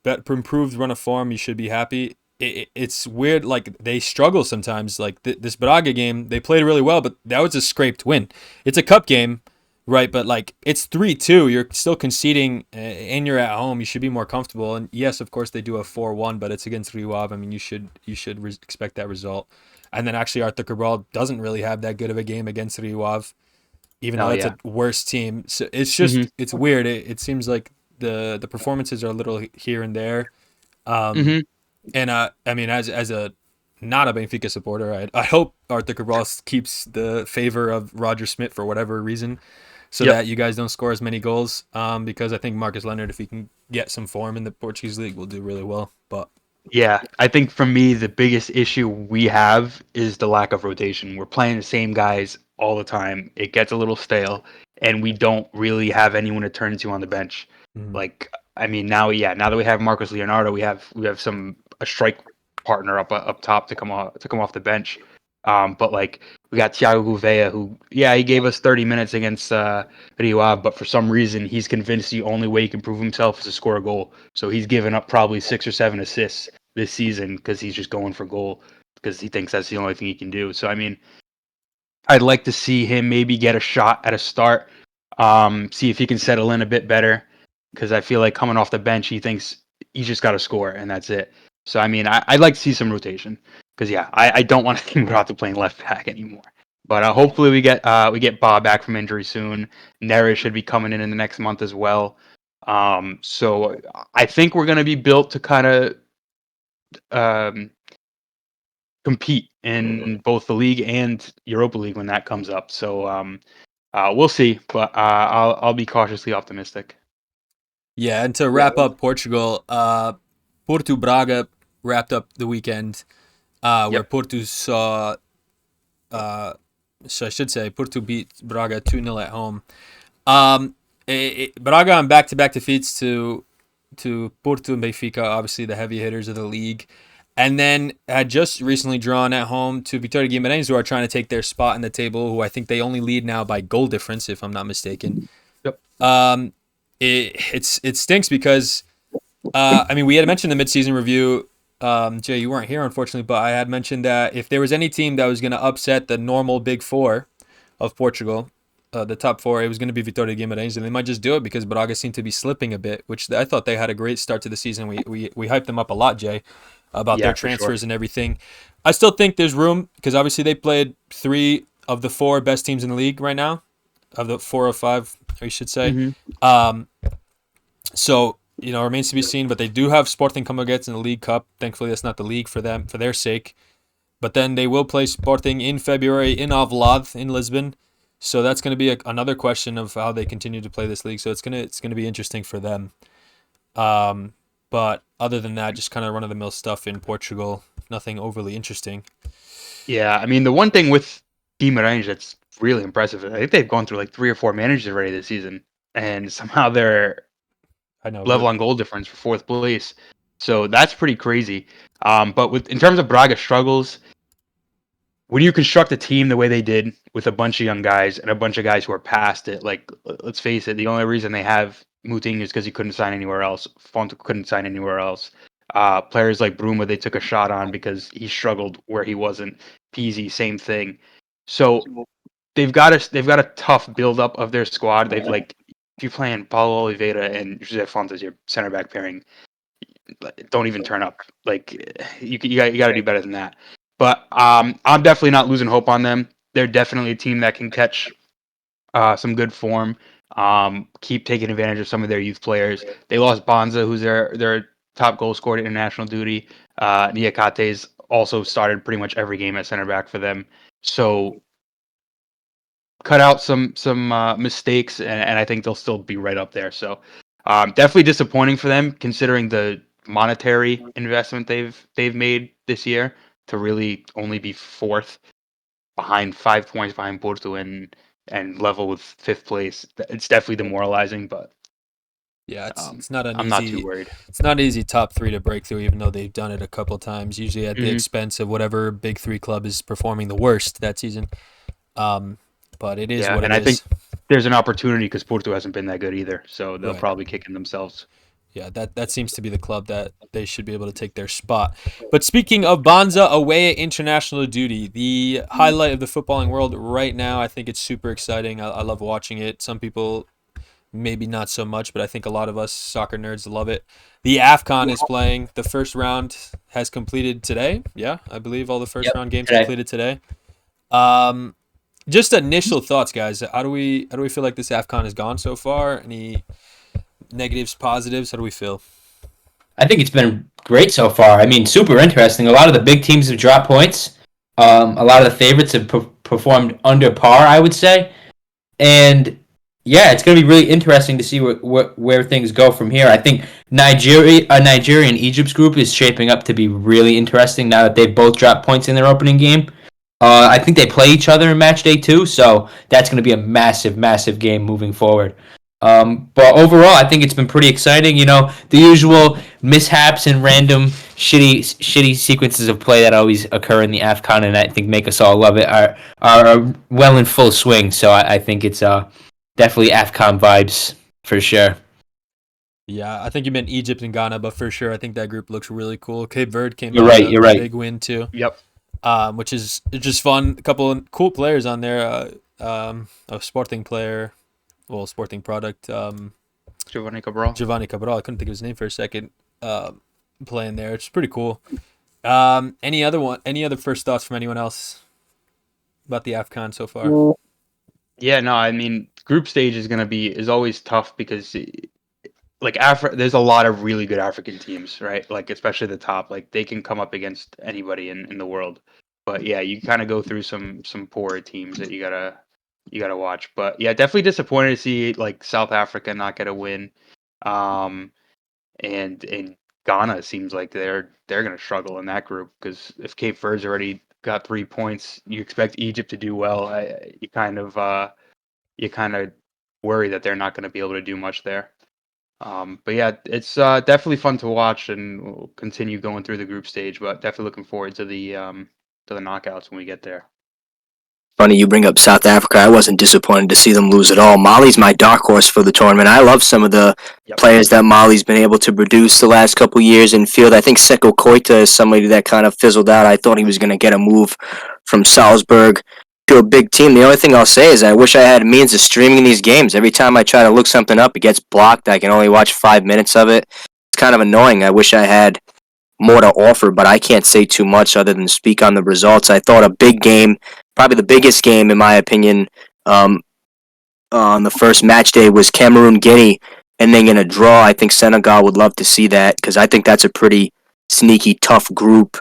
[SPEAKER 1] improved run of form, you should be happy. It's weird, like they struggle sometimes. Like this Braga game, they played really well, but that was a scraped win. It's a cup game, right? But like it's 3-2, you're still conceding, and you're at home. You should be more comfortable. And yes, of course they do a 4-1, but it's against Rio Ave. I mean, you should expect that result. And then actually Arthur Cabral doesn't really have that good of a game against Rio Ave, even though it's a worse team. So it's just it's weird. It seems like the performances are a little here and there. And I mean, as a not a Benfica supporter, I hope Arthur Cabral keeps the favor of Roger Smith for whatever reason, so that you guys don't score as many goals. Because I think Marcus Leonard, if he can get some form in the Portuguese league, will do really well. But
[SPEAKER 5] yeah, I think for me the biggest issue we have is the lack of rotation. We're playing the same guys all the time. It gets a little stale, and we don't really have anyone to turn to on the bench. Like, I mean, now that we have Marcos Leonardo, we have a strike partner up top to come off the bench. But like we got Thiago Gouveia, who he gave us 30 minutes against Rio Ave, but for some reason he's convinced the only way he can prove himself is to score a goal. So he's given up probably 6 or 7 assists this season because he's just going for goal because he thinks that's the only thing he can do. So I mean, I'd like to see him maybe get a shot at a start, see if he can settle in a bit better, because I feel like coming off the bench, he thinks he's just got to score and that's it. So I mean, I'd like to see some rotation because I don't want to see Murato playing left back anymore. But hopefully we get Bob back from injury soon. Neres should be coming in the next month as well. So I think we're going to be built to kind of compete in both the league and Europa League when that comes up. So we'll see, but I'll be cautiously optimistic.
[SPEAKER 1] Yeah, and to wrap up Portugal, Porto Braga wrapped up the weekend, where
[SPEAKER 5] Yep.
[SPEAKER 1] Porto saw, so I should say, Porto beat Braga 2-0 at home. Braga on back-to-back defeats to Porto and Benfica, obviously the heavy hitters of the league, and then had just recently drawn at home to Vitória Guimarães, who are trying to take their spot in the table, who I think they only lead now by goal difference, if I'm not mistaken.
[SPEAKER 5] Yep.
[SPEAKER 1] It stinks because I mean, we had mentioned the midseason review. Jay, you weren't here, unfortunately, but I had mentioned that if there was any team that was going to upset the normal big four of Portugal, the top four, it was going to be Vitória Guimarães, and they might just do it because Braga seemed to be slipping a bit, which I thought they had a great start to the season. We hyped them up a lot, Jay, about their transfers and everything. I still think there's room because obviously they played 3 of the 4 best teams in the league right now, of the 4 or 5, I should say.
[SPEAKER 5] Mm-hmm.
[SPEAKER 1] So, you know, remains to be seen, but they do have Sporting come against in the League Cup. Thankfully, that's not the league for them, for their sake. But then they will play Sporting in February in Alvalade in Lisbon. So that's going to be another question of how they continue to play this league. So it's gonna be interesting for them. But other than that, just kind of run-of-the-mill stuff in Portugal. Nothing overly interesting.
[SPEAKER 5] Yeah, I mean, the one thing with Guimarães that's really impressive, I think they've gone through like 3 or 4 managers already this season, and somehow they're
[SPEAKER 1] I know.
[SPEAKER 5] level on goal difference for 4th place. So that's pretty crazy. But in terms of Braga struggles, when you construct a team the way they did with a bunch of young guys and a bunch of guys who are past it, like, let's face it, the only reason they have Moutinho is because he couldn't sign anywhere else. Fonte couldn't sign anywhere else. Players like Bruma, they took a shot on because he struggled where he wasn't. Peasy, same thing. So they've got a tough build-up of their squad. They've like, if you're playing Paulo Oliveira and Jose Fonte as your center back pairing, don't even turn up. Like, you got to do better than that. But I'm definitely not losing hope on them. They're definitely a team that can catch some good form. Keep taking advantage of some of their youth players. They lost Bonza, who's their top goal scorer at international duty. Niakate's also started pretty much every game at center back for them. So cut out some mistakes, and I think they'll still be right up there. So definitely disappointing for them, considering the monetary investment they've made this year to really only be 4th, behind 5 points behind Porto and level with 5th place. It's definitely demoralizing, but
[SPEAKER 1] Yeah, it's not an
[SPEAKER 5] I'm not too worried.
[SPEAKER 1] It's not an easy top 3 to break through, even though they've done it a couple times. Usually at the
[SPEAKER 5] Mhm.
[SPEAKER 1] expense of whatever big 3 club is performing the worst that season. But it is
[SPEAKER 5] Yeah,
[SPEAKER 1] what
[SPEAKER 5] and
[SPEAKER 1] it
[SPEAKER 5] I
[SPEAKER 1] is.
[SPEAKER 5] think there's an opportunity because Porto hasn't been that good either, so they'll
[SPEAKER 1] Right.
[SPEAKER 5] probably kick in themselves.
[SPEAKER 1] Yeah, that seems to be the club that they should be able to take their spot. But speaking of Bonza away at international duty, the highlight of the footballing world right now, I think it's super exciting. I love watching it. Some people maybe not so much, but I think a lot of us soccer nerds love it. The AFCON is playing. The first round has completed today. Yeah, I believe all the first round games completed today. Just initial thoughts, guys. How do we feel like this AFCON has gone so far? Any negatives, positives? How do we feel?
[SPEAKER 2] I think it's been great so far. I mean, super interesting. A lot of the big teams have dropped points. A lot of the favorites have performed under par, I would say. And yeah, it's going to be really interesting to see where things go from here. I think Nigeria and Egypt's group is shaping up to be really interesting now that they've both dropped points in their opening game. I think they play each other in match day 2, so that's going to be a massive, massive game moving forward. But overall, I think it's been pretty exciting. You know, the usual mishaps and random shitty sequences of play that always occur in the AFCON, and I think make us all love it, are well in full swing. So I think it's definitely AFCON vibes for sure.
[SPEAKER 1] Yeah, I think you meant Egypt and Ghana, but for sure, I think that group looks really cool. Cape Verde came
[SPEAKER 2] You're
[SPEAKER 1] out
[SPEAKER 2] right.
[SPEAKER 1] with
[SPEAKER 2] You're
[SPEAKER 1] a
[SPEAKER 2] right.
[SPEAKER 1] big win too.
[SPEAKER 5] Yep.
[SPEAKER 1] Which is just fun. A couple of cool players on there. A Sporting player, well, Sporting product.
[SPEAKER 5] Giovanni Cabral.
[SPEAKER 1] Giovanni Cabral. I couldn't think of his name for a second. Playing there, it's pretty cool. Any other first thoughts from anyone else about the AFCON so far?
[SPEAKER 5] Yeah, no, I mean, group stage is always tough because like there's a lot of really good African teams, right? Like especially the top, like they can come up against anybody in the world. But yeah, you kind of go through some poorer teams that you gotta watch. But yeah, definitely disappointed to see like South Africa not get a win. Um, and Ghana seems like they're gonna struggle in that group because if Cape Verde's already got 3 points, you expect Egypt to do well. You kind of worry that they're not going to be able to do much there. But yeah, it's definitely fun to watch, and we'll continue going through the group stage. But definitely looking forward to the knockouts when we get there.
[SPEAKER 3] Funny you bring up South Africa. I wasn't disappointed to see them lose at all. Mali's my dark horse for the tournament. I love some of the players that Mali's been able to produce the last couple years in field. I think Seko Koita is somebody that kind of fizzled out. I thought he was going to get a move from Salzburg to a big team. The only thing I'll say is I wish I had means of streaming these games. Every time I try to look something up, it gets blocked. I can only watch 5 minutes of it. It's kind of annoying. I wish I had more to offer, but I can't say too much other than speak on the results. I thought a big game, probably the biggest game in my opinion, on the first match day was Cameroon-Guinea, ending in a draw. I think Senegal would love to see that because I think that's a pretty sneaky, tough group.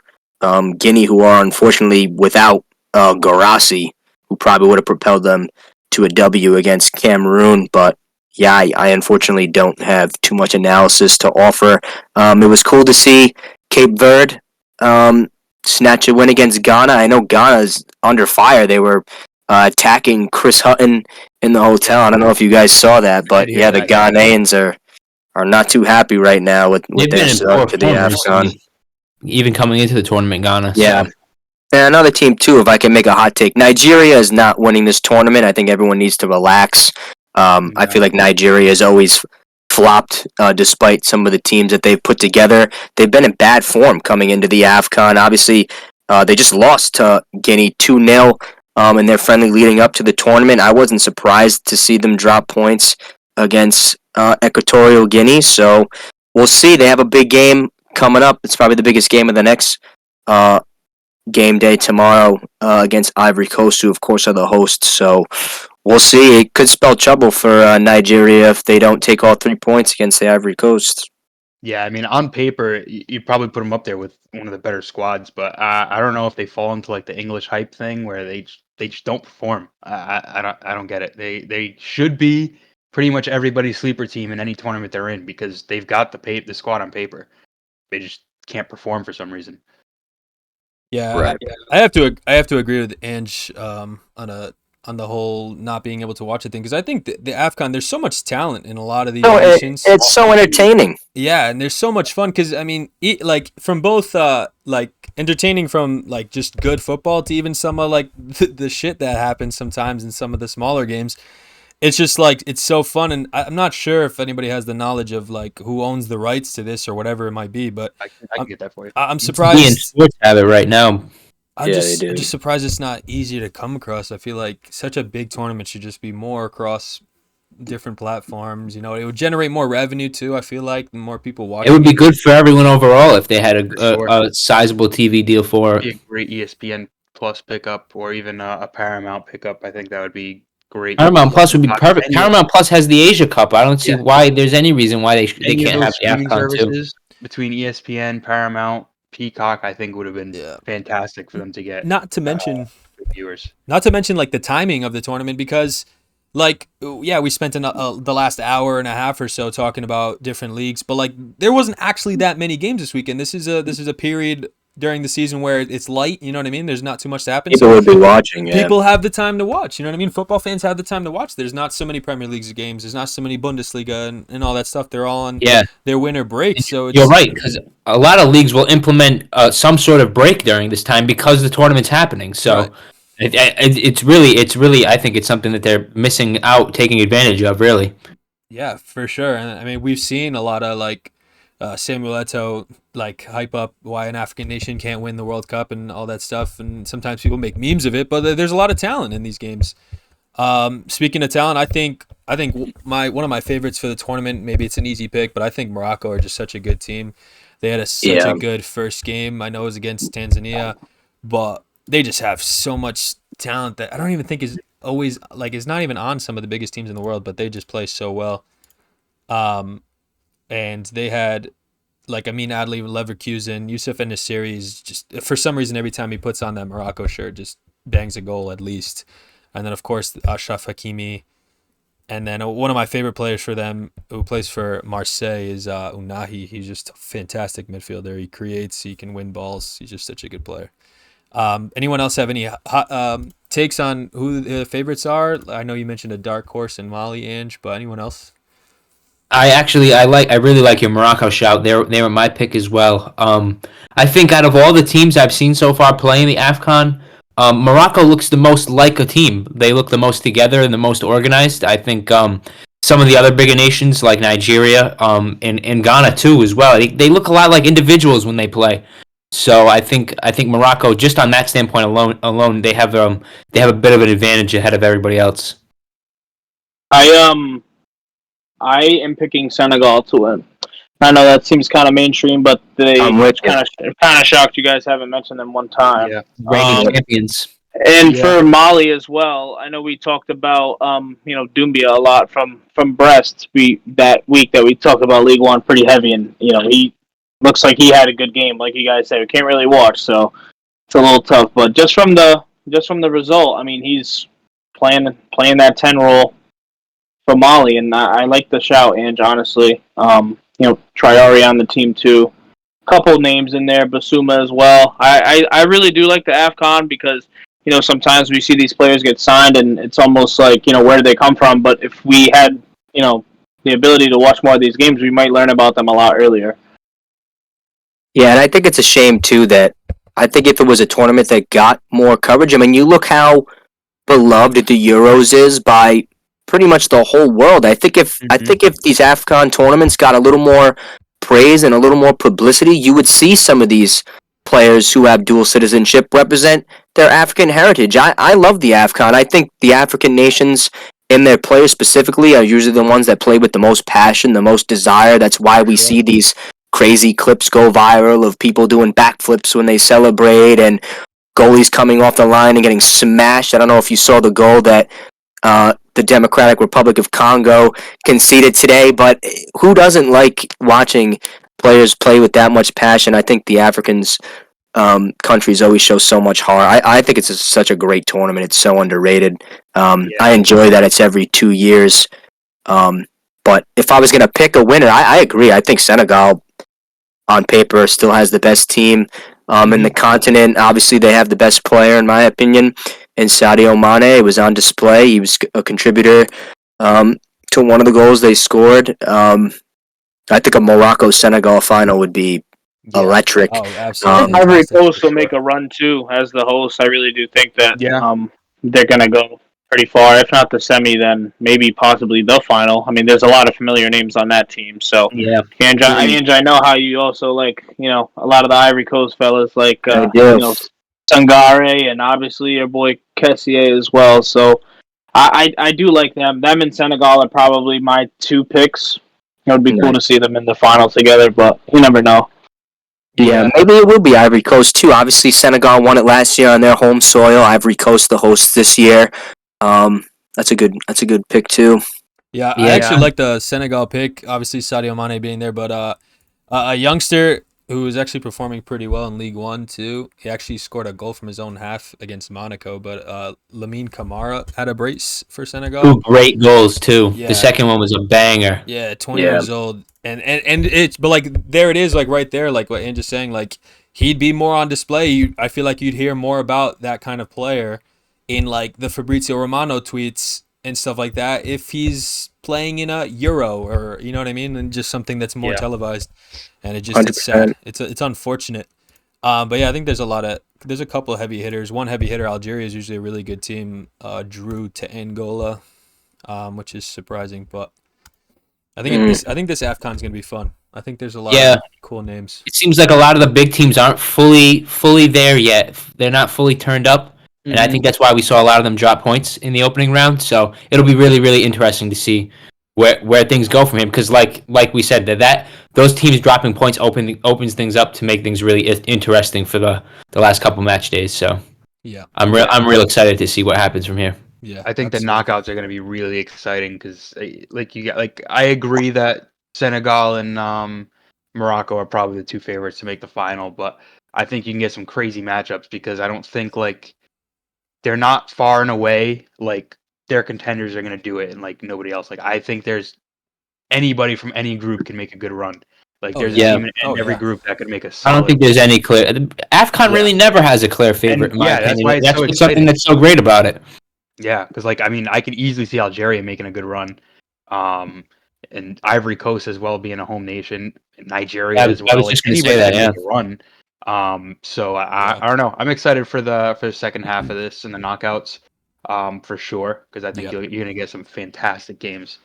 [SPEAKER 3] Guinea, who are unfortunately without Garassi, who probably would have propelled them to a W against Cameroon, but yeah, I unfortunately don't have too much analysis to offer. It was cool to see Cape Verde snatch a win against Ghana. I know Ghana's under fire. They were attacking Chris Hutton in the hotel. I don't know if you guys saw that, but yeah, the Ghanaians are not too happy right now with their start to the AFCON.
[SPEAKER 2] Even coming into the tournament, Ghana.
[SPEAKER 3] Yeah. So. And another team, too, if I can make a hot take. Nigeria is not winning this tournament. I think everyone needs to relax. I feel like Nigeria has always flopped despite some of the teams that they've put together. They've been in bad form coming into the AFCON. Obviously, they just lost to Guinea 2-0 in their friendly leading up to the tournament. I wasn't surprised to see them drop points against Equatorial Guinea. So we'll see. They have a big game coming up. It's probably the biggest game of the next game day tomorrow against Ivory Coast, who, of course, are the hosts. So we'll see. It could spell trouble for Nigeria if they don't take all 3 points against the Ivory Coast.
[SPEAKER 5] Yeah, I mean, on paper, you'd probably put them up there with one of the better squads, but I don't know if they fall into like the English hype thing where they just don't perform. I don't get it. They should be pretty much everybody's sleeper team in any tournament they're in because they've got the squad on paper. They just can't perform for some reason.
[SPEAKER 1] Yeah,
[SPEAKER 3] right.
[SPEAKER 1] I have to agree with Ange on the whole not being able to watch the thing because I think the AFCON, there's so much talent in a lot of these nations.
[SPEAKER 3] It's so entertaining.
[SPEAKER 1] Yeah, and there's so much fun because I mean, like from both like entertaining from like just good football to even some of like the shit that happens sometimes in some of the smaller games. It's just like it's so fun, and I'm not sure if anybody has the knowledge of like who owns the rights to this or whatever it might be, but
[SPEAKER 5] I can get that for you.
[SPEAKER 1] I'm surprised.
[SPEAKER 2] Sports have it right now.
[SPEAKER 1] I'm just surprised it's not easier to come across. I feel like such a big tournament should just be more across different platforms. You know, it would generate more revenue too. I feel like the more people watch.
[SPEAKER 2] It would be good for everyone overall if they had a sizable TV deal for it.
[SPEAKER 5] A great ESPN Plus pickup or even a Paramount pickup. I think that would be great.
[SPEAKER 2] Paramount Plus would be perfect. Paramount Plus has the Asia Cup. I don't see why there's any reason why they can't have the AFCON too.
[SPEAKER 5] Between ESPN, Paramount, Peacock, I think would have been fantastic for them to get.
[SPEAKER 1] Not to mention
[SPEAKER 5] viewers.
[SPEAKER 1] Not to mention like the timing of the tournament because, like, yeah, we spent the last hour and a half or so talking about different leagues, but like there wasn't actually that many games this weekend. This is a period during the season where it's light. You know what I mean? There's not too much to happen.
[SPEAKER 3] People would be watching. Yeah.
[SPEAKER 1] People have the time to watch. You know what I mean? Football fans have the time to watch. There's not so many Premier League games. There's not so many Bundesliga and all that stuff. They're all on their winter break. So
[SPEAKER 2] you're right because a lot of leagues will implement some sort of break during this time because the tournament's happening. So. Right. It's really I think it's something that they're missing out, taking advantage of, really.
[SPEAKER 1] Yeah, for sure. And I mean, we've seen a lot of like Samuel Eto'o like hype up why an African nation can't win the World Cup and all that stuff, and sometimes people make memes of it, but there's a lot of talent in these games. Speaking of talent, I think one of my favorites for the tournament, maybe it's an easy pick, but I think Morocco are just such a good team. They had such a good first game. I know it was against Tanzania, but they just have so much talent that I don't even think is always like is not even on some of the biggest teams in the world, but they just play so well. and they had like Amin Adli, Leverkusen, Yusuf Nesiri is just for some reason every time he puts on that Morocco shirt just bangs a goal at least, and then of course Ashraf Hakimi, and then one of my favorite players for them who plays for Marseille is Unahi. He's just a fantastic midfielder. He creates, he can win balls. He's just such a good player. Anyone else have any hot, takes on who the favorites are? I know you mentioned a dark horse in Mali, Ange, but anyone else?
[SPEAKER 2] I really like your Morocco shout. They were my pick as well. I think out of all the teams I've seen so far playing the AFCON, Morocco looks the most like a team. They look the most together and the most organized. I think some of the other bigger nations like Nigeria, and Ghana too as well. They look a lot like individuals when they play. So I think Morocco, just on that standpoint alone, they have a bit of an advantage ahead of everybody else.
[SPEAKER 4] I am picking Senegal to win. I know that seems kind of mainstream, but
[SPEAKER 3] I'm with you.
[SPEAKER 4] kind of shocked you guys haven't mentioned them one time.
[SPEAKER 5] Yeah.
[SPEAKER 2] Reigning champions.
[SPEAKER 4] And
[SPEAKER 5] Yeah.
[SPEAKER 4] for Mali as well, I know we talked about Doumbia a lot from Brest. That week that we talked about League One pretty heavy, and he looks like he had a good game. Like you guys said, we can't really watch, so it's a little tough. But just from the result, I mean, he's playing that 10 role for Mali, and I like the shout, Ange, honestly. Traore on the team too. Couple names in there, Basuma as well. I really do like the AFCON because sometimes we see these players get signed and it's almost like where do they come from? But if we had the ability to watch more of these games, we might learn about them a lot earlier.
[SPEAKER 3] Yeah, and I think it's a shame too that I think if it was a tournament that got more coverage, I mean, you look how beloved the Euros is by pretty much the whole world. I think if these AFCON tournaments got a little more praise and a little more publicity, you would see some of these players who have dual citizenship represent their African heritage. I love the AFCON. I think the African nations and their players specifically are usually the ones that play with the most passion, the most desire. That's why we see these crazy clips go viral of people doing backflips when they celebrate and goalies coming off the line and getting smashed. I don't know if you saw the goal that the Democratic Republic of Congo conceded today, but who doesn't like watching players play with that much passion? I think the Africans countries always show so much heart. I think it's such a great tournament. It's so underrated. I enjoy that it's every 2 years. But if I was going to pick a winner, I agree. I think Senegal, on paper, still has the best team in the continent. Obviously, they have the best player, in my opinion, in Sadio Mane. Was on display. He was a contributor to one of the goals they scored. I think a Morocco-Senegal final would be electric.
[SPEAKER 1] Oh, absolutely.
[SPEAKER 4] Ivory Coast will make a run too as the host. I really do think that they're going to go pretty far. If not the semi, then maybe possibly the final. I mean, there's a lot of familiar names on that team. So, Ange, I know how you also like, a lot of the Ivory Coast fellas like, Sangare and obviously your boy Kessier as well. So, I do like them. Them and Senegal are probably my two picks. It would be cool to see them in the final together, but you never know.
[SPEAKER 3] Yeah, maybe it will be Ivory Coast too. Obviously, Senegal won it last year on their home soil. Ivory Coast, the host this year. That's a good pick too.
[SPEAKER 1] Yeah, I actually like the Senegal pick. Obviously, Sadio Mane being there, but a youngster who is actually performing pretty well in League One too. He actually scored a goal from his own half against Monaco. But Lamine Camara had a brace for Senegal.
[SPEAKER 2] 2 great goals too.
[SPEAKER 1] Yeah.
[SPEAKER 2] The second one was a banger.
[SPEAKER 1] Yeah, 20 years old, and it's but like there it is, like right there, like what Ange is saying, like he'd be more on display. I feel like you'd hear more about that kind of player in like the Fabrizio Romano tweets and stuff like that if he's playing in a Euro or you know what I mean, and just something that's more televised. And it's sad. It's unfortunate. But yeah, I think there's a couple of heavy hitters. One heavy hitter, Algeria, is usually a really good team. Drew to Angola, which is surprising, but I think this AFCON is gonna be fun. I think there's a lot of cool names.
[SPEAKER 2] It seems like a lot of the big teams aren't fully there yet. They're not fully turned up. And I think that's why we saw a lot of them drop points in the opening round. So it'll be really, really interesting to see where things go from him. Because like we said, that those teams dropping points opens things up to make things really interesting for the last couple match days. So I'm real excited to see what happens from here.
[SPEAKER 5] Yeah, I think the knockouts are going to be really exciting because I agree that Senegal and Morocco are probably the two favorites to make the final, but I think you can get some crazy matchups because I don't think like they're not far and away like their contenders are going to do it and like nobody else. Like I think there's anybody from any group can make a good run. Like
[SPEAKER 1] Oh,
[SPEAKER 5] there's
[SPEAKER 1] yeah.
[SPEAKER 5] a team in
[SPEAKER 1] Oh,
[SPEAKER 5] every
[SPEAKER 1] yeah.
[SPEAKER 5] group that could make a
[SPEAKER 2] I
[SPEAKER 5] solid.
[SPEAKER 2] don't think there's any clear. AFCON
[SPEAKER 5] Yeah.
[SPEAKER 2] really never has a clear favorite,
[SPEAKER 5] And,
[SPEAKER 2] in my
[SPEAKER 5] yeah, that's
[SPEAKER 2] opinion.
[SPEAKER 5] why it's
[SPEAKER 2] That's
[SPEAKER 5] so
[SPEAKER 2] what's something
[SPEAKER 5] exciting.
[SPEAKER 2] that's so great about it.
[SPEAKER 5] Yeah, because like I mean, I can easily see Algeria making a good run, and Ivory Coast as well being a home nation, and Nigeria
[SPEAKER 2] Yeah,
[SPEAKER 5] as
[SPEAKER 2] I
[SPEAKER 5] well.
[SPEAKER 2] was
[SPEAKER 5] Like
[SPEAKER 2] just going to say
[SPEAKER 5] anybody
[SPEAKER 2] that.
[SPEAKER 5] can
[SPEAKER 2] Yeah.
[SPEAKER 5] make a run. So
[SPEAKER 1] Yeah.
[SPEAKER 5] I don't know. I'm excited for the second half of this and the knockouts, for sure, because I think
[SPEAKER 1] Yeah.
[SPEAKER 5] you're gonna get some fantastic games.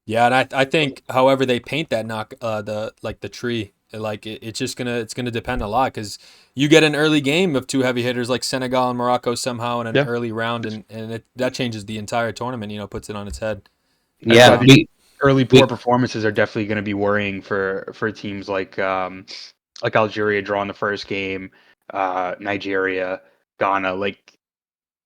[SPEAKER 1] Yeah, and I think however they paint that the tree, like it's gonna depend a lot because you get an early game of two heavy hitters like Senegal and Morocco somehow in an
[SPEAKER 5] Yeah.
[SPEAKER 1] early round, and that changes the entire tournament. Puts it on its head.
[SPEAKER 5] That's why
[SPEAKER 2] Yeah.
[SPEAKER 5] the early poor
[SPEAKER 2] we-
[SPEAKER 5] performances are definitely going to be worrying for teams like Algeria drawing the first game, Nigeria, Ghana. Like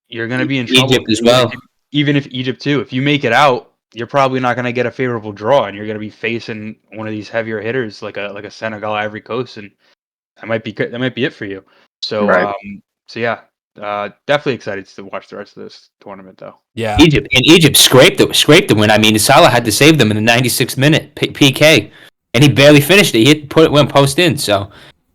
[SPEAKER 5] you're going to be in trouble,
[SPEAKER 2] Egypt as well.
[SPEAKER 5] Even if Egypt too. If you make it out, you're probably not going to get a favorable draw, and you're going to be facing one of these heavier hitters like a Senegal, Ivory Coast, and that might be it for you. So
[SPEAKER 3] Right.
[SPEAKER 5] so yeah, definitely excited to watch the rest of this tournament though.
[SPEAKER 1] Yeah,
[SPEAKER 2] Egypt scraped the win. I mean, Salah had to save them in the 96th minute PK, and he barely finished it. Went post in. So,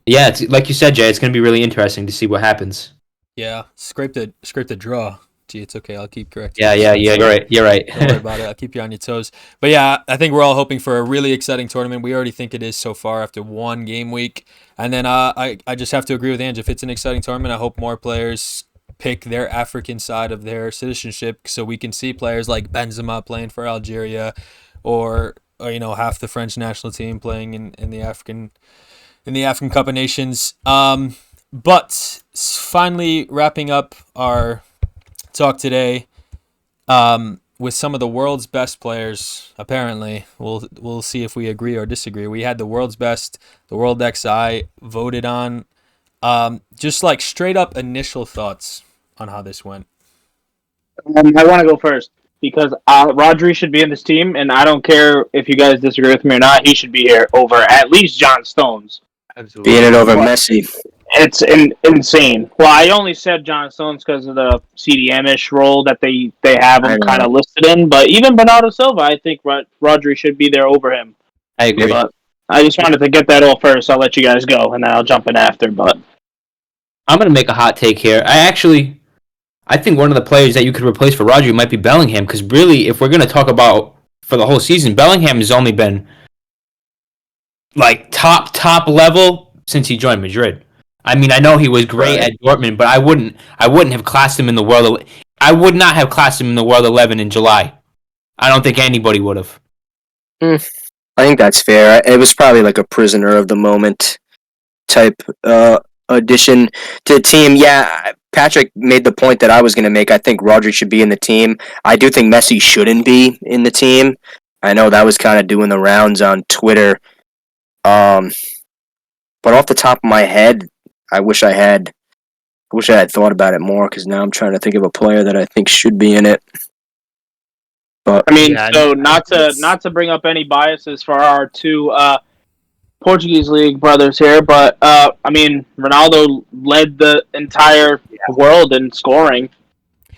[SPEAKER 2] yeah, it's like you said, Jay. It's going to be really interesting to see what happens.
[SPEAKER 1] yeah. Scraped a draw. Gee, it's okay. I'll keep correcting.
[SPEAKER 2] Yeah. You're right. You're right.
[SPEAKER 1] Don't worry about it. I'll keep you on your toes. But yeah, I think we're all hoping for a really exciting tournament. We already think it is so far after one game week. And then I just have to agree with Ange. If it's an exciting tournament, I hope more players pick their African side of their citizenship so we can see players like Benzema playing for Algeria or half the French national team playing in the African Cup of Nations. But finally wrapping up our talk today, with some of the world's best players, apparently. We'll see if we agree or disagree. We had the world's best, the World XI voted on. Just like straight up initial thoughts on how this went.
[SPEAKER 4] I want to go first because Rodri should be in this team, and I don't care if you guys disagree with me or not. He should be here over at least John Stones.
[SPEAKER 5] Absolutely.
[SPEAKER 3] Being it over
[SPEAKER 4] What?
[SPEAKER 3] Messi.
[SPEAKER 4] It's insane. Well, I only said John Stones because of the CDM-ish role that they have
[SPEAKER 3] I
[SPEAKER 4] him
[SPEAKER 3] know.
[SPEAKER 4] kind of listed in. But even Bernardo Silva, I think Rodri should be there over him.
[SPEAKER 2] I agree.
[SPEAKER 4] But I just wanted to get that all first. I'll let you guys go, and then I'll jump in after. But
[SPEAKER 2] I'm going to make a hot take here. I think one of the players that you could replace for Rodri might be Bellingham, because really, if we're going to talk about for the whole season, Bellingham has only been like top level since he joined Madrid. I mean, I know he was great at Dortmund, but I wouldn't have classed him in the world. I would not have classed him in the World 11 in July. I don't think anybody would have.
[SPEAKER 3] I think that's fair. It was probably like a prisoner of the moment type addition to the team. Yeah, Patrick made the point that I was going to make. I think Rodri should be in the team. I do think Messi shouldn't be in the team. I know that was kind of doing the rounds on Twitter. But off the top of my head, I wish I had thought about it more, because now I'm trying to think of a player that I think should be in it. But
[SPEAKER 4] I mean,
[SPEAKER 5] Yeah,
[SPEAKER 4] so not to bring up any biases for our two Portuguese league brothers here, but I mean, Ronaldo led the entire world in scoring.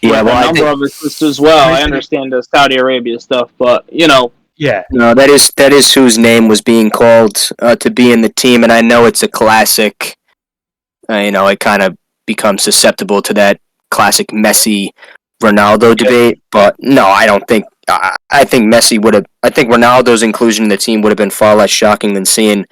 [SPEAKER 3] yeah,
[SPEAKER 4] with
[SPEAKER 3] well,
[SPEAKER 4] a
[SPEAKER 3] I
[SPEAKER 4] number
[SPEAKER 3] think
[SPEAKER 4] of assists as well. I understand the Saudi Arabia stuff, but
[SPEAKER 5] yeah.
[SPEAKER 3] no, that is whose name was being called to be in the team, and I know it's a classic. It kind of becomes susceptible to that classic Messi Ronaldo debate, but no, I don't think. I think Messi would have. I think Ronaldo's inclusion in the team would have been far less shocking than seeing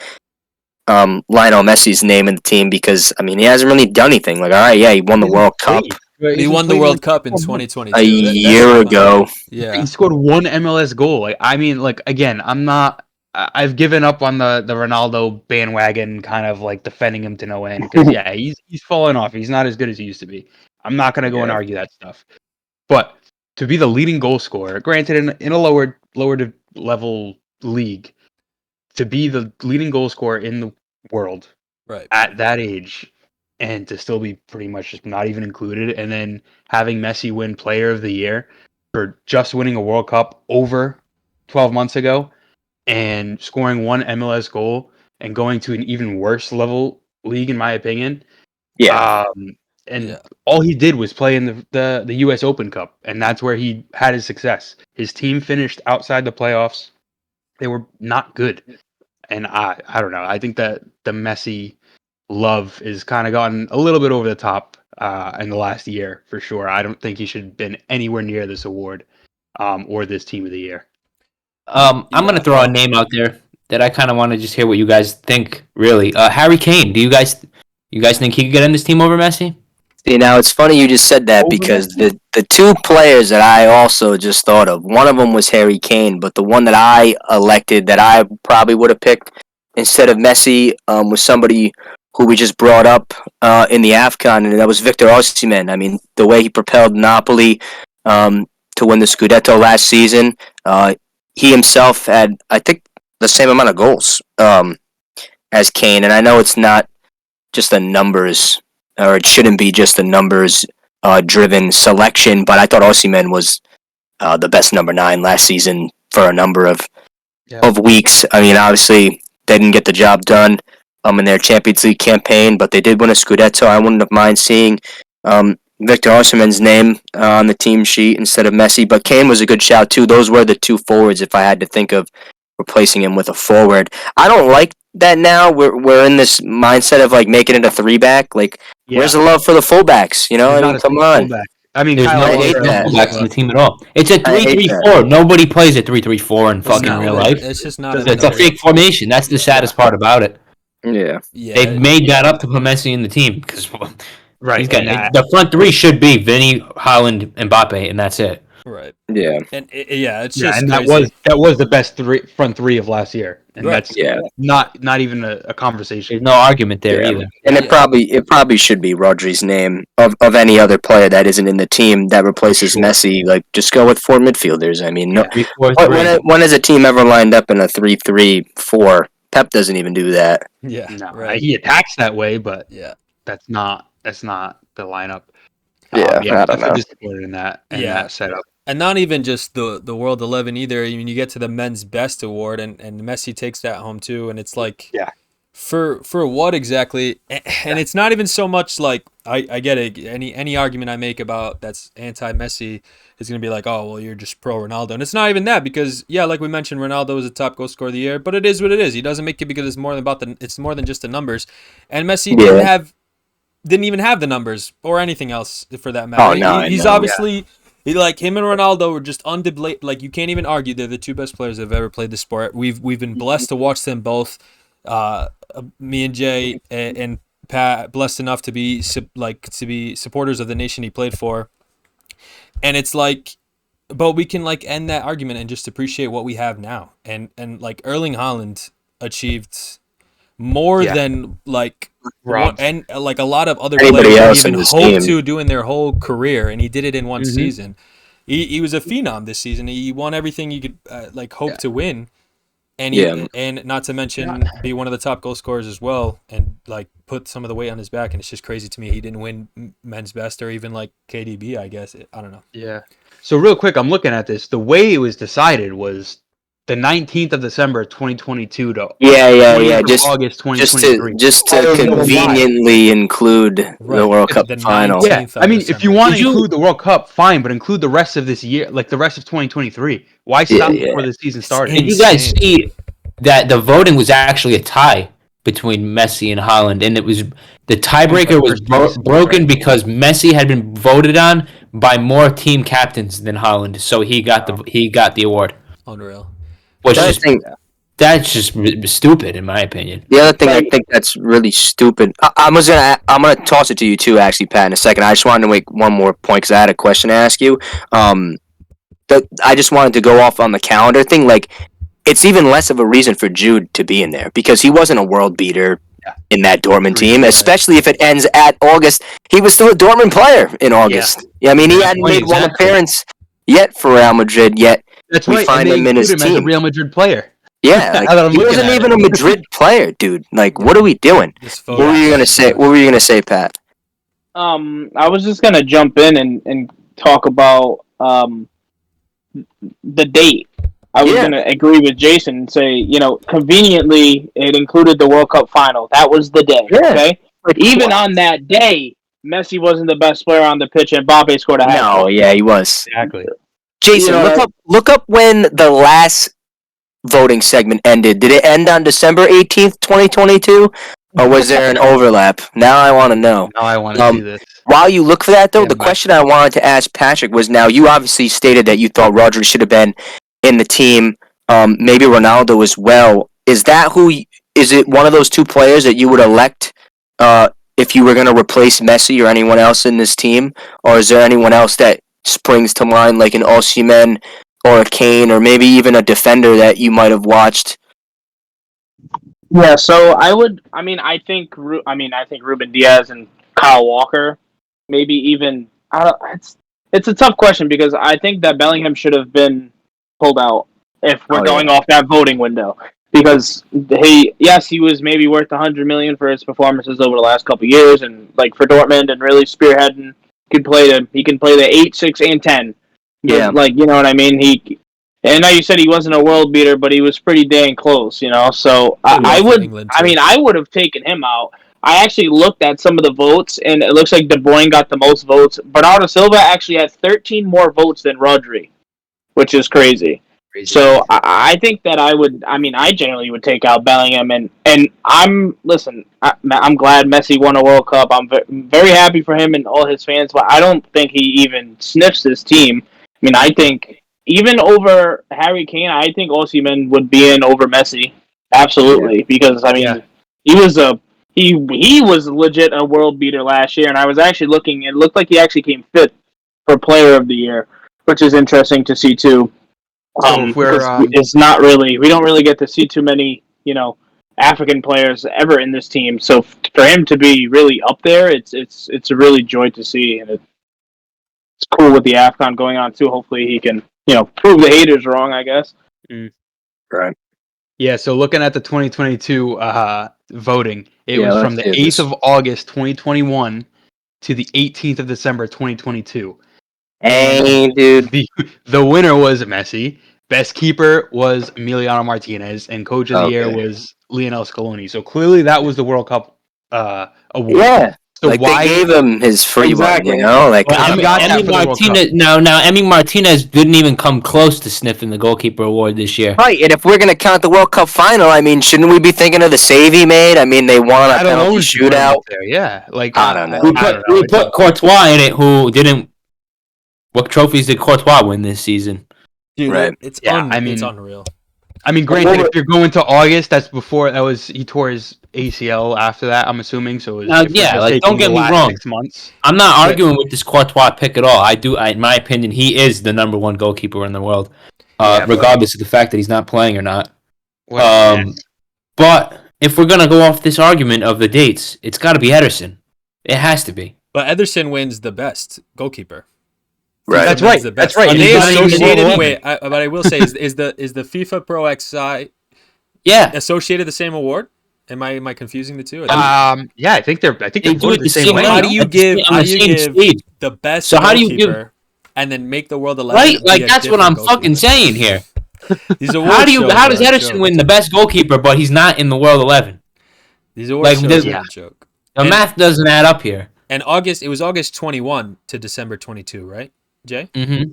[SPEAKER 3] Lionel Messi's name in the team, because I mean he hasn't really done anything. Like, all right, yeah, he won the World Cup
[SPEAKER 1] He won the World Cup in 2022.
[SPEAKER 3] a year ago.
[SPEAKER 1] Yeah.
[SPEAKER 5] He scored one MLS goal. Like, I mean, like again, I've given up on the Ronaldo bandwagon, kind of like defending him to no end, because yeah, he's fallen off. He's not as good as he used to be. I'm not gonna go and argue that stuff. But to be the leading goal scorer, granted in a lower level league, to be the leading goal scorer in the world
[SPEAKER 1] Right.
[SPEAKER 5] at that age, and to still be pretty much just not even included, and then having Messi win Player of the Year for just winning a World Cup over 12 months ago, and scoring one MLS goal and going to an even worse level league, in my opinion.
[SPEAKER 3] Yeah.
[SPEAKER 5] And
[SPEAKER 1] Yeah.
[SPEAKER 5] all he did was play in the U.S. Open Cup, and that's where he had his success. His team finished outside the playoffs. They were not good. And I don't know. I think that the Messi love is kind of gotten a little bit over the top in the last year, for sure. I don't think he should have been anywhere near this award or this team of the year.
[SPEAKER 2] I'm going to throw a name out there that I kind of want to just hear what you guys think, really. Harry Kane, do you guys think he could get in this team over Messi?
[SPEAKER 3] See, now it's funny you just said that because the two players that I also just thought of, one of them was Harry Kane, but the one that I elected that I probably would have picked instead of Messi was somebody who we just brought up in the AFCON, and that was Victor Osimhen. I mean, the way he propelled Napoli to win the Scudetto last season, he himself had, I think, the same amount of goals as Kane, and I know it's not just a numbers, or it shouldn't be just a numbers driven selection, but I thought Osimhen was the best number 9 last season for a number of weeks. I mean, obviously they didn't get the job done in their Champions League campaign, but they did win a Scudetto. I wouldn't have mind seeing Victor Osimhen's name on the team sheet instead of Messi, but Kane was a good shout too. Those were the two forwards if I had to think of replacing him with a forward. I don't like that now. We're in this mindset of like making it a 3-back. Like, where's the love for the fullbacks? You know, I mean, come on.
[SPEAKER 5] Fullback. I mean,
[SPEAKER 2] There's no
[SPEAKER 3] I hate that.
[SPEAKER 2] fullbacks in the team at all. It's a 3-3-4. Nobody plays a 3-3-4 in fucking real life.
[SPEAKER 1] It's just not.
[SPEAKER 2] It's a fake formation. That's the saddest part about it.
[SPEAKER 3] Yeah.
[SPEAKER 2] They've made that up to put Messi in the team because
[SPEAKER 5] right.
[SPEAKER 2] The front three should be Vinny, Haaland, and Mbappe, and that's it.
[SPEAKER 1] Right.
[SPEAKER 3] Yeah.
[SPEAKER 1] And it's just
[SPEAKER 5] and
[SPEAKER 1] crazy.
[SPEAKER 5] that was the best front three of last year, and
[SPEAKER 1] Right.
[SPEAKER 5] that's not even a conversation.
[SPEAKER 2] There's no argument there either.
[SPEAKER 3] And it probably should be Rodri's name of any other player that isn't in the team that replaces Messi. Like, just go with 4 midfielders. I mean, when has a team ever lined up in a 3-3-4? Pep doesn't even do that.
[SPEAKER 1] Yeah.
[SPEAKER 5] No,
[SPEAKER 1] Right.
[SPEAKER 5] he attacks that way, but
[SPEAKER 1] Yeah.
[SPEAKER 5] that's not the lineup.
[SPEAKER 3] I don't
[SPEAKER 5] I'm
[SPEAKER 3] know.
[SPEAKER 5] disappointed in that setup.
[SPEAKER 1] And not even just the World 11 either. I mean, you get to the Men's Best Award, and Messi takes that home too. And it's like, for what exactly? And it's not even so much like I get it. Any argument I make about that's anti-Messi is going to be like, oh well, you're just pro Ronaldo, and it's not even that because like we mentioned, Ronaldo is the top goal scorer of the year, but it is what it is. He doesn't make it because it's more than just the numbers, and Messi didn't even have the numbers or anything else for that matter.
[SPEAKER 3] Oh, no,
[SPEAKER 1] He's obviously. Like him and Ronaldo were just undebate. Like, you can't even argue they're the two best players that have ever played the sport. We've been blessed to watch them both. Me and Jay and Pat blessed enough to be supporters of the nation he played for. And it's like, but we can like end that argument and just appreciate what we have now. And like Erling Haaland achieved more than like and like a lot of other players even hope to do in their whole career, and he did it in one season. He was a phenom this season. He won everything you could hope to win, and and not to mention be one of the top goal scorers as well, and like put some of the weight on his back. And it's just crazy to me he didn't win men's best or even like KDB. I guess I don't know. Yeah.
[SPEAKER 5] So real quick, I'm looking at this. The way it was decided was the 19th of December 2022 to August 2023.
[SPEAKER 3] Just to conveniently include the World Cup final.
[SPEAKER 5] Yeah, I mean, if you want to include the World Cup, fine, but include the rest of this year, like the rest of 2023. Why stop before the season started?
[SPEAKER 2] Did you guys see that the voting was actually a tie between Messi and Haaland, and it was the tiebreaker was broken because Messi had been voted on by more team captains than Haaland, so he got the award.
[SPEAKER 1] Unreal.
[SPEAKER 2] That's just stupid, in my opinion.
[SPEAKER 3] The other thing I think that's really stupid. I'm gonna toss it to you too, actually, Pat, in a second. I just wanted to make one more point because I had a question to ask you. I just wanted to go off on the calendar thing. Like, it's even less of a reason for Jude to be in there because he wasn't a world beater in that Dortmund team, especially if it ends at August. He was still a Dortmund player in August. Yeah, I mean, he hadn't made one appearance yet for Real Madrid yet.
[SPEAKER 5] That's
[SPEAKER 3] we find him in his team.
[SPEAKER 5] As a Real Madrid player.
[SPEAKER 3] Yeah, like, he wasn't even a Madrid player, dude. Like, what are we doing? What were you gonna say? What were you gonna say, Pat?
[SPEAKER 4] I was just gonna jump in and talk about the date. I was
[SPEAKER 3] Yeah.
[SPEAKER 4] going to agree with Jason and say, conveniently, it included the World Cup final. That was the day.
[SPEAKER 3] Yeah.
[SPEAKER 4] Okay, but even on that day, Messi wasn't the best player on the pitch, and Mbappe scored a hat
[SPEAKER 3] No,
[SPEAKER 4] trick.
[SPEAKER 3] yeah, he was.
[SPEAKER 5] Exactly.
[SPEAKER 3] Jason, look up when the last voting segment ended. Did it end on December 18th, 2022? Or was there an overlap? Now I want to know.
[SPEAKER 5] Now I want to see this.
[SPEAKER 3] While you look for that, though,
[SPEAKER 5] Yeah,
[SPEAKER 3] the
[SPEAKER 5] Mike.
[SPEAKER 3] question I wanted to ask Patrick was, now you obviously stated that you thought Rodri should have been in the team, maybe Ronaldo as well. Is it one of those two players that you would elect if you were going to replace Messi or anyone else in this team? Or is there anyone else that springs to mind, like an Osimhen or a Kane, or maybe even a defender that you might have watched?
[SPEAKER 4] Yeah, so I think Ruben Diaz and Kyle Walker, maybe even. It's a tough question because I think that Bellingham should have been pulled out if we're going off that voting window. Because he was maybe worth $100 million for his performances over the last couple of years, and like for Dortmund, and really spearheading. He can play the 8, 6, and 10.
[SPEAKER 3] Yeah.
[SPEAKER 4] Like, you know what I mean. And now you said he wasn't a world beater, but he was pretty dang close, So I would have taken him out. I actually looked at some of the votes, and it looks like De Bruyne got the most votes. Bernardo Silva actually had 13 more votes than Rodri, which is crazy. So I think that I generally would take out Bellingham, and I'm glad Messi won a World Cup. I'm very happy for him and all his fans, but I don't think he even sniffs his team. I think even over Harry Kane, I think Osimhen would be in over Messi, absolutely, because he was legit a world beater last year, and I was actually looking. It looked like he actually came fifth for Player of the Year, which is interesting to see too. It's not really. We don't really get to see too many, African players ever in this team. So for him to be really up there, it's a really joy to see, and it's cool with the AFCON going on too. Hopefully he can, prove the haters wrong, I guess.
[SPEAKER 3] Right.
[SPEAKER 5] Yeah, so looking at the 2022 voting, it was from the
[SPEAKER 3] let's do
[SPEAKER 5] 8th
[SPEAKER 3] this.
[SPEAKER 5] of August 2021 to the 18th of December 2022.
[SPEAKER 3] Hey, dude.
[SPEAKER 5] The winner was Messi. Best keeper was Emiliano Martinez, and coach of the year was Lionel Scaloni. So clearly, that was the World Cup award.
[SPEAKER 3] Yeah.
[SPEAKER 5] So
[SPEAKER 3] they gave him his free one,
[SPEAKER 4] Exactly.
[SPEAKER 3] Like,
[SPEAKER 2] Emi Martinez didn't even come close to sniffing the goalkeeper award this year.
[SPEAKER 3] right, and if we're gonna count the World Cup final, shouldn't we be thinking of the save he made? They won a penalty shootout.
[SPEAKER 5] There, yeah. Like
[SPEAKER 3] I don't know.
[SPEAKER 2] We put Courtois in it, who didn't. What trophies did Courtois win this season?
[SPEAKER 1] Dude,
[SPEAKER 3] Right.
[SPEAKER 1] it's unreal.
[SPEAKER 5] Granted, if you're going to August, that's before he tore his ACL after that. I'm assuming so.
[SPEAKER 2] Don't get me wrong.
[SPEAKER 5] 6 months.
[SPEAKER 2] I'm not arguing with this Courtois pick at all. In my opinion, he is the number one goalkeeper in the world, regardless of the fact that he's not playing or not. But if we're gonna go off this argument of the dates, it's got to be Ederson. It has to be.
[SPEAKER 1] But Ederson wins the best goalkeeper.
[SPEAKER 3] Right.
[SPEAKER 5] That's right. That's right.
[SPEAKER 1] They associated. But I will say, is the FIFA Pro XI associated the same award? Am I confusing the two?
[SPEAKER 5] Yeah, I think they're
[SPEAKER 2] do it
[SPEAKER 5] the same way.
[SPEAKER 1] How do you give the best goalkeeper and then make the world 11?
[SPEAKER 2] Right, like that's what I'm fucking saying here. How does Ederson win the best goalkeeper, but he's not in the world 11?
[SPEAKER 1] These awards shows are a joke.
[SPEAKER 2] The math doesn't add up here.
[SPEAKER 1] And it was August 21 to December 22, right, Jay?
[SPEAKER 2] Mm-hmm.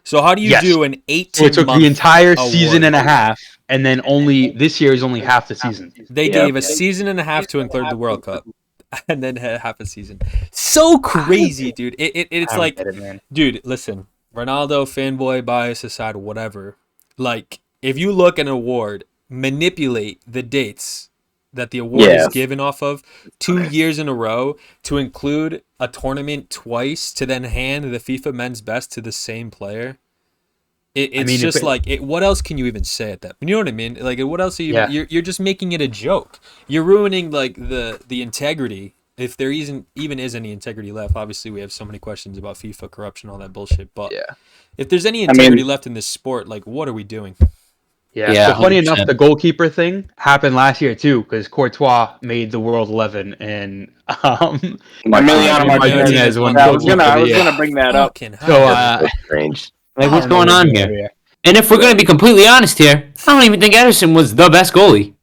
[SPEAKER 1] So how do you do an 18-month
[SPEAKER 5] So it took the entire season
[SPEAKER 1] award?
[SPEAKER 5] and a half, and then this year is only half the season.
[SPEAKER 1] They gave a season and a half to include the World Cup, and then half a season. So crazy, dude. It's like, dude, listen, Ronaldo fanboy bias aside, whatever. Like, if you look at an award, manipulate the dates that the award is given off of 2 years in a row to include a tournament twice to then hand the FIFA Men's Best to the same player. What else can you even say at that? You know what I mean? Like, what else are you? Yeah. You're just making it a joke. You're ruining like the integrity. If there even is any integrity left, obviously we have so many questions about FIFA corruption, all that bullshit. But if there's any integrity left in this sport, like, what are we doing?
[SPEAKER 5] Yeah. So funny enough, the goalkeeper thing happened last year too, because Courtois made the World 11, and
[SPEAKER 4] Emiliano Martinez won. I was gonna bring that up.
[SPEAKER 5] So
[SPEAKER 3] strange.
[SPEAKER 2] Like, what's going on here? And if we're going to be completely honest here, I don't even think Ederson was the best goalie.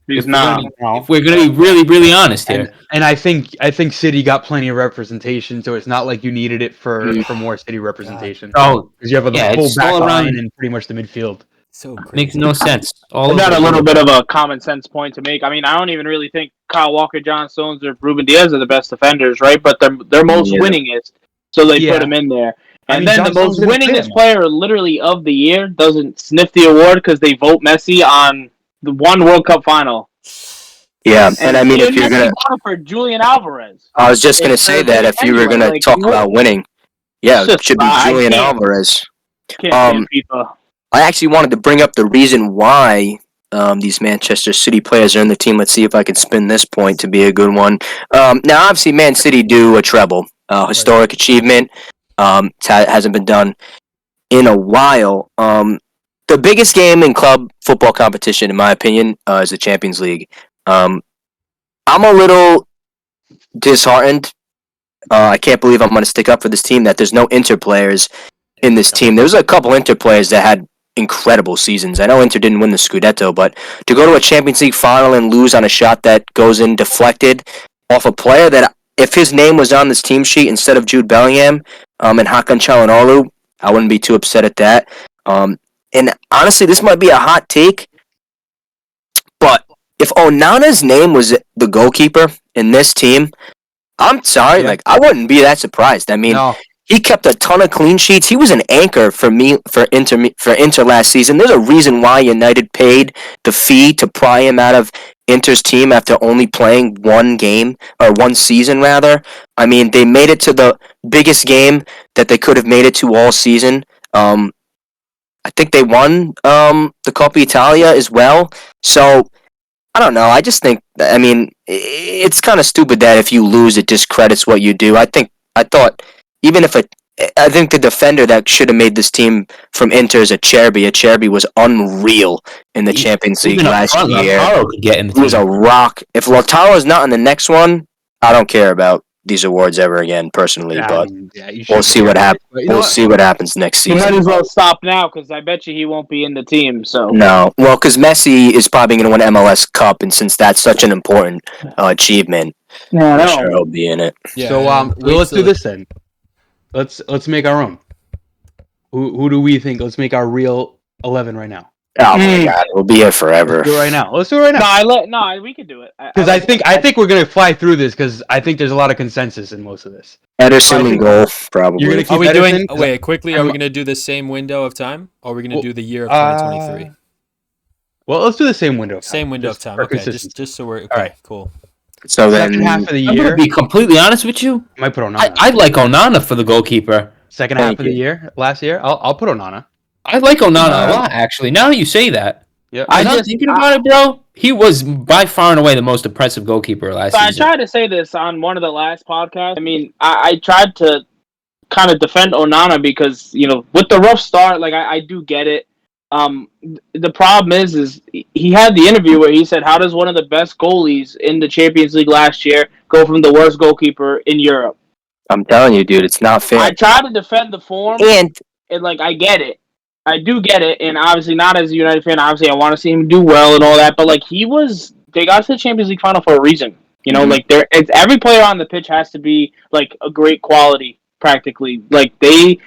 [SPEAKER 4] He's not.
[SPEAKER 2] If we're going to be really, really honest here.
[SPEAKER 5] And I think City got plenty of representation, so it's not like you needed it for more City representation.
[SPEAKER 2] Oh,
[SPEAKER 5] because you have a full
[SPEAKER 2] it's
[SPEAKER 5] back
[SPEAKER 2] all
[SPEAKER 5] line
[SPEAKER 2] around.
[SPEAKER 5] and pretty much the midfield.
[SPEAKER 1] So crazy.
[SPEAKER 2] Makes no sense.
[SPEAKER 4] I got a little bit of a common sense point to make. I mean, I don't even really think Kyle Walker, John Stones, or Ruben Diaz are the best defenders, right? But they're most winningest, so they put him in there. And then the most winningest player, literally of the year, doesn't sniff the award because they vote Messi on the one World Cup final.
[SPEAKER 3] Yeah, and I mean, if you're
[SPEAKER 4] gonna for Julian Alvarez,
[SPEAKER 3] I was just gonna say that if you were gonna talk about winning, it should be Julian Alvarez.
[SPEAKER 4] FIFA.
[SPEAKER 3] I actually wanted to bring up the reason why these Manchester City players are in the team. Let's see if I can spin this point to be a good one. Now, obviously, Man City do a treble, historic achievement. Hasn't been done in a while. The biggest game in club football competition, in my opinion, is the Champions League. I'm a little disheartened. I can't believe I'm going to stick up for this team that there's no Inter players in this team. There's a couple Inter players that had incredible seasons. I know Inter didn't win the Scudetto, but to go to a Champions League final and lose on a shot that goes in deflected off a player that, if his name was on this team sheet instead of Jude Bellingham and Hakan Çalhanoğlu, I wouldn't be too upset at that. And honestly, this might be a hot take, but if Onana's name was the goalkeeper in this team, I'm sorry, I wouldn't be that surprised. I mean, he kept a ton of clean sheets. He was an anchor for Inter last season. There's a reason why United paid the fee to pry him out of Inter's team after only playing one season rather. I mean, they made it to the biggest game that they could have made it to all season. I think they won the Coppa Italia as well. So I don't know. I just think, I mean, it's kind of stupid that if you lose, it discredits what you do. I think the defender that should have made this team from Inter is Acerbi. Acerbi was unreal in the Champions League last year. He was a rock. If Lautaro's not in the next one, I don't care about these awards ever again, personally. We'll see what happens. We'll see what happens next season.
[SPEAKER 4] You might as well stop now because I bet you he won't be in the team. So
[SPEAKER 3] no, well, because Messi is probably going to win MLS Cup, and since that's such an important achievement, I'm sure he'll be in it.
[SPEAKER 5] Yeah, so let's do this then. Let's make our own. Who do we think? Let's make our real 11 right now.
[SPEAKER 3] Oh my God, we'll be here forever.
[SPEAKER 5] Let's do it right now.
[SPEAKER 4] No, we can do it.
[SPEAKER 5] Because I think we're gonna fly through this because I think there's a lot of consensus in most of this.
[SPEAKER 3] Ederson in goal, probably.
[SPEAKER 5] You're gonna keep
[SPEAKER 1] are we
[SPEAKER 5] Ederson?
[SPEAKER 1] doing? Wait, quickly. Are we gonna do the same window of time, or are we gonna do the year of 2023?
[SPEAKER 5] Well, let's do the same window of time.
[SPEAKER 1] Same window of time. Okay, just so we're okay. All right, cool.
[SPEAKER 3] So then,
[SPEAKER 5] second half of the year.
[SPEAKER 2] I'm gonna be completely honest with you.
[SPEAKER 5] I might put Onana.
[SPEAKER 2] I like Onana for the goalkeeper.
[SPEAKER 5] Second half of the year, last year, I'll put Onana.
[SPEAKER 2] I like Onana a lot, actually. Now that you say that,
[SPEAKER 5] yeah.
[SPEAKER 2] Thinking about it, bro. He was by far and away the most impressive goalkeeper last season.
[SPEAKER 4] I tried to say this on one of the last podcasts. I mean, I tried to kind of defend Onana because, with the rough start, I do get it. The problem is he had the interview where he said, how does one of the best goalies in the Champions League last year go from the worst goalkeeper in Europe?
[SPEAKER 3] I'm telling you, dude, it's not fair.
[SPEAKER 4] I try to defend the form, and I get it. I do get it, and obviously not as a United fan. Obviously, I want to see him do well and all that. But they got to the Champions League final for a reason. Every player on the pitch has to be a great quality, practically. They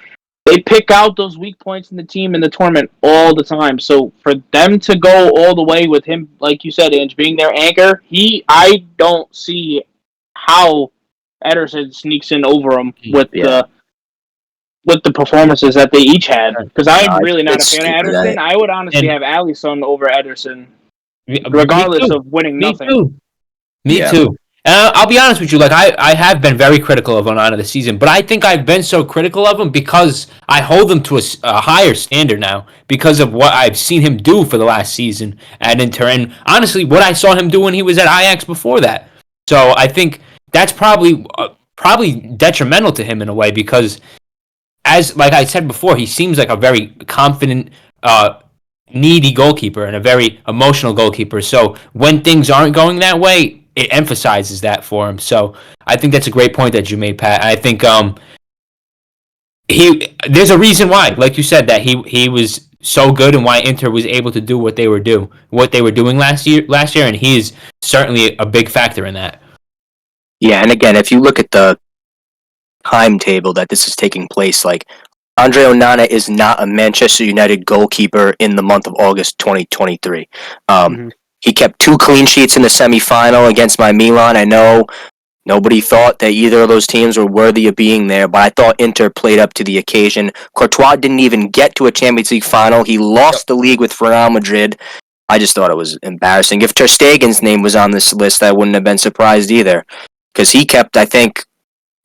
[SPEAKER 4] pick out those weak points in the team in the tournament all the time. So for them to go all the way with him, like you said, Ange, being their anchor, I don't see how Ederson sneaks in over him with the performances that they each had. Because I'm really not a fan of Ederson. I would honestly have Alisson over Ederson, regardless of winning nothing.
[SPEAKER 2] Me too. I'll be honest with you. I have been very critical of Onana this season, but I think I've been so critical of him because I hold him to a higher standard now because of what I've seen him do for the last season at Inter, and honestly, what I saw him do when he was at Ajax before that. So I think that's probably detrimental to him in a way because, as like I said before, he seems like a very confident, needy goalkeeper and a very emotional goalkeeper. So when things aren't going that way, it emphasizes that for him. So I think that's a great point that you made, Pat. I think there's a reason why, like you said, that he was so good and why Inter was able to do what they were doing last year, and he's certainly a big factor in that.
[SPEAKER 3] Yeah, and again, if you look at the timetable that this is taking place, like Andre Onana is not a Manchester United goalkeeper in the month of August 2023. He kept 2 clean sheets in the semifinal against my Milan. I know nobody thought that either of those teams were worthy of being there, but I thought Inter played up to the occasion. Courtois didn't even get to a Champions League final. He lost the league with Real Madrid. I just thought it was embarrassing. If Ter Stegen's name was on this list, I wouldn't have been surprised either. Because he kept, I think,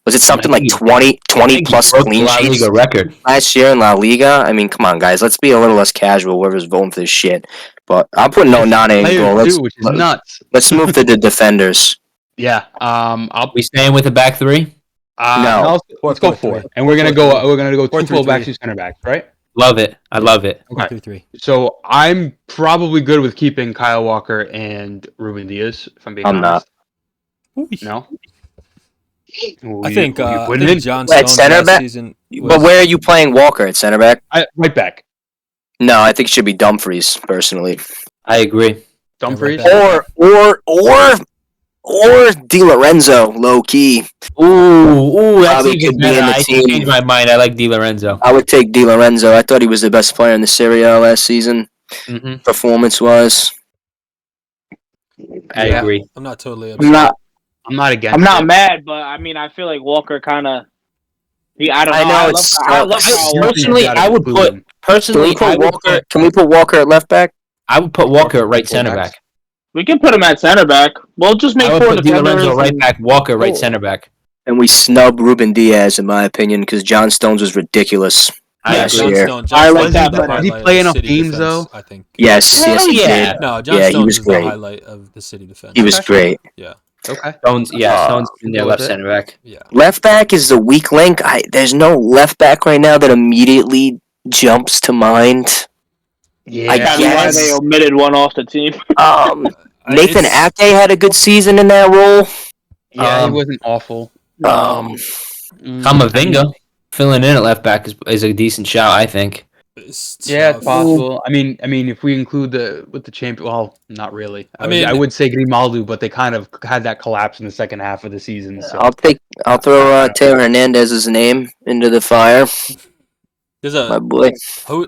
[SPEAKER 3] was it something like 20 plus clean sheets
[SPEAKER 2] record
[SPEAKER 3] last year in La Liga? I mean, come on, guys. Let's be a little less casual, whoever's voting for this shit. But I'm putting Onana in goal.
[SPEAKER 5] Which is nuts.
[SPEAKER 3] Let's move to the defenders.
[SPEAKER 5] Yeah.
[SPEAKER 2] We staying with the back three?
[SPEAKER 3] No.
[SPEAKER 5] Let's go 4. And we're gonna go 2 fullbacks, 2 center backs, right?
[SPEAKER 2] Love it. I love it.
[SPEAKER 5] Okay.
[SPEAKER 1] 4-3-3.
[SPEAKER 5] So I'm probably good with keeping Kyle Walker and Ruben Diaz, if I'm being honest. No?
[SPEAKER 1] I think John
[SPEAKER 3] At
[SPEAKER 1] Stones
[SPEAKER 3] center
[SPEAKER 1] last
[SPEAKER 3] back?
[SPEAKER 1] season
[SPEAKER 3] But where are you playing Walker at center back?
[SPEAKER 5] Right back.
[SPEAKER 3] No, I think it should be Dumfries, personally.
[SPEAKER 2] I agree.
[SPEAKER 5] Dumfries.
[SPEAKER 1] right
[SPEAKER 3] Or Di Lorenzo, low key.
[SPEAKER 2] Ooh, that's
[SPEAKER 3] Probably
[SPEAKER 2] even
[SPEAKER 3] could be in
[SPEAKER 2] better.
[SPEAKER 3] the
[SPEAKER 2] I
[SPEAKER 3] team.
[SPEAKER 2] changed my mind. I like Di Lorenzo.
[SPEAKER 3] I would take Di Lorenzo. I thought he was the best player in the Serie last season, performance-wise.
[SPEAKER 2] I agree.
[SPEAKER 1] I'm not totally
[SPEAKER 4] I'm not.
[SPEAKER 5] I'm not against
[SPEAKER 4] I'm not
[SPEAKER 5] it.
[SPEAKER 4] mad, but I mean, I feel like Walker kind of. I don't know.
[SPEAKER 3] I know,
[SPEAKER 4] I love Kyle Walker.
[SPEAKER 2] Personally, I would put.
[SPEAKER 3] Can we put Walker at left back?
[SPEAKER 2] I would put Walker at right center back.
[SPEAKER 4] We can put him at center back. We'll just make
[SPEAKER 2] I would
[SPEAKER 4] 4
[SPEAKER 2] put Di
[SPEAKER 4] defenders.
[SPEAKER 2] Lorenzo right back. Walker right center back.
[SPEAKER 3] And we snub Ruben Diaz, in my opinion, because John Stones was ridiculous.
[SPEAKER 2] I
[SPEAKER 3] last
[SPEAKER 2] agree.
[SPEAKER 3] year.
[SPEAKER 4] I like that,
[SPEAKER 1] the
[SPEAKER 4] but-
[SPEAKER 5] Did he
[SPEAKER 1] highlight
[SPEAKER 5] play
[SPEAKER 1] of the
[SPEAKER 5] enough
[SPEAKER 1] City
[SPEAKER 5] games,
[SPEAKER 1] defense,
[SPEAKER 5] though?
[SPEAKER 1] I think.
[SPEAKER 3] Yes, he
[SPEAKER 2] yeah.
[SPEAKER 3] did.
[SPEAKER 1] No, John
[SPEAKER 3] Yeah, he
[SPEAKER 1] Stones
[SPEAKER 3] was
[SPEAKER 1] is
[SPEAKER 3] great.
[SPEAKER 1] the highlight of the City defense.
[SPEAKER 3] He was great.
[SPEAKER 1] Yeah.
[SPEAKER 5] Okay.
[SPEAKER 2] Stones in their left center back.
[SPEAKER 1] Yeah.
[SPEAKER 3] Left back is the weak link. There's no left back right now that immediately jumps to mind.
[SPEAKER 5] Yeah.
[SPEAKER 3] I
[SPEAKER 4] That's
[SPEAKER 3] guess.
[SPEAKER 4] why they omitted one off the team.
[SPEAKER 3] Nathan
[SPEAKER 1] It's-
[SPEAKER 3] Ake had a good season in that role.
[SPEAKER 5] Yeah, he wasn't awful.
[SPEAKER 2] Kamavinga filling in at left back is a decent shout, I think.
[SPEAKER 1] It's
[SPEAKER 5] Yeah,
[SPEAKER 1] tough.
[SPEAKER 5] it's possible. I mean, if we include the champion, well, not really.
[SPEAKER 1] mean-
[SPEAKER 5] I would say Grimaldo, but they kind of had that collapse in the second half of the season. So.
[SPEAKER 3] I'll throw Taylor Hernandez's name into the fire.
[SPEAKER 1] There's
[SPEAKER 3] My
[SPEAKER 1] a
[SPEAKER 3] boy.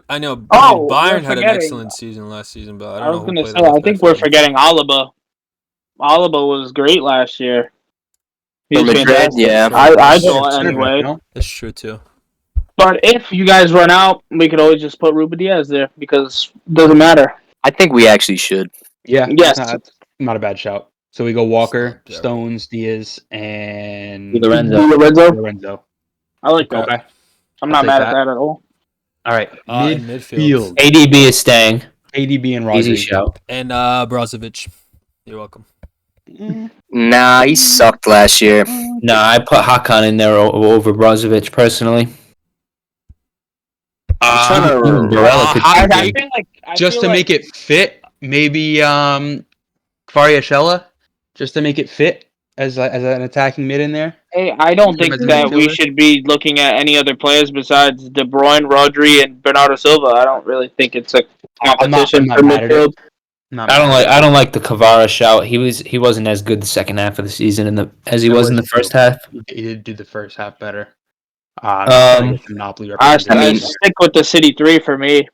[SPEAKER 1] I know
[SPEAKER 4] Oh,
[SPEAKER 1] Bayern
[SPEAKER 4] we're
[SPEAKER 1] had an
[SPEAKER 4] forgetting.
[SPEAKER 1] excellent season last season, but I
[SPEAKER 4] I
[SPEAKER 1] don't
[SPEAKER 4] was
[SPEAKER 1] know who
[SPEAKER 4] going to
[SPEAKER 1] played
[SPEAKER 4] say,
[SPEAKER 1] left
[SPEAKER 4] I
[SPEAKER 1] back
[SPEAKER 4] think
[SPEAKER 1] for
[SPEAKER 4] we're
[SPEAKER 1] them.
[SPEAKER 4] forgetting Alaba. Alaba was great last year. He
[SPEAKER 3] For
[SPEAKER 4] was
[SPEAKER 3] Madrid,
[SPEAKER 4] fantastic.
[SPEAKER 3] yeah.
[SPEAKER 4] I
[SPEAKER 1] Yeah,
[SPEAKER 4] thought
[SPEAKER 5] Center back,
[SPEAKER 4] anyway.
[SPEAKER 5] no?
[SPEAKER 1] That's true too.
[SPEAKER 4] But if you guys run out, we could always just put Ruben Diaz there because it doesn't matter.
[SPEAKER 3] I think we actually should.
[SPEAKER 5] Yeah,
[SPEAKER 4] Yes.
[SPEAKER 5] that's not a bad shout. So we go Walker,
[SPEAKER 1] Yeah.
[SPEAKER 5] Stones, Diaz, and
[SPEAKER 3] Di Lorenzo.
[SPEAKER 5] Lorenzo.
[SPEAKER 4] I like that.
[SPEAKER 5] Okay.
[SPEAKER 4] I'm
[SPEAKER 5] I'll
[SPEAKER 4] not
[SPEAKER 5] take
[SPEAKER 4] mad
[SPEAKER 5] that.
[SPEAKER 4] at that at all.
[SPEAKER 5] All right.
[SPEAKER 1] In
[SPEAKER 5] Midfield.
[SPEAKER 2] ADB is staying.
[SPEAKER 5] ADB and
[SPEAKER 2] Easy
[SPEAKER 5] Rodri.
[SPEAKER 2] shout.
[SPEAKER 1] And Brozovic. You're welcome.
[SPEAKER 3] Nah, he sucked last year.
[SPEAKER 2] No, I put Hakan in there over Brozovic personally. Even Barella could
[SPEAKER 5] I
[SPEAKER 2] be
[SPEAKER 5] think
[SPEAKER 2] big.
[SPEAKER 5] just to make it fit, maybe Kvaratskhelia, just to make it fit as an attacking mid in there.
[SPEAKER 4] Hey, I don't think
[SPEAKER 5] As a
[SPEAKER 4] that we
[SPEAKER 5] midfielder?
[SPEAKER 4] should be looking at any other players besides De Bruyne, Rodri, and Bernardo Silva. I don't really think it's a competition
[SPEAKER 5] I'm
[SPEAKER 4] for
[SPEAKER 5] not mad at it.
[SPEAKER 4] midfield.
[SPEAKER 2] I don't like the Kvara shout. He wasn't as good the second half of the season as he was in the first half.
[SPEAKER 5] He did do the first half better. Napoli
[SPEAKER 4] I
[SPEAKER 3] mean-
[SPEAKER 4] stick with the City 3 for me.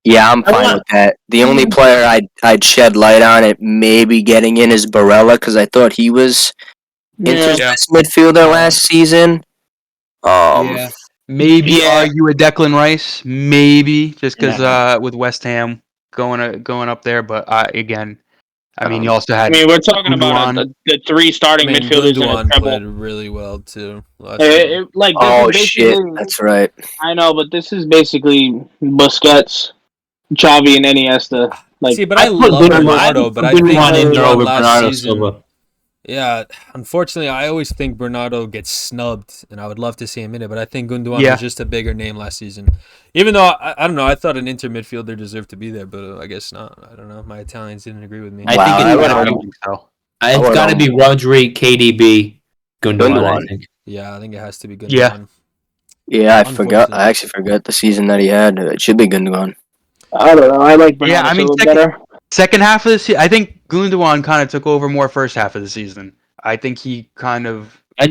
[SPEAKER 3] Yeah, I'm fine with that. The only player I'd shed light on it maybe getting in is Barella because I thought he was Inter's best midfielder last season.
[SPEAKER 5] yeah. Maybe
[SPEAKER 4] Yeah.
[SPEAKER 5] argue a Declan Rice, maybe just because with West Ham going up there. But again, you also
[SPEAKER 4] I
[SPEAKER 5] had.
[SPEAKER 4] mean, we're talking about
[SPEAKER 5] Gundogan.
[SPEAKER 4] the 3 starting midfielders in a
[SPEAKER 1] Gundogan
[SPEAKER 4] treble.
[SPEAKER 1] played really well too. Last year.
[SPEAKER 4] This
[SPEAKER 3] Oh
[SPEAKER 4] is
[SPEAKER 3] shit,
[SPEAKER 4] basically-
[SPEAKER 3] that's right.
[SPEAKER 4] I know, but this is basically Busquets, Xavi, and Iniesta. Like,
[SPEAKER 1] See, but I
[SPEAKER 3] put
[SPEAKER 1] love
[SPEAKER 3] Gundogan-
[SPEAKER 1] Bernardo, but I think
[SPEAKER 2] Gundogan in there
[SPEAKER 1] Gundogan
[SPEAKER 2] over
[SPEAKER 1] last
[SPEAKER 2] Bernardo
[SPEAKER 1] season.
[SPEAKER 2] Silva.
[SPEAKER 1] Yeah, unfortunately, I always think Bernardo gets snubbed, and I would love to see him in it. But I think Gundogan was just a bigger name last season. Even though I don't know, I thought an Inter midfielder deserved to be there, but I guess not. I don't know. My Italians didn't agree with me.
[SPEAKER 2] I
[SPEAKER 3] Wow,
[SPEAKER 2] think
[SPEAKER 3] I
[SPEAKER 2] it's
[SPEAKER 3] would've-
[SPEAKER 2] it's got to be Rodri, KDB, Gundogan. I think.
[SPEAKER 1] Yeah, I think it has to be Gundogan.
[SPEAKER 5] Yeah.
[SPEAKER 3] Yeah, I
[SPEAKER 1] Unfortunately.
[SPEAKER 3] forgot. I actually forgot the season that he had. It should be Gundogan.
[SPEAKER 4] I don't know. I like Bernardo
[SPEAKER 5] Yeah, I mean,
[SPEAKER 4] Silva better.
[SPEAKER 5] second half of the season, I think Gundogan kind of took over more first half of the season. I think he kind of
[SPEAKER 2] Not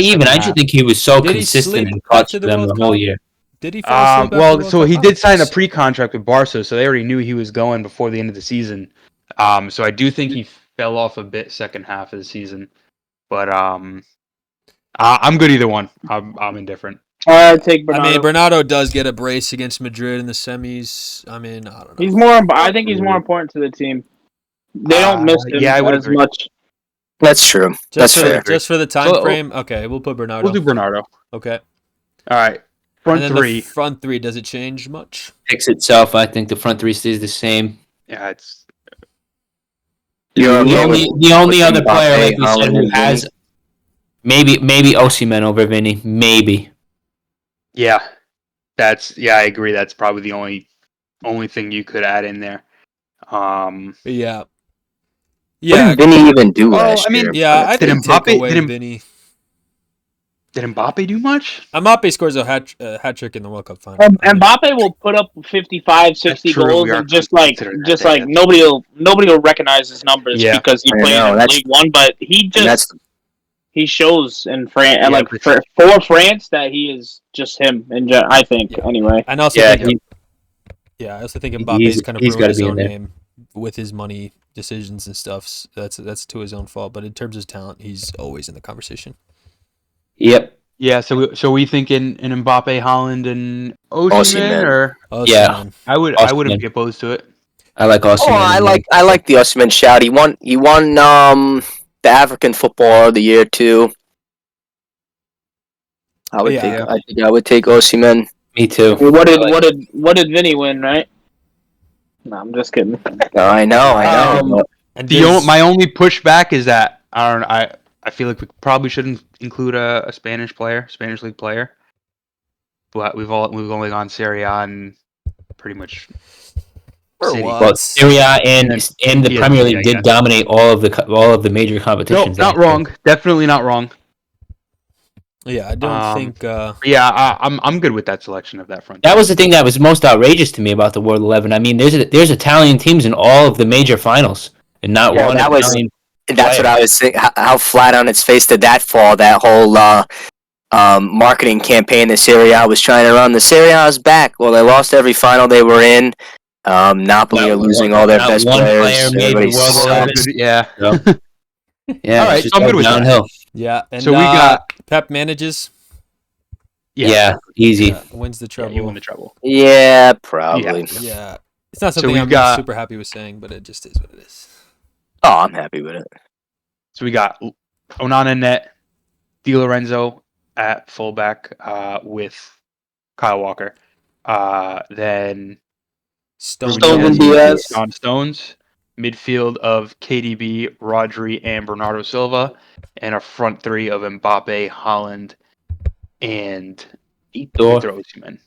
[SPEAKER 2] even. I just think he was so
[SPEAKER 1] Did he
[SPEAKER 2] consistent
[SPEAKER 1] sleep
[SPEAKER 2] and clutch
[SPEAKER 1] after
[SPEAKER 2] for
[SPEAKER 1] the
[SPEAKER 2] them the
[SPEAKER 1] World
[SPEAKER 2] whole
[SPEAKER 1] Cup?
[SPEAKER 2] year.
[SPEAKER 1] Did he fall asleep after the
[SPEAKER 5] well,
[SPEAKER 1] World
[SPEAKER 5] so
[SPEAKER 1] Cup?
[SPEAKER 5] he
[SPEAKER 1] I
[SPEAKER 5] did
[SPEAKER 1] don't
[SPEAKER 5] sign a
[SPEAKER 1] think so.
[SPEAKER 5] pre-contract with Barca, so they already knew he was going before the end of the season. So I do think he fell off a bit second half of the season, but I'm good either one. I'm indifferent.
[SPEAKER 4] I take
[SPEAKER 1] I
[SPEAKER 4] Bernardo.
[SPEAKER 1] mean, Bernardo does get a brace against Madrid in the semis. I mean, I don't know.
[SPEAKER 4] He's more. I think he's more important to the team. They don't miss him
[SPEAKER 5] Yeah, I would
[SPEAKER 4] as
[SPEAKER 5] agree.
[SPEAKER 4] much.
[SPEAKER 3] That's true. That's fair.
[SPEAKER 1] Just for the time
[SPEAKER 5] So-
[SPEAKER 1] frame. Okay, we'll put Bernardo.
[SPEAKER 5] We'll do Bernardo.
[SPEAKER 1] Okay.
[SPEAKER 5] All right, front
[SPEAKER 1] And then
[SPEAKER 5] three.
[SPEAKER 1] The front three, does it change much?
[SPEAKER 2] Picks itself. I think the front three stays the same.
[SPEAKER 5] Yeah, it's
[SPEAKER 3] You're
[SPEAKER 2] The
[SPEAKER 3] okay
[SPEAKER 2] only
[SPEAKER 3] with-
[SPEAKER 2] the only
[SPEAKER 3] with
[SPEAKER 2] other player,
[SPEAKER 3] Mbappe,
[SPEAKER 2] like we said,
[SPEAKER 3] Haaland,
[SPEAKER 2] who
[SPEAKER 3] and
[SPEAKER 2] has maybe Osimhen over Vinny. Maybe.
[SPEAKER 5] yeah. I agree. That's probably the only thing you could add in there.
[SPEAKER 1] Yeah.
[SPEAKER 3] What
[SPEAKER 1] Yeah.
[SPEAKER 3] did Vinny even do
[SPEAKER 5] Well,
[SPEAKER 3] last
[SPEAKER 5] I mean,
[SPEAKER 3] year?
[SPEAKER 1] Yeah, I
[SPEAKER 5] Did
[SPEAKER 1] think take
[SPEAKER 5] Mbappe-
[SPEAKER 1] away
[SPEAKER 5] did
[SPEAKER 1] Vinny.
[SPEAKER 5] Did Mbappe do much?
[SPEAKER 1] Mbappe scores a hat trick in the World Cup final.
[SPEAKER 4] Mbappe will put up 55, 60
[SPEAKER 5] true,
[SPEAKER 4] goals
[SPEAKER 5] we are
[SPEAKER 4] and just like
[SPEAKER 5] considering that day, that's-
[SPEAKER 4] nobody will recognize his numbers
[SPEAKER 5] Yeah.
[SPEAKER 4] because he
[SPEAKER 3] I
[SPEAKER 4] played
[SPEAKER 3] know,
[SPEAKER 4] in
[SPEAKER 3] that's-
[SPEAKER 4] League One, but he
[SPEAKER 3] and that's
[SPEAKER 4] he shows in France
[SPEAKER 5] Yeah,
[SPEAKER 4] like
[SPEAKER 5] but-
[SPEAKER 4] for France that he is just him. I think
[SPEAKER 1] Yeah.
[SPEAKER 4] anyway.
[SPEAKER 1] And I also
[SPEAKER 2] Yeah,
[SPEAKER 1] think, I also think
[SPEAKER 2] he's-
[SPEAKER 1] Mbappe's kind of
[SPEAKER 2] he's
[SPEAKER 1] ruined
[SPEAKER 2] gotta
[SPEAKER 1] his
[SPEAKER 2] be in
[SPEAKER 1] own
[SPEAKER 2] there.
[SPEAKER 1] name with his money decisions and stuff. That's to his own fault. But in terms of talent, he's always in the conversation.
[SPEAKER 2] Yep.
[SPEAKER 5] Yeah, so we thinking in Mbappe, Holland, and Osimhen,
[SPEAKER 3] Osimhen.
[SPEAKER 5] or
[SPEAKER 1] Oh,
[SPEAKER 2] Yeah.
[SPEAKER 1] man.
[SPEAKER 5] I wouldn't
[SPEAKER 2] Osimhen.
[SPEAKER 5] be opposed to it.
[SPEAKER 2] I like Osimhen.
[SPEAKER 3] Oh, I like the Osimhen shout. He won the African Footballer of the Year too. I would
[SPEAKER 1] Yeah.
[SPEAKER 3] think I would take Osimhen.
[SPEAKER 2] Me too.
[SPEAKER 4] What did Vinny win? Right? No, I'm just kidding.
[SPEAKER 3] I know.
[SPEAKER 1] Um, And
[SPEAKER 5] My only pushback is that I feel like we probably shouldn't include a Spanish league player. But we've only gone Serie A and pretty much
[SPEAKER 1] For
[SPEAKER 5] City.
[SPEAKER 1] what?
[SPEAKER 2] Well, Serie A and the
[SPEAKER 5] Yeah,
[SPEAKER 2] Premier League
[SPEAKER 5] yeah,
[SPEAKER 2] did
[SPEAKER 5] yeah.
[SPEAKER 2] dominate all of the major
[SPEAKER 5] No,
[SPEAKER 2] competitions.
[SPEAKER 5] not wrong. Definitely not wrong.
[SPEAKER 1] Yeah, I don't think.
[SPEAKER 5] Yeah, I'm good with that selection of that front.
[SPEAKER 2] That was the thing that was most outrageous to me about the World 11. I mean, there's Italian teams in all of the major finals, and not
[SPEAKER 3] Yeah,
[SPEAKER 2] one
[SPEAKER 3] that was-
[SPEAKER 2] Italian.
[SPEAKER 3] That's what I was saying. How flat on its face did that fall? That whole marketing campaign the Serie A was trying to run. The Serie A's back. Well, they lost every final they were in. Napoli are losing all their
[SPEAKER 2] not
[SPEAKER 3] best
[SPEAKER 2] one
[SPEAKER 3] players.
[SPEAKER 2] player made the
[SPEAKER 3] Everybody
[SPEAKER 2] World
[SPEAKER 3] sucks.
[SPEAKER 2] 11.
[SPEAKER 5] Yeah.
[SPEAKER 2] Yeah,
[SPEAKER 5] All right,
[SPEAKER 2] it's just
[SPEAKER 5] so I'm good with that.
[SPEAKER 2] downhill.
[SPEAKER 1] Yeah, and
[SPEAKER 5] So we got
[SPEAKER 1] Pep manages.
[SPEAKER 2] Yeah, easy.
[SPEAKER 1] Yeah, wins the
[SPEAKER 5] Yeah,
[SPEAKER 1] treble.
[SPEAKER 5] you win the treble.
[SPEAKER 3] Yeah, probably.
[SPEAKER 1] Yeah, it's not
[SPEAKER 5] So
[SPEAKER 1] something
[SPEAKER 5] we've
[SPEAKER 1] I'm
[SPEAKER 5] got-
[SPEAKER 1] super happy with saying, but it just is what it is.
[SPEAKER 3] Oh, I'm happy with it.
[SPEAKER 5] So we got Onana net, Di Lorenzo at fullback with Kyle Walker. Then
[SPEAKER 1] Stones.
[SPEAKER 3] Ruben Diaz.
[SPEAKER 5] John Stones. Midfield of KDB, Rodri, and Bernardo Silva. And a front three of Mbappe, Holland, and Victor Osimhen.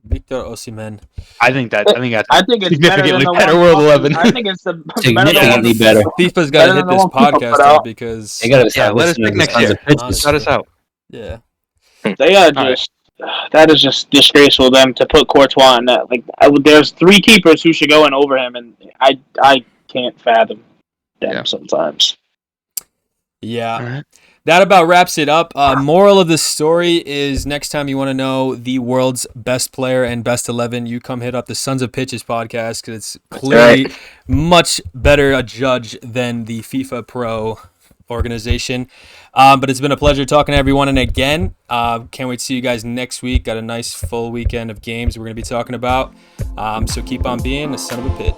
[SPEAKER 1] Victor Osimhen.
[SPEAKER 5] I think that's
[SPEAKER 4] I think it's better than
[SPEAKER 5] significantly
[SPEAKER 4] the
[SPEAKER 5] better
[SPEAKER 4] one
[SPEAKER 5] World
[SPEAKER 4] fucking-
[SPEAKER 5] 11.
[SPEAKER 4] I think it's the
[SPEAKER 2] Significantly better.
[SPEAKER 1] FIFA's got to
[SPEAKER 4] Better
[SPEAKER 1] hit
[SPEAKER 4] than the
[SPEAKER 1] this
[SPEAKER 4] one FIFA
[SPEAKER 1] podcast
[SPEAKER 4] put
[SPEAKER 1] out
[SPEAKER 4] out.
[SPEAKER 1] because
[SPEAKER 2] They gotta
[SPEAKER 5] Yeah,
[SPEAKER 2] start
[SPEAKER 5] let us
[SPEAKER 2] listening
[SPEAKER 5] pick
[SPEAKER 2] to
[SPEAKER 5] next
[SPEAKER 2] Sons
[SPEAKER 5] year.
[SPEAKER 2] of Pitches.
[SPEAKER 1] Honestly.
[SPEAKER 5] Shut us out.
[SPEAKER 1] yeah.
[SPEAKER 4] They are
[SPEAKER 5] All right.
[SPEAKER 4] just that is just disgraceful. Them to put Courtois in that. Like there's three keepers who should go in over him, and I can't fathom them
[SPEAKER 5] Yeah.
[SPEAKER 4] sometimes.
[SPEAKER 1] Yeah.
[SPEAKER 5] All right.
[SPEAKER 1] That about wraps it up. Moral of the story is next time you want to know the world's best player and best 11, you come hit up the Sons of Pitches podcast because it's clearly much better a judge than the FIFA Pro organization. But it's been a pleasure talking to everyone. And again, can't wait to see you guys next week. Got a nice full weekend of games we're going to be talking about. So keep on being a son of a pitch.